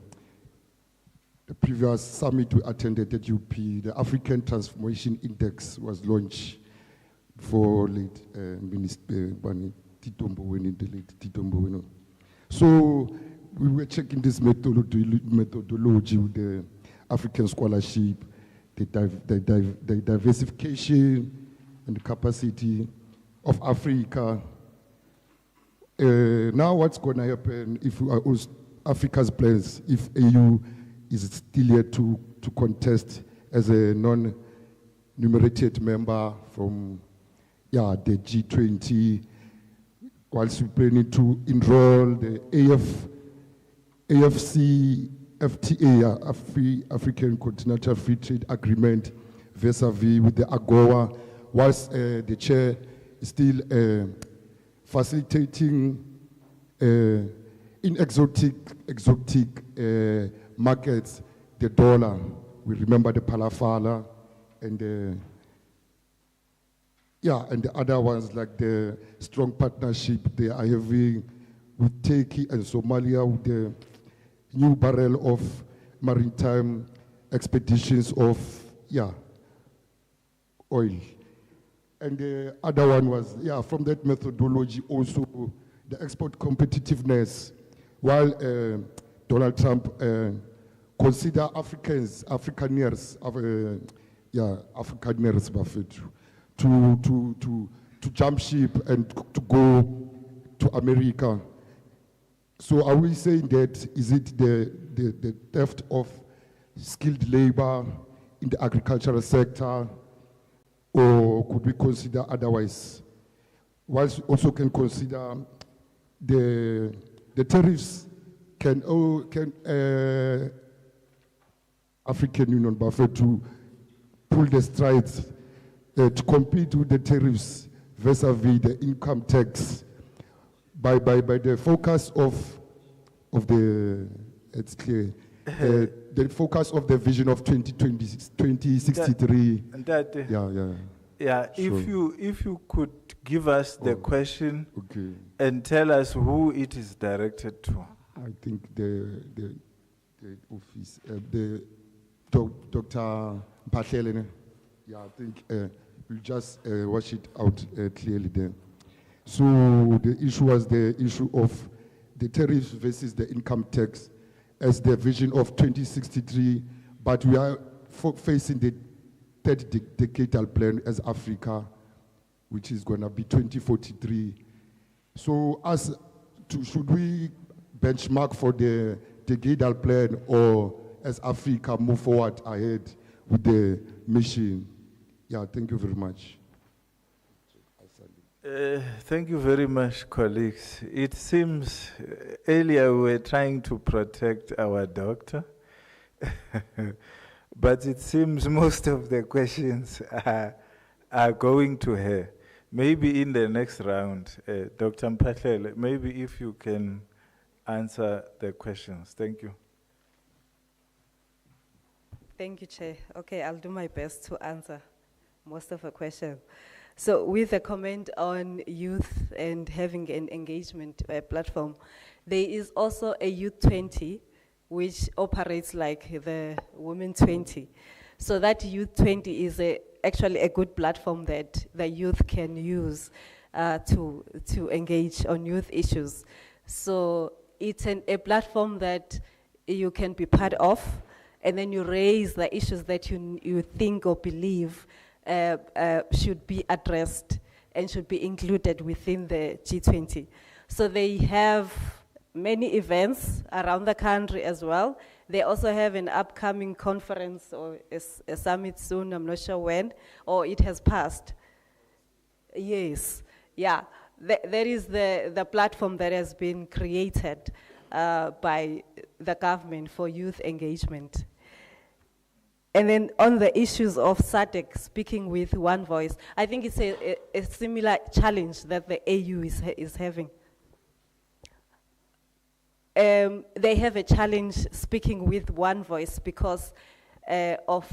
previous summit we attended at UP. The African Transformation Index was launched for late Minister Bani Titombo, the late Titombo. So we were checking this methodology with the African scholarship, the diversification and the capacity, of Africa. Now what's going to happen if Africa's plans, if AU is still here to contest as a non-numerated member from the G20, whilst we planning to enroll the AFC, FTA, African Continental Free Trade Agreement, vis-a-vis with the AGOA, whilst the chair is still facilitating in exotic markets, the dollar. We remember the Palafala and the other ones like the strong partnership they are having with Turkey and Somalia with the new barrel of maritime expeditions of oil. And the other one was, from that methodology also, the export competitiveness. While Donald Trump consider Afrikaners, Buffett, to jump ship and to go to America. So are we saying that, is it the theft of skilled labor in the agricultural sector, or could we consider otherwise? Whilst we also can consider the tariffs can African Union Buffett to pull the strides to compete with the tariffs vis-a-vis the income tax by the focus of the, it's clear, the focus of the vision of 2063. Sure. If you could give us the question and tell us who it is directed to. I think the office, the Dr. Mphahlele, I think we'll just wash it out clearly there. So the issue was the issue of the tariffs versus the income tax as the vision of 2063, but we are facing the third decadal plan as Africa, which is going to be 2043. So should we benchmark for the decadal plan, or as Africa move forward ahead with the mission? Thank you very much. Thank you very much, colleagues. It seems earlier we were trying to protect our doctor, but it seems most of the questions are going to her. Maybe in the next round, Dr. Mphahlele, maybe if you can answer the questions. Thank you. Thank you, Chair. Okay, I'll do my best to answer most of the questions. So with a comment on youth and having an engagement platform, there is also a Youth 20, which operates like the Women 20. So that Youth 20 is actually a good platform that the youth can use to engage on youth issues. So it's a platform that you can be part of, and then you raise the issues that you think or believe should be addressed and should be included within the G20. So they have many events around the country as well. They also have an upcoming conference or a summit soon, I'm not sure when, or it has passed. Yes, there is the platform that has been created by the government for youth engagement. And then on the issues of SADC speaking with one voice, I think it's a similar challenge that the AU is having. They have a challenge speaking with one voice because of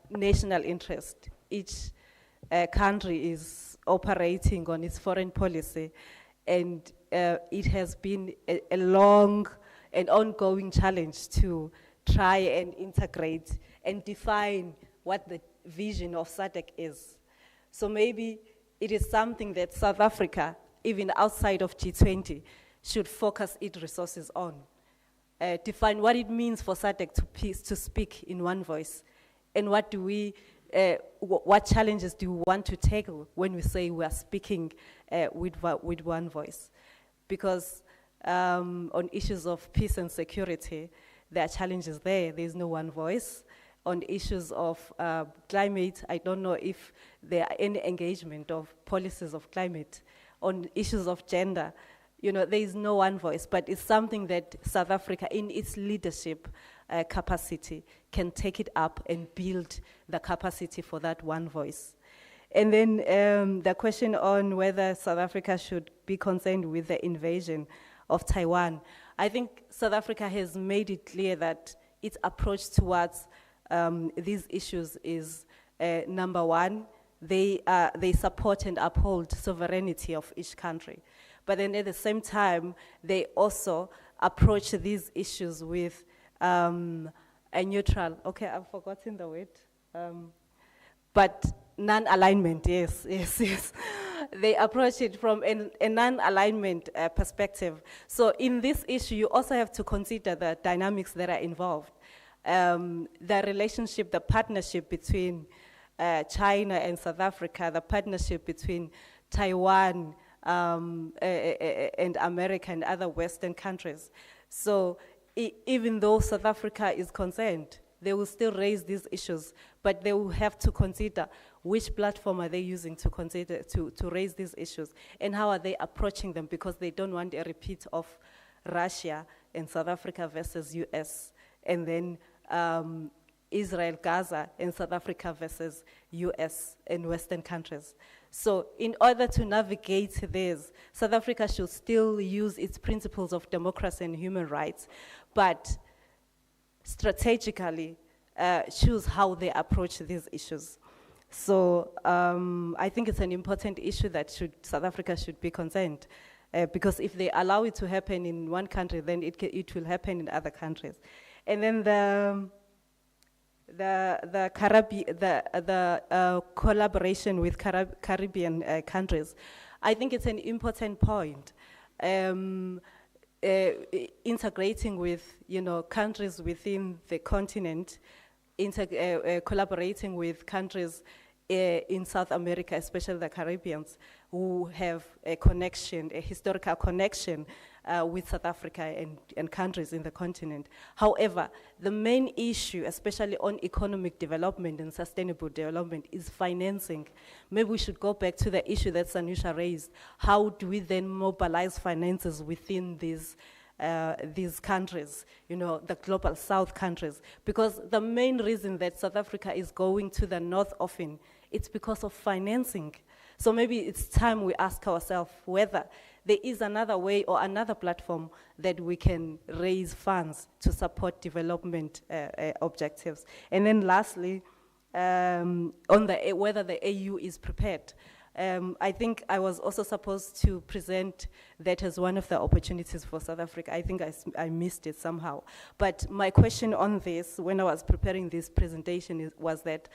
national interest. Each country is operating on its foreign policy, and it has been a long and ongoing challenge to try and integrate and define what the vision of SADC is. So maybe it is something that South Africa, even outside of G20, should focus its resources on. Define what it means for SADC to speak in one voice, and what do we what challenges do we want to tackle when we say we are speaking with one voice? Because on issues of peace and security, there are challenges there. There's no one voice. On issues of climate, I don't know if there are any engagement of policies of climate. On issues of gender, there is no one voice, but it's something that South Africa, in its leadership capacity, can take it up and build the capacity for that one voice. And then the question on whether South Africa should be concerned with the invasion of Taiwan. I think South Africa has made it clear that its approach towards these issues is, number one, they support and uphold sovereignty of each country. But then at the same time, they also approach these issues with a neutral, okay, I've forgotten the word, but non-alignment, yes. They approach it from a non-alignment perspective. So in this issue, you also have to consider the dynamics that are involved. The relationship, the partnership between China and South Africa, the partnership between Taiwan and America and other Western countries. So even though South Africa is concerned, they will still raise these issues, but they will have to consider which platform are they using to consider to raise these issues, and how are they approaching them, because they don't want a repeat of Russia and South Africa versus US, and then Israel, Gaza, and South Africa versus US and Western countries. So in order to navigate this, South Africa should still use its principles of democracy and human rights, but strategically choose how they approach these issues. So I think it's an important issue that South Africa should be concerned, because if they allow it to happen in one country, then it will happen in other countries. And then the collaboration with Caribbean countries, I think it's an important point. Integrating with countries within the continent, collaborating with countries in South America, especially the Caribbeans, who have a connection, a historical connection with South Africa and countries in the continent. However, the main issue, especially on economic development and sustainable development, is financing. Maybe we should go back to the issue that Sanusha raised. How do we then mobilize finances within these countries, the global South countries? Because the main reason that South Africa is going to the North often, it's because of financing. So maybe it's time we ask ourselves whether there is another way or another platform that we can raise funds to support development objectives. And then lastly, on whether the AU is prepared. I think I was also supposed to present that as one of the opportunities for South Africa. I think I missed it somehow. But my question on this, when I was preparing this presentation, was that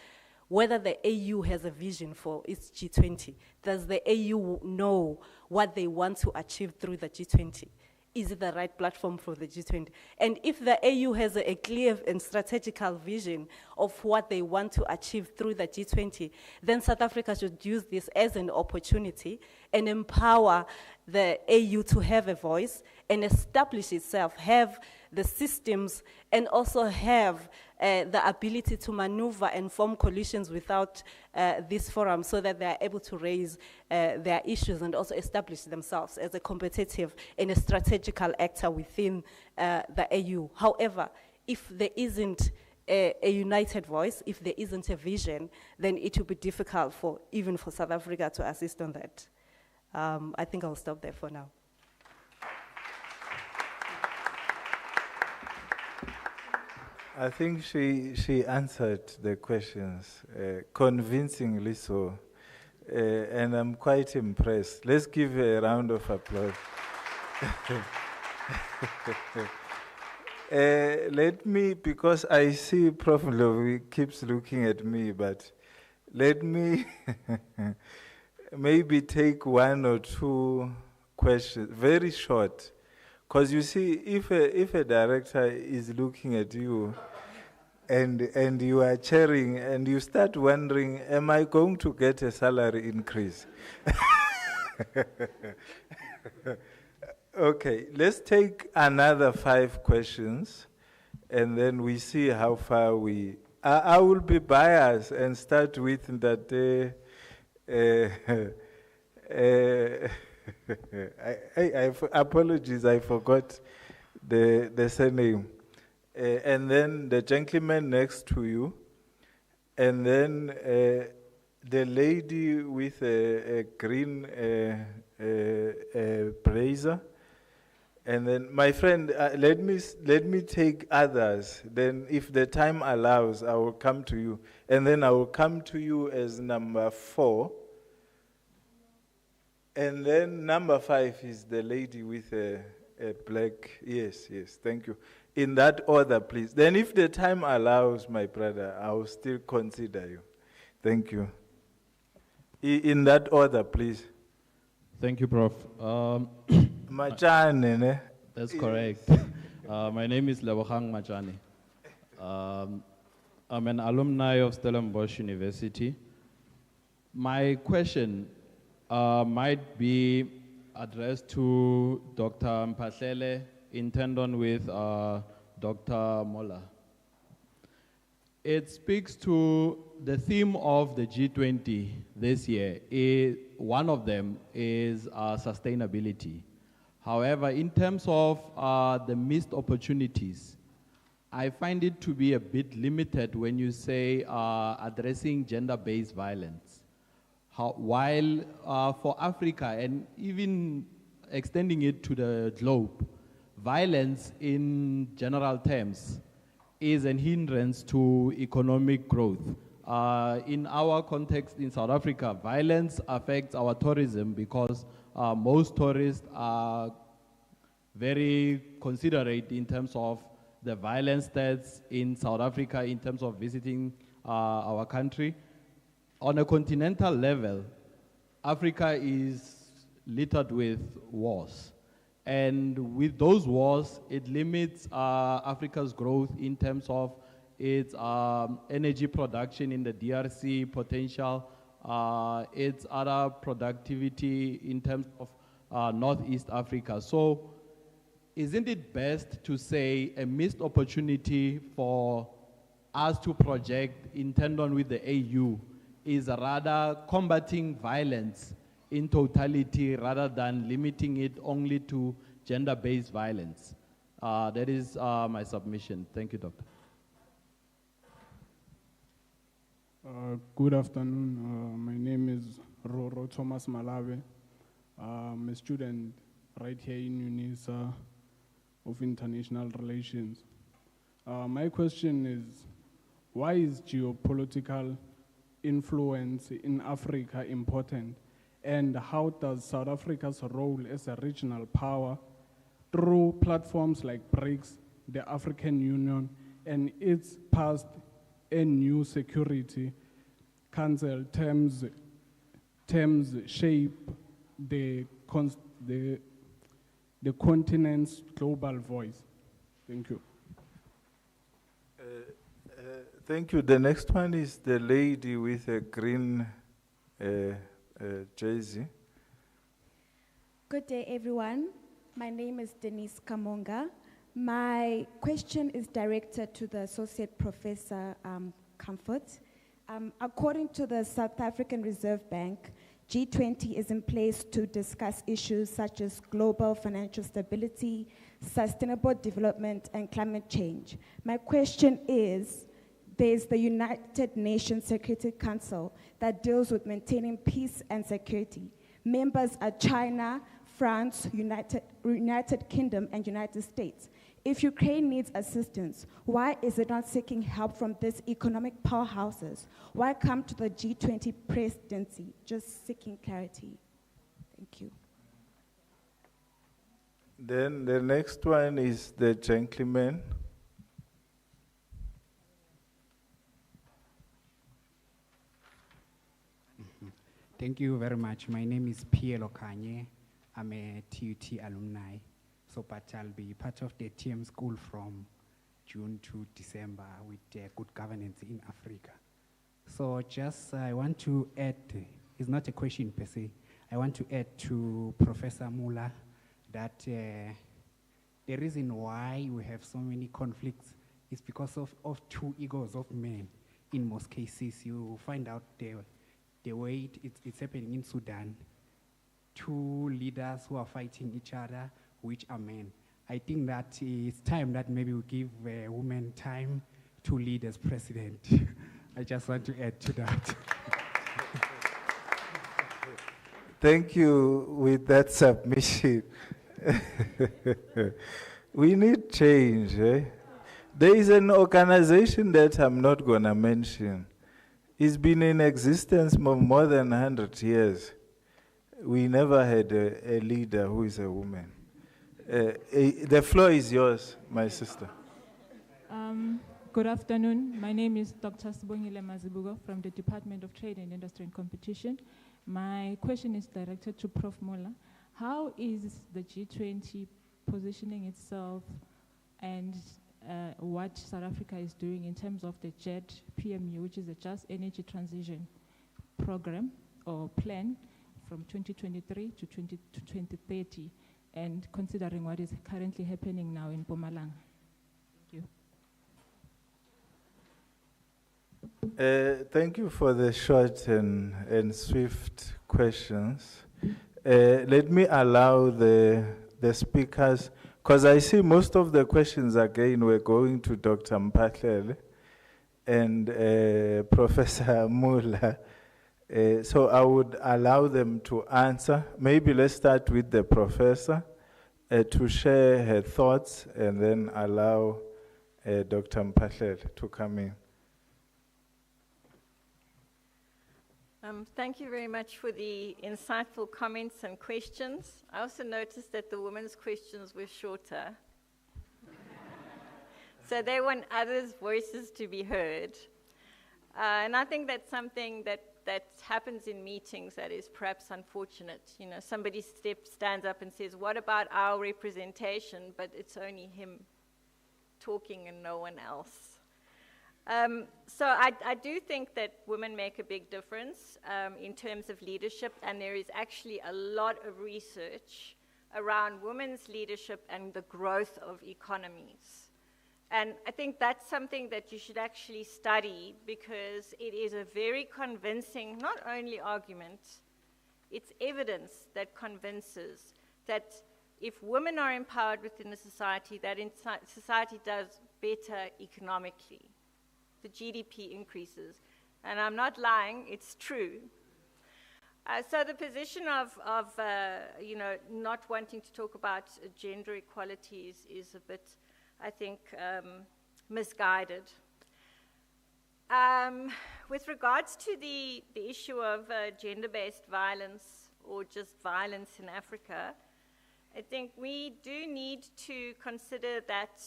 whether the AU has a vision for its G20. Does the AU know what they want to achieve through the G20? Is it the right platform for the G20? And if the AU has a clear and strategical vision of what they want to achieve through the G20, then South Africa should use this as an opportunity and empower the AU to have a voice and establish itself, have the systems, and also have the ability to maneuver and form coalitions without this forum, so that they are able to raise their issues and also establish themselves as a competitive and a strategical actor within the AU. However, if there isn't a united voice, if there isn't a vision, then it will be difficult even for South Africa to assist on that. I think I'll stop there for now. I think she answered the questions convincingly so, and I'm quite impressed. Let's give her a round of applause. Let me, because I see Prof. Lowy keeps looking at me, but let me maybe take one or two questions, very short. Because you see, if a director is looking at you, and you are chairing, and you start wondering, am I going to get a salary increase? Okay, let's take another 5 questions, and then we see how far we... I will be biased and start with that... apologies, I forgot the surname. And then the gentleman next to you, and then the lady with a green blazer, and then my friend, let me take others. Then, if the time allows, I will come to you, and then I will come to you as number 4. And then number 5 is the lady with a black. Yes, thank you. In that order, please. Then if the time allows, my brother, I will still consider you. Thank you. In that order, please. Thank you, Prof. Machane, ne? That's correct. My name is Lebogang Machane. I'm an alumni of Stellenbosch University. My question might be addressed to Dr. Mphahlele, in tandem with Dr. Mola. It speaks to the theme of the G20 this year. One of them is sustainability. However, in terms of the missed opportunities, I find it to be a bit limited when you say addressing gender-based violence. While for Africa, and even extending it to the globe, violence in general terms is a hindrance to economic growth. In our context in South Africa, violence affects our tourism because most tourists are very considerate in terms of the violence stats in South Africa in terms of visiting our country. On a continental level, Africa is littered with wars. And with those wars, it limits Africa's growth in terms of its energy production in the DRC potential, its other productivity in terms of Northeast Africa. So isn't it best to say a missed opportunity for us to project in tandem with the AU is rather combating violence in totality rather than limiting it only to gender-based violence? That is my submission. Thank you, Doctor. Good afternoon. My name is Roro Thomas Malabe. I'm a student right here in UNISA of International Relations. My question is, why is geopolitical influence in Africa important? And how does South Africa's role as a regional power through platforms like BRICS, the African Union, and its past and new Security Council terms shape the continent's global voice? Thank you. Thank you. The next one is the lady with a green jersey. Good day, everyone. My name is Denise Kamonga. My question is directed to the Associate Professor Comfort. According to the South African Reserve Bank, G20 is in place to discuss issues such as global financial stability, sustainable development, and climate change. My question is, there's the United Nations Security Council that deals with maintaining peace and security. Members are China, France, United Kingdom, and United States. If Ukraine needs assistance, why is it not seeking help from these economic powerhouses? Why come to the G20 presidency, just seeking clarity? Thank you. Then the next one is the gentleman. Thank you very much. My name is Pierre Lokanye. I'm a TUT alumni. So, but I'll be part of the TM school from June to December with good governance in Africa. So just I want to add, it's not a question per se, I want to add to Professor Mula that the reason why we have so many conflicts is because of two egos of men. In most cases, you find out the way it's happening in Sudan. Two leaders who are fighting each other, which are men. I think that it's time that maybe we give women time to lead as president. I just want to add to that. Thank you with that submission. We need change. There is an organization that I'm not going to mention. It's been in existence for more than 100 years. We never had a leader who is a woman. The floor is yours, my sister. Good afternoon. My name is Dr. Sibongile Mazibugo from the Department of Trade and Industry and Competition. My question is directed to Prof. Mola. How is the G20 positioning itself and what South Africa is doing in terms of the JET PMU, which is the Just Energy Transition Program or plan from 2023 to 2030, and considering what is currently happening now in Mpumalanga? Thank you. Thank you for the short and swift questions. Let me allow the speakers, because I see most of the questions again were going to Dr. Mpatlele and Professor Mula. So I would allow them to answer. Maybe let's start with the professor to share her thoughts, and then allow Dr. Mpatlele to come in. Thank you very much for the insightful comments and questions. I also noticed that the women's questions were shorter. So they want others' voices to be heard. And I think that's something that happens in meetings that is perhaps unfortunate. You know, somebody stands up and says, what about our representation? But it's only him talking and no one else. So I do think that women make a big difference in terms of leadership, and there is actually a lot of research around women's leadership and the growth of economies. And I think that's something that you should actually study, because it is a very convincing, not only argument, it's evidence that convinces that if women are empowered within the society, that society does better economically. The GDP increases. And I'm not lying, it's true. So the position of not wanting to talk about gender equality is a bit, I think, misguided. With regards to the issue of gender-based violence or just violence in Africa, I think we do need to consider that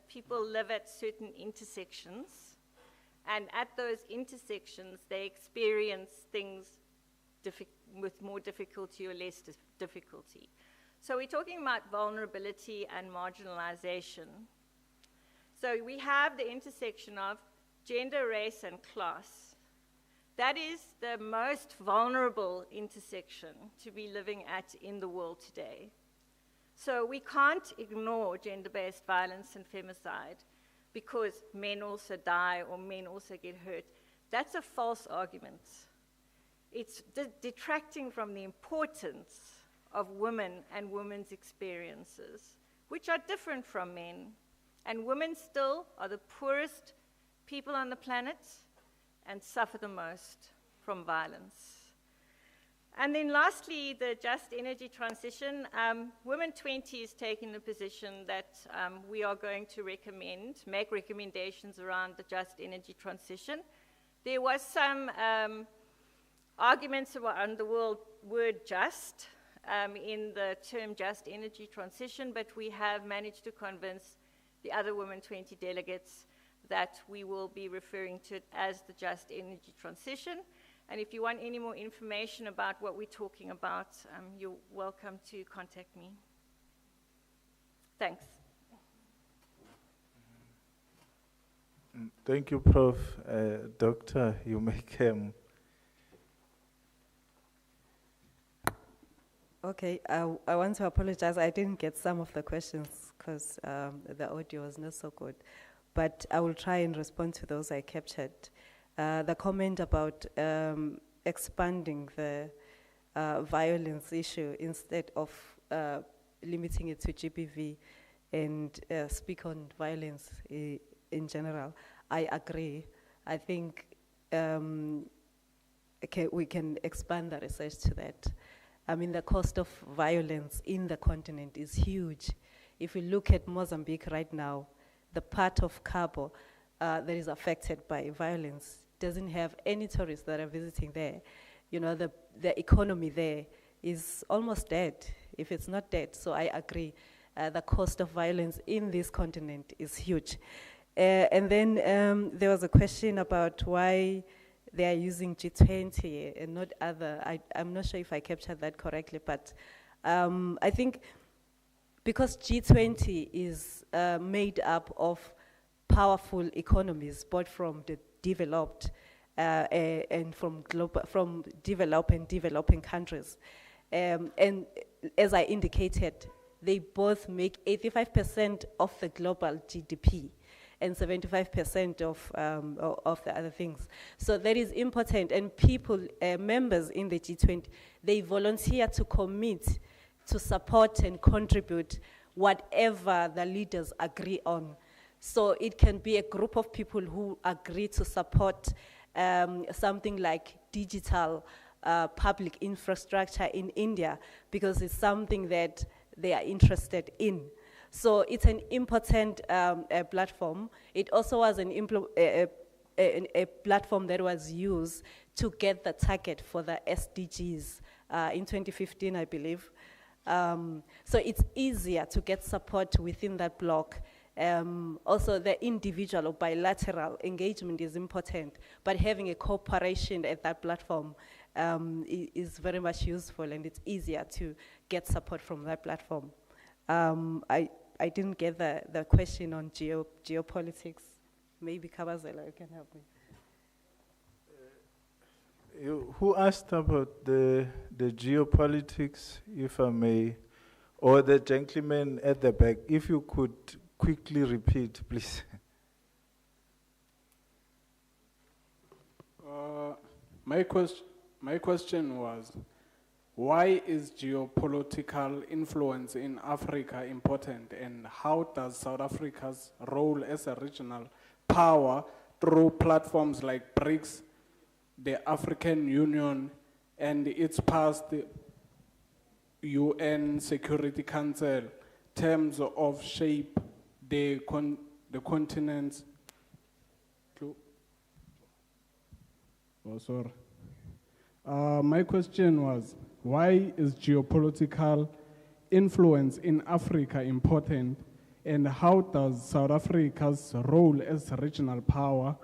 people live at certain intersections. And at those intersections, they experience things with more difficulty or less difficulty. So we're talking about vulnerability and marginalization. So we have the intersection of gender, race, and class. That is the most vulnerable intersection to be living at in the world today. So we can't ignore gender-based violence and femicide because men also die or men also get hurt. That's a false argument. It's detracting from the importance of women and women's experiences, which are different from men. And women still are the poorest people on the planet and suffer the most from violence. And then lastly, the just energy transition. Women 20 is taking the position that we are going to make recommendations around the just energy transition. There was some arguments around the word just in the term just energy transition, but we have managed to convince the other Women 20 delegates that we will be referring to it as the just energy transition. And if you want any more information about what we're talking about, you're welcome to contact me. Thanks. Thank you, Prof. Doctor, you may come. Okay, I want to apologize. I didn't get some of the questions because the audio was not so good. But I will try and respond to those I captured. The comment about expanding the violence issue instead of limiting it to GBV and speak on violence in general, I agree. I think we can expand the research to that. I mean, the cost of violence in the continent is huge. If we look at Mozambique right now, the part of Cabo that is affected by violence doesn't have any tourists that are visiting there. You know, the economy there is almost dead, if it's not dead. So I agree. The cost of violence in this continent is huge. And then there was a question about why they are using G20 and not other. I'm not sure if I captured that correctly, but I think because G20 is made up of powerful economies, both from the developed and from developing countries. And as I indicated, they both make 85% of the global GDP and 75% of the other things. So that is important, and people, members in the G20, they volunteer to commit to support and contribute whatever the leaders agree on. So it can be a group of people who agree to support something like digital public infrastructure in India because it's something that they are interested in. So it's an important platform. It also was a platform that was used to get the target for the SDGs in 2015, I believe. So it's easier to get support within that block. Also, the individual or bilateral engagement is important, but having a cooperation at that platform is very much useful, and it's easier to get support from that platform. I didn't get the question on geopolitics. Maybe Kabazela, you can help me. Who asked about the geopolitics, if I may, or the gentleman at the back? If you could quickly repeat, please. My question was, why is geopolitical influence in Africa important, and how does South Africa's role as a regional power through platforms like BRICS, the African Union, and its past UN Security Council terms of shape the continent's my question was, why is geopolitical influence in Africa important, and how does South Africa's role as a regional power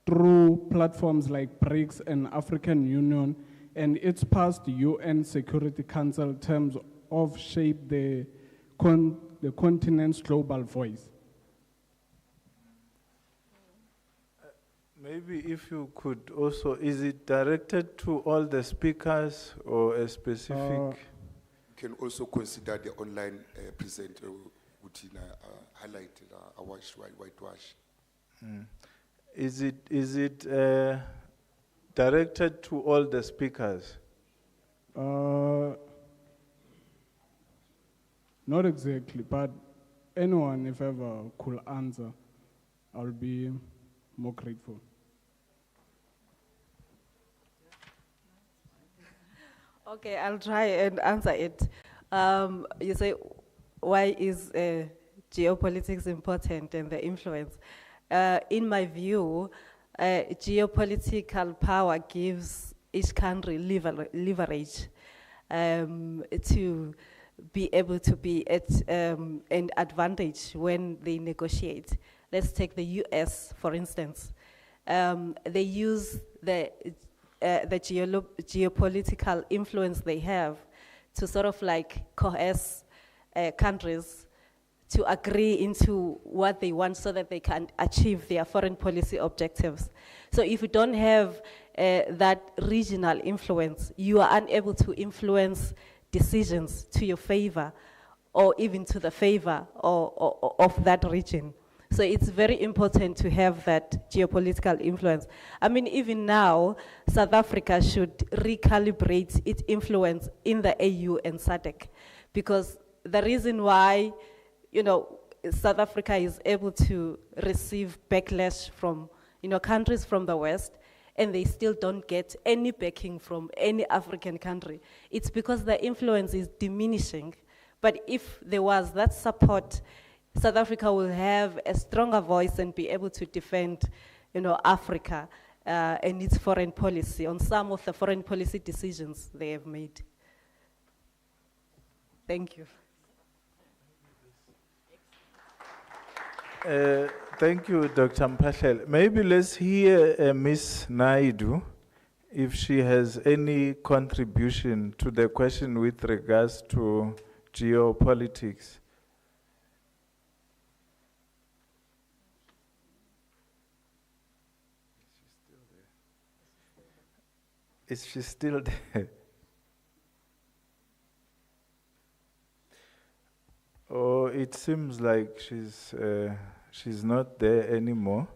through platforms like BRICS and African Union and its past UN Security Council terms of shape the continent's global voice? Maybe if you could also, is it directed to all the speakers or a specific? You can also consider the online presenter which highlighted whitewash. Is it directed to all the speakers? Not exactly, but anyone, if ever, could answer, I'll be more grateful. Okay, I'll try and answer it. You say, why is geopolitics important and the influence? In my view, geopolitical power gives each country leverage to be able to be at an advantage when they negotiate. Let's take the US, for instance. They use the geopolitical influence they have to sort of like coerce countries to agree into what they want so that they can achieve their foreign policy objectives. So if you don't have that regional influence, you are unable to influence decisions to your favor or even to the favor of that region. So it's very important to have that geopolitical influence. I mean, even now, South Africa should recalibrate its influence in the AU and SADC, because the reason why, South Africa is able to receive backlash from, countries from the West, and they still don't get any backing from any African country, it's because the influence is diminishing. But if there was that support, South Africa will have a stronger voice and be able to defend, Africa and its foreign policy on some of the foreign policy decisions they have made. Thank you. Thank you, Dr. Mpahlele. Maybe let's hear Ms. Naidu, if she has any contribution to the question with regards to geopolitics. Is she still there? Oh, it seems like she's not there anymore.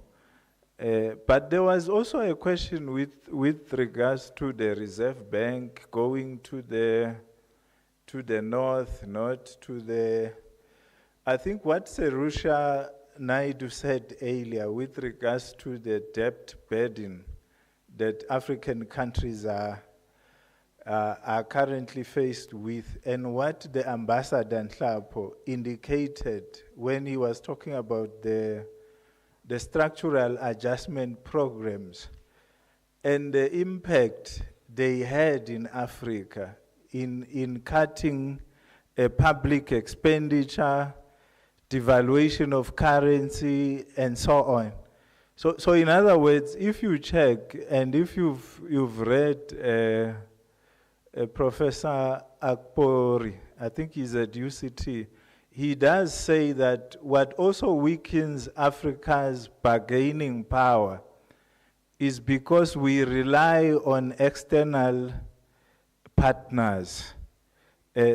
But there was also a question with regards to the Reserve Bank going to the north, not to the. I think what Serusha Naidu said earlier with regards to the debt burden that African countries are currently faced with, and what the Ambassador Nhlapo indicated when he was talking about the structural adjustment programs and the impact they had in Africa in cutting public expenditure, devaluation of currency, and so on. So in other words, if you check, and if you've read Professor Akpori, I think he's at UCT, he does say that what also weakens Africa's bargaining power is because we rely on external partners.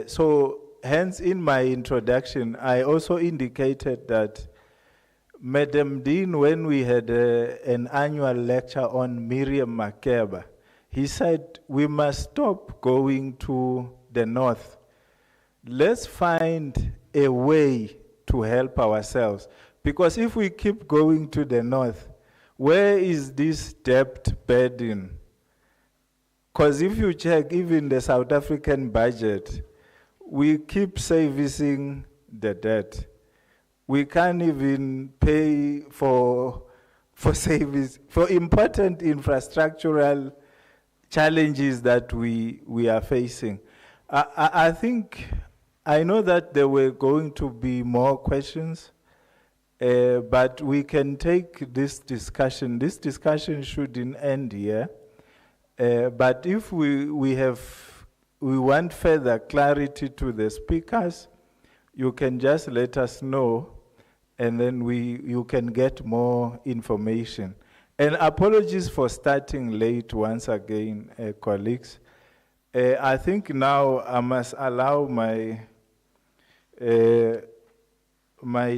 So hence in my introduction, I also indicated that Madam Dean, when we had an annual lecture on Miriam Makeba, he said, we must stop going to the north. Let's find a way to help ourselves. Because if we keep going to the north, where is this debt burden? Because if you check even the South African budget, we keep servicing the debt. We can't even pay for service, for important infrastructural challenges that we are facing. I think, I know that there were going to be more questions, but we can take this discussion. This discussion shouldn't end here. But if we want further clarity to the speakers, you can just let us know, and then you can get more information. And apologies for starting late once again, colleagues. I think now I must allow my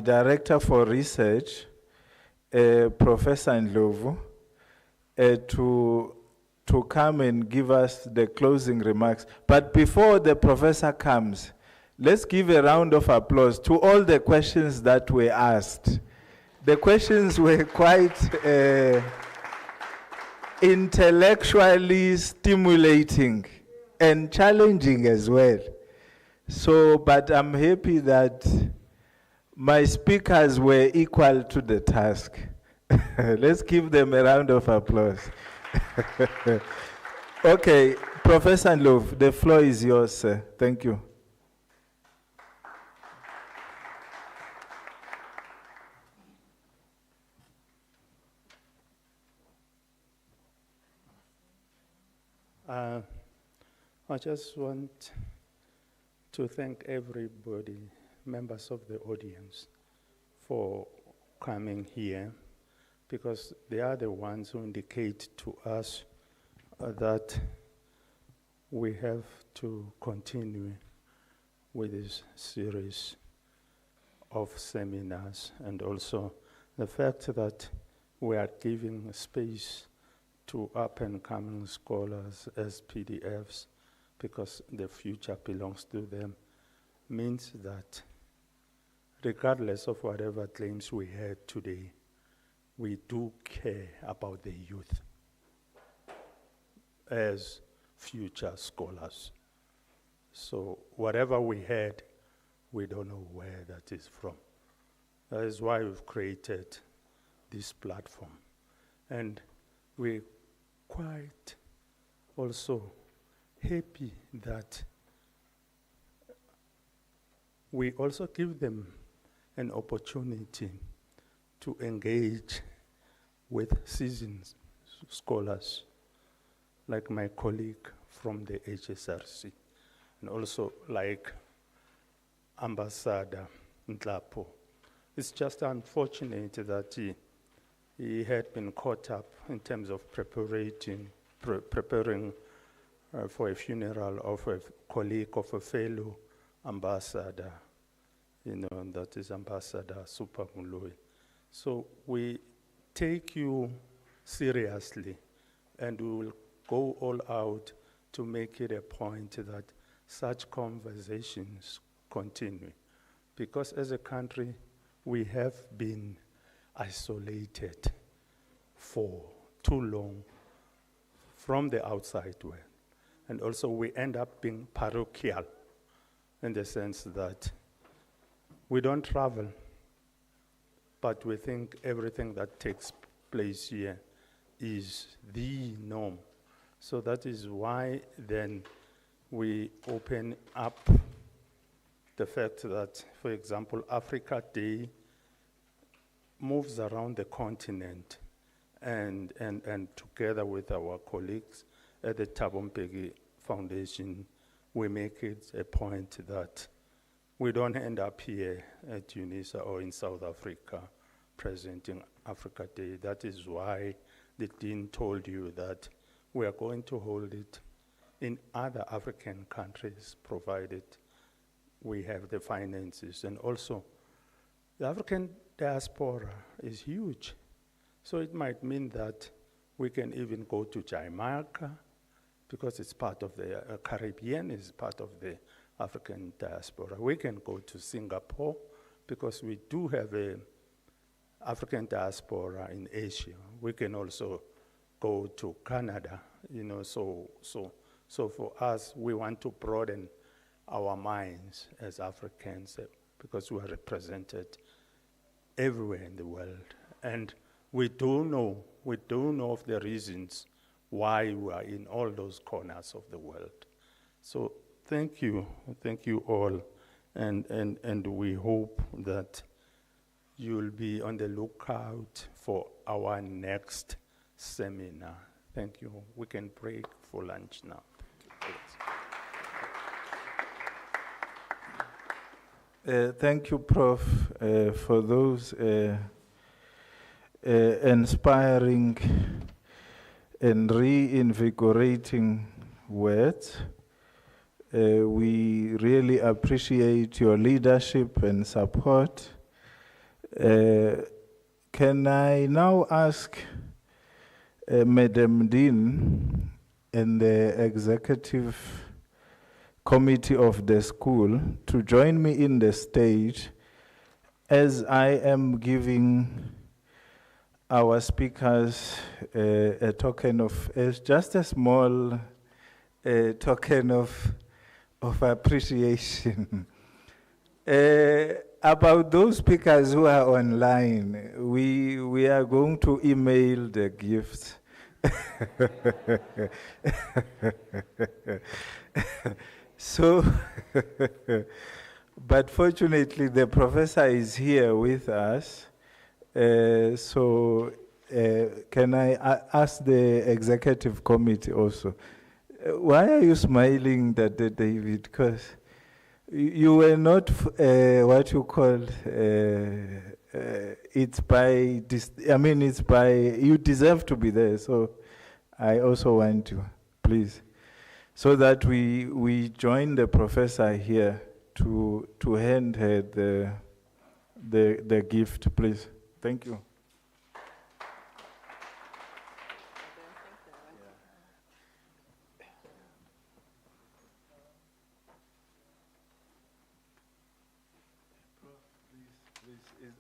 director for research, Professor Ndlovu, to come and give us the closing remarks. But before the professor comes, let's give a round of applause to all the questions that were asked. The questions were quite intellectually stimulating and challenging as well. So, but I'm happy that my speakers were equal to the task. Let's give them a round of applause. Okay, Professor Ndlovu, the floor is yours, sir. Thank you. I just want to thank everybody members of the audience for coming here, because they are the ones who indicate to us that we have to continue with this series of seminars, and also the fact that we are giving space to up-and-coming scholars as PDFs, because the future belongs to them, means that regardless of whatever claims we had today, we do care about the youth as future scholars. So whatever we had, we don't know where that is from. That is why we've created this platform. And we're quite also happy that we also give them an opportunity to engage with seasoned scholars, like my colleague from the HSRC, and also like Ambassador Ntlapo. It's just unfortunate that he had been caught up in terms of preparing for a funeral of a colleague, of a fellow ambassador, and that is Ambassador Supamuloi. So we take you seriously, and we will go all out to make it a point that such conversations continue. Because as a country, we have been isolated for too long from the outside world. And also we end up being parochial in the sense that we don't travel, but we think everything that takes place here is the norm. So that is why then we open up the fact that, for example, Africa Day moves around the continent, and together with our colleagues at the Thabo Mbeki Foundation, we make it a point that we don't end up here at UNISA or in South Africa presenting Africa Day. That is why the Dean told you that we are going to hold it in other African countries, provided we have the finances. And also, the African diaspora is huge. So it might mean that we can even go to Jamaica, because it's part of the Caribbean, is part of the African diaspora. We can go to Singapore, because we do have a African diaspora in Asia. We can also go to Canada, so for us, we want to broaden our minds as Africans, because we are represented everywhere in the world. And we do know of the reasons why we are in all those corners of the world. So thank you all, and we hope that you'll be on the lookout for our next seminar. Thank you. We can break for lunch now. Thank you, Prof, for those inspiring and reinvigorating words. We really appreciate your leadership and support. Can I now ask Madam Dean and the executive committee of the school to join me in the stage as I am giving our speakers a token of, just a small token of appreciation. About those speakers who are online, we are going to email the gifts. So, but fortunately the professor is here with us. Can I ask the executive committee also? Why are you smiling, David? Because You were not what you call it's by it's by you deserve to be there. So I also want you, please, so that we join the professor here to hand her the gift, please. Thank you.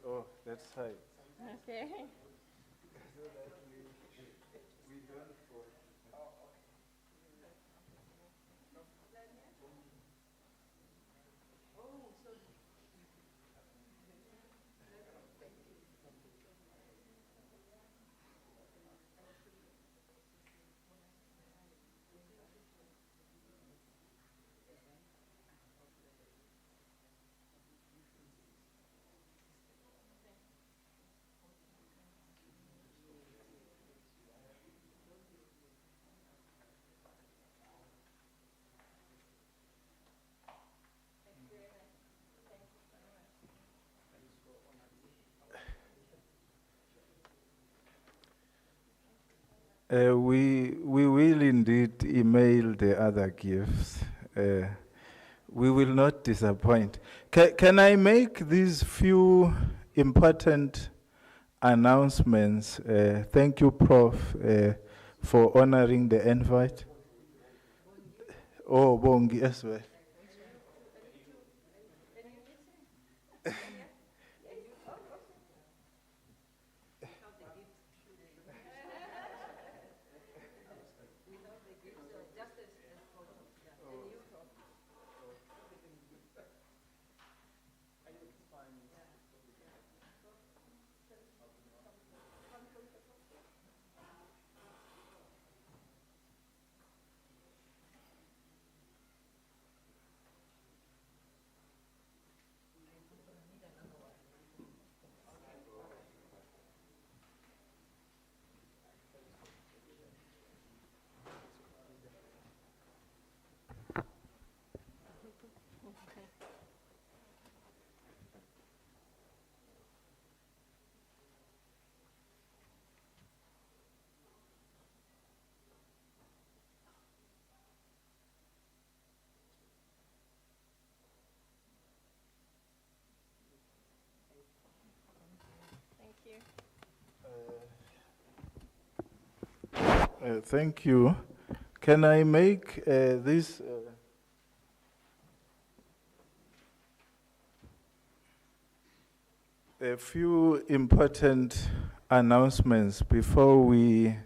Oh, that's right. Okay. We will indeed email the other gifts. We will not disappoint. Can I make these few important announcements? Thank you, Prof, for honoring the invite. Oh, Bongi as well. Thank you. Can I make this? A few important announcements before we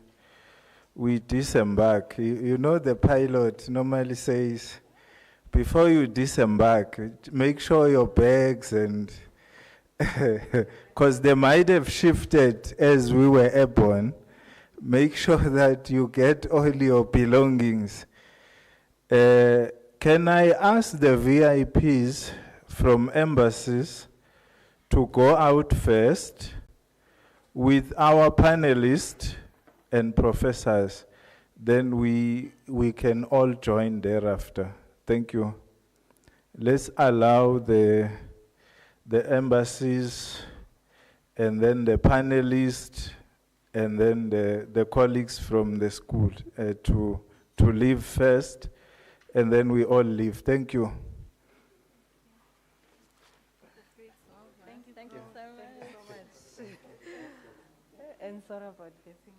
disembark. You know, the pilot normally says, before you disembark, make sure your bags and because they might have shifted as we were airborne. Make sure that you get all your belongings. Can I ask the VIPs from embassies to go out first with our panelists and professors? Then we can all join thereafter. Thank you. Let's allow the embassies and then the panelists and then the colleagues from the school to leave first, and then we all leave. Thank you. Thank you so much. And sorry about getting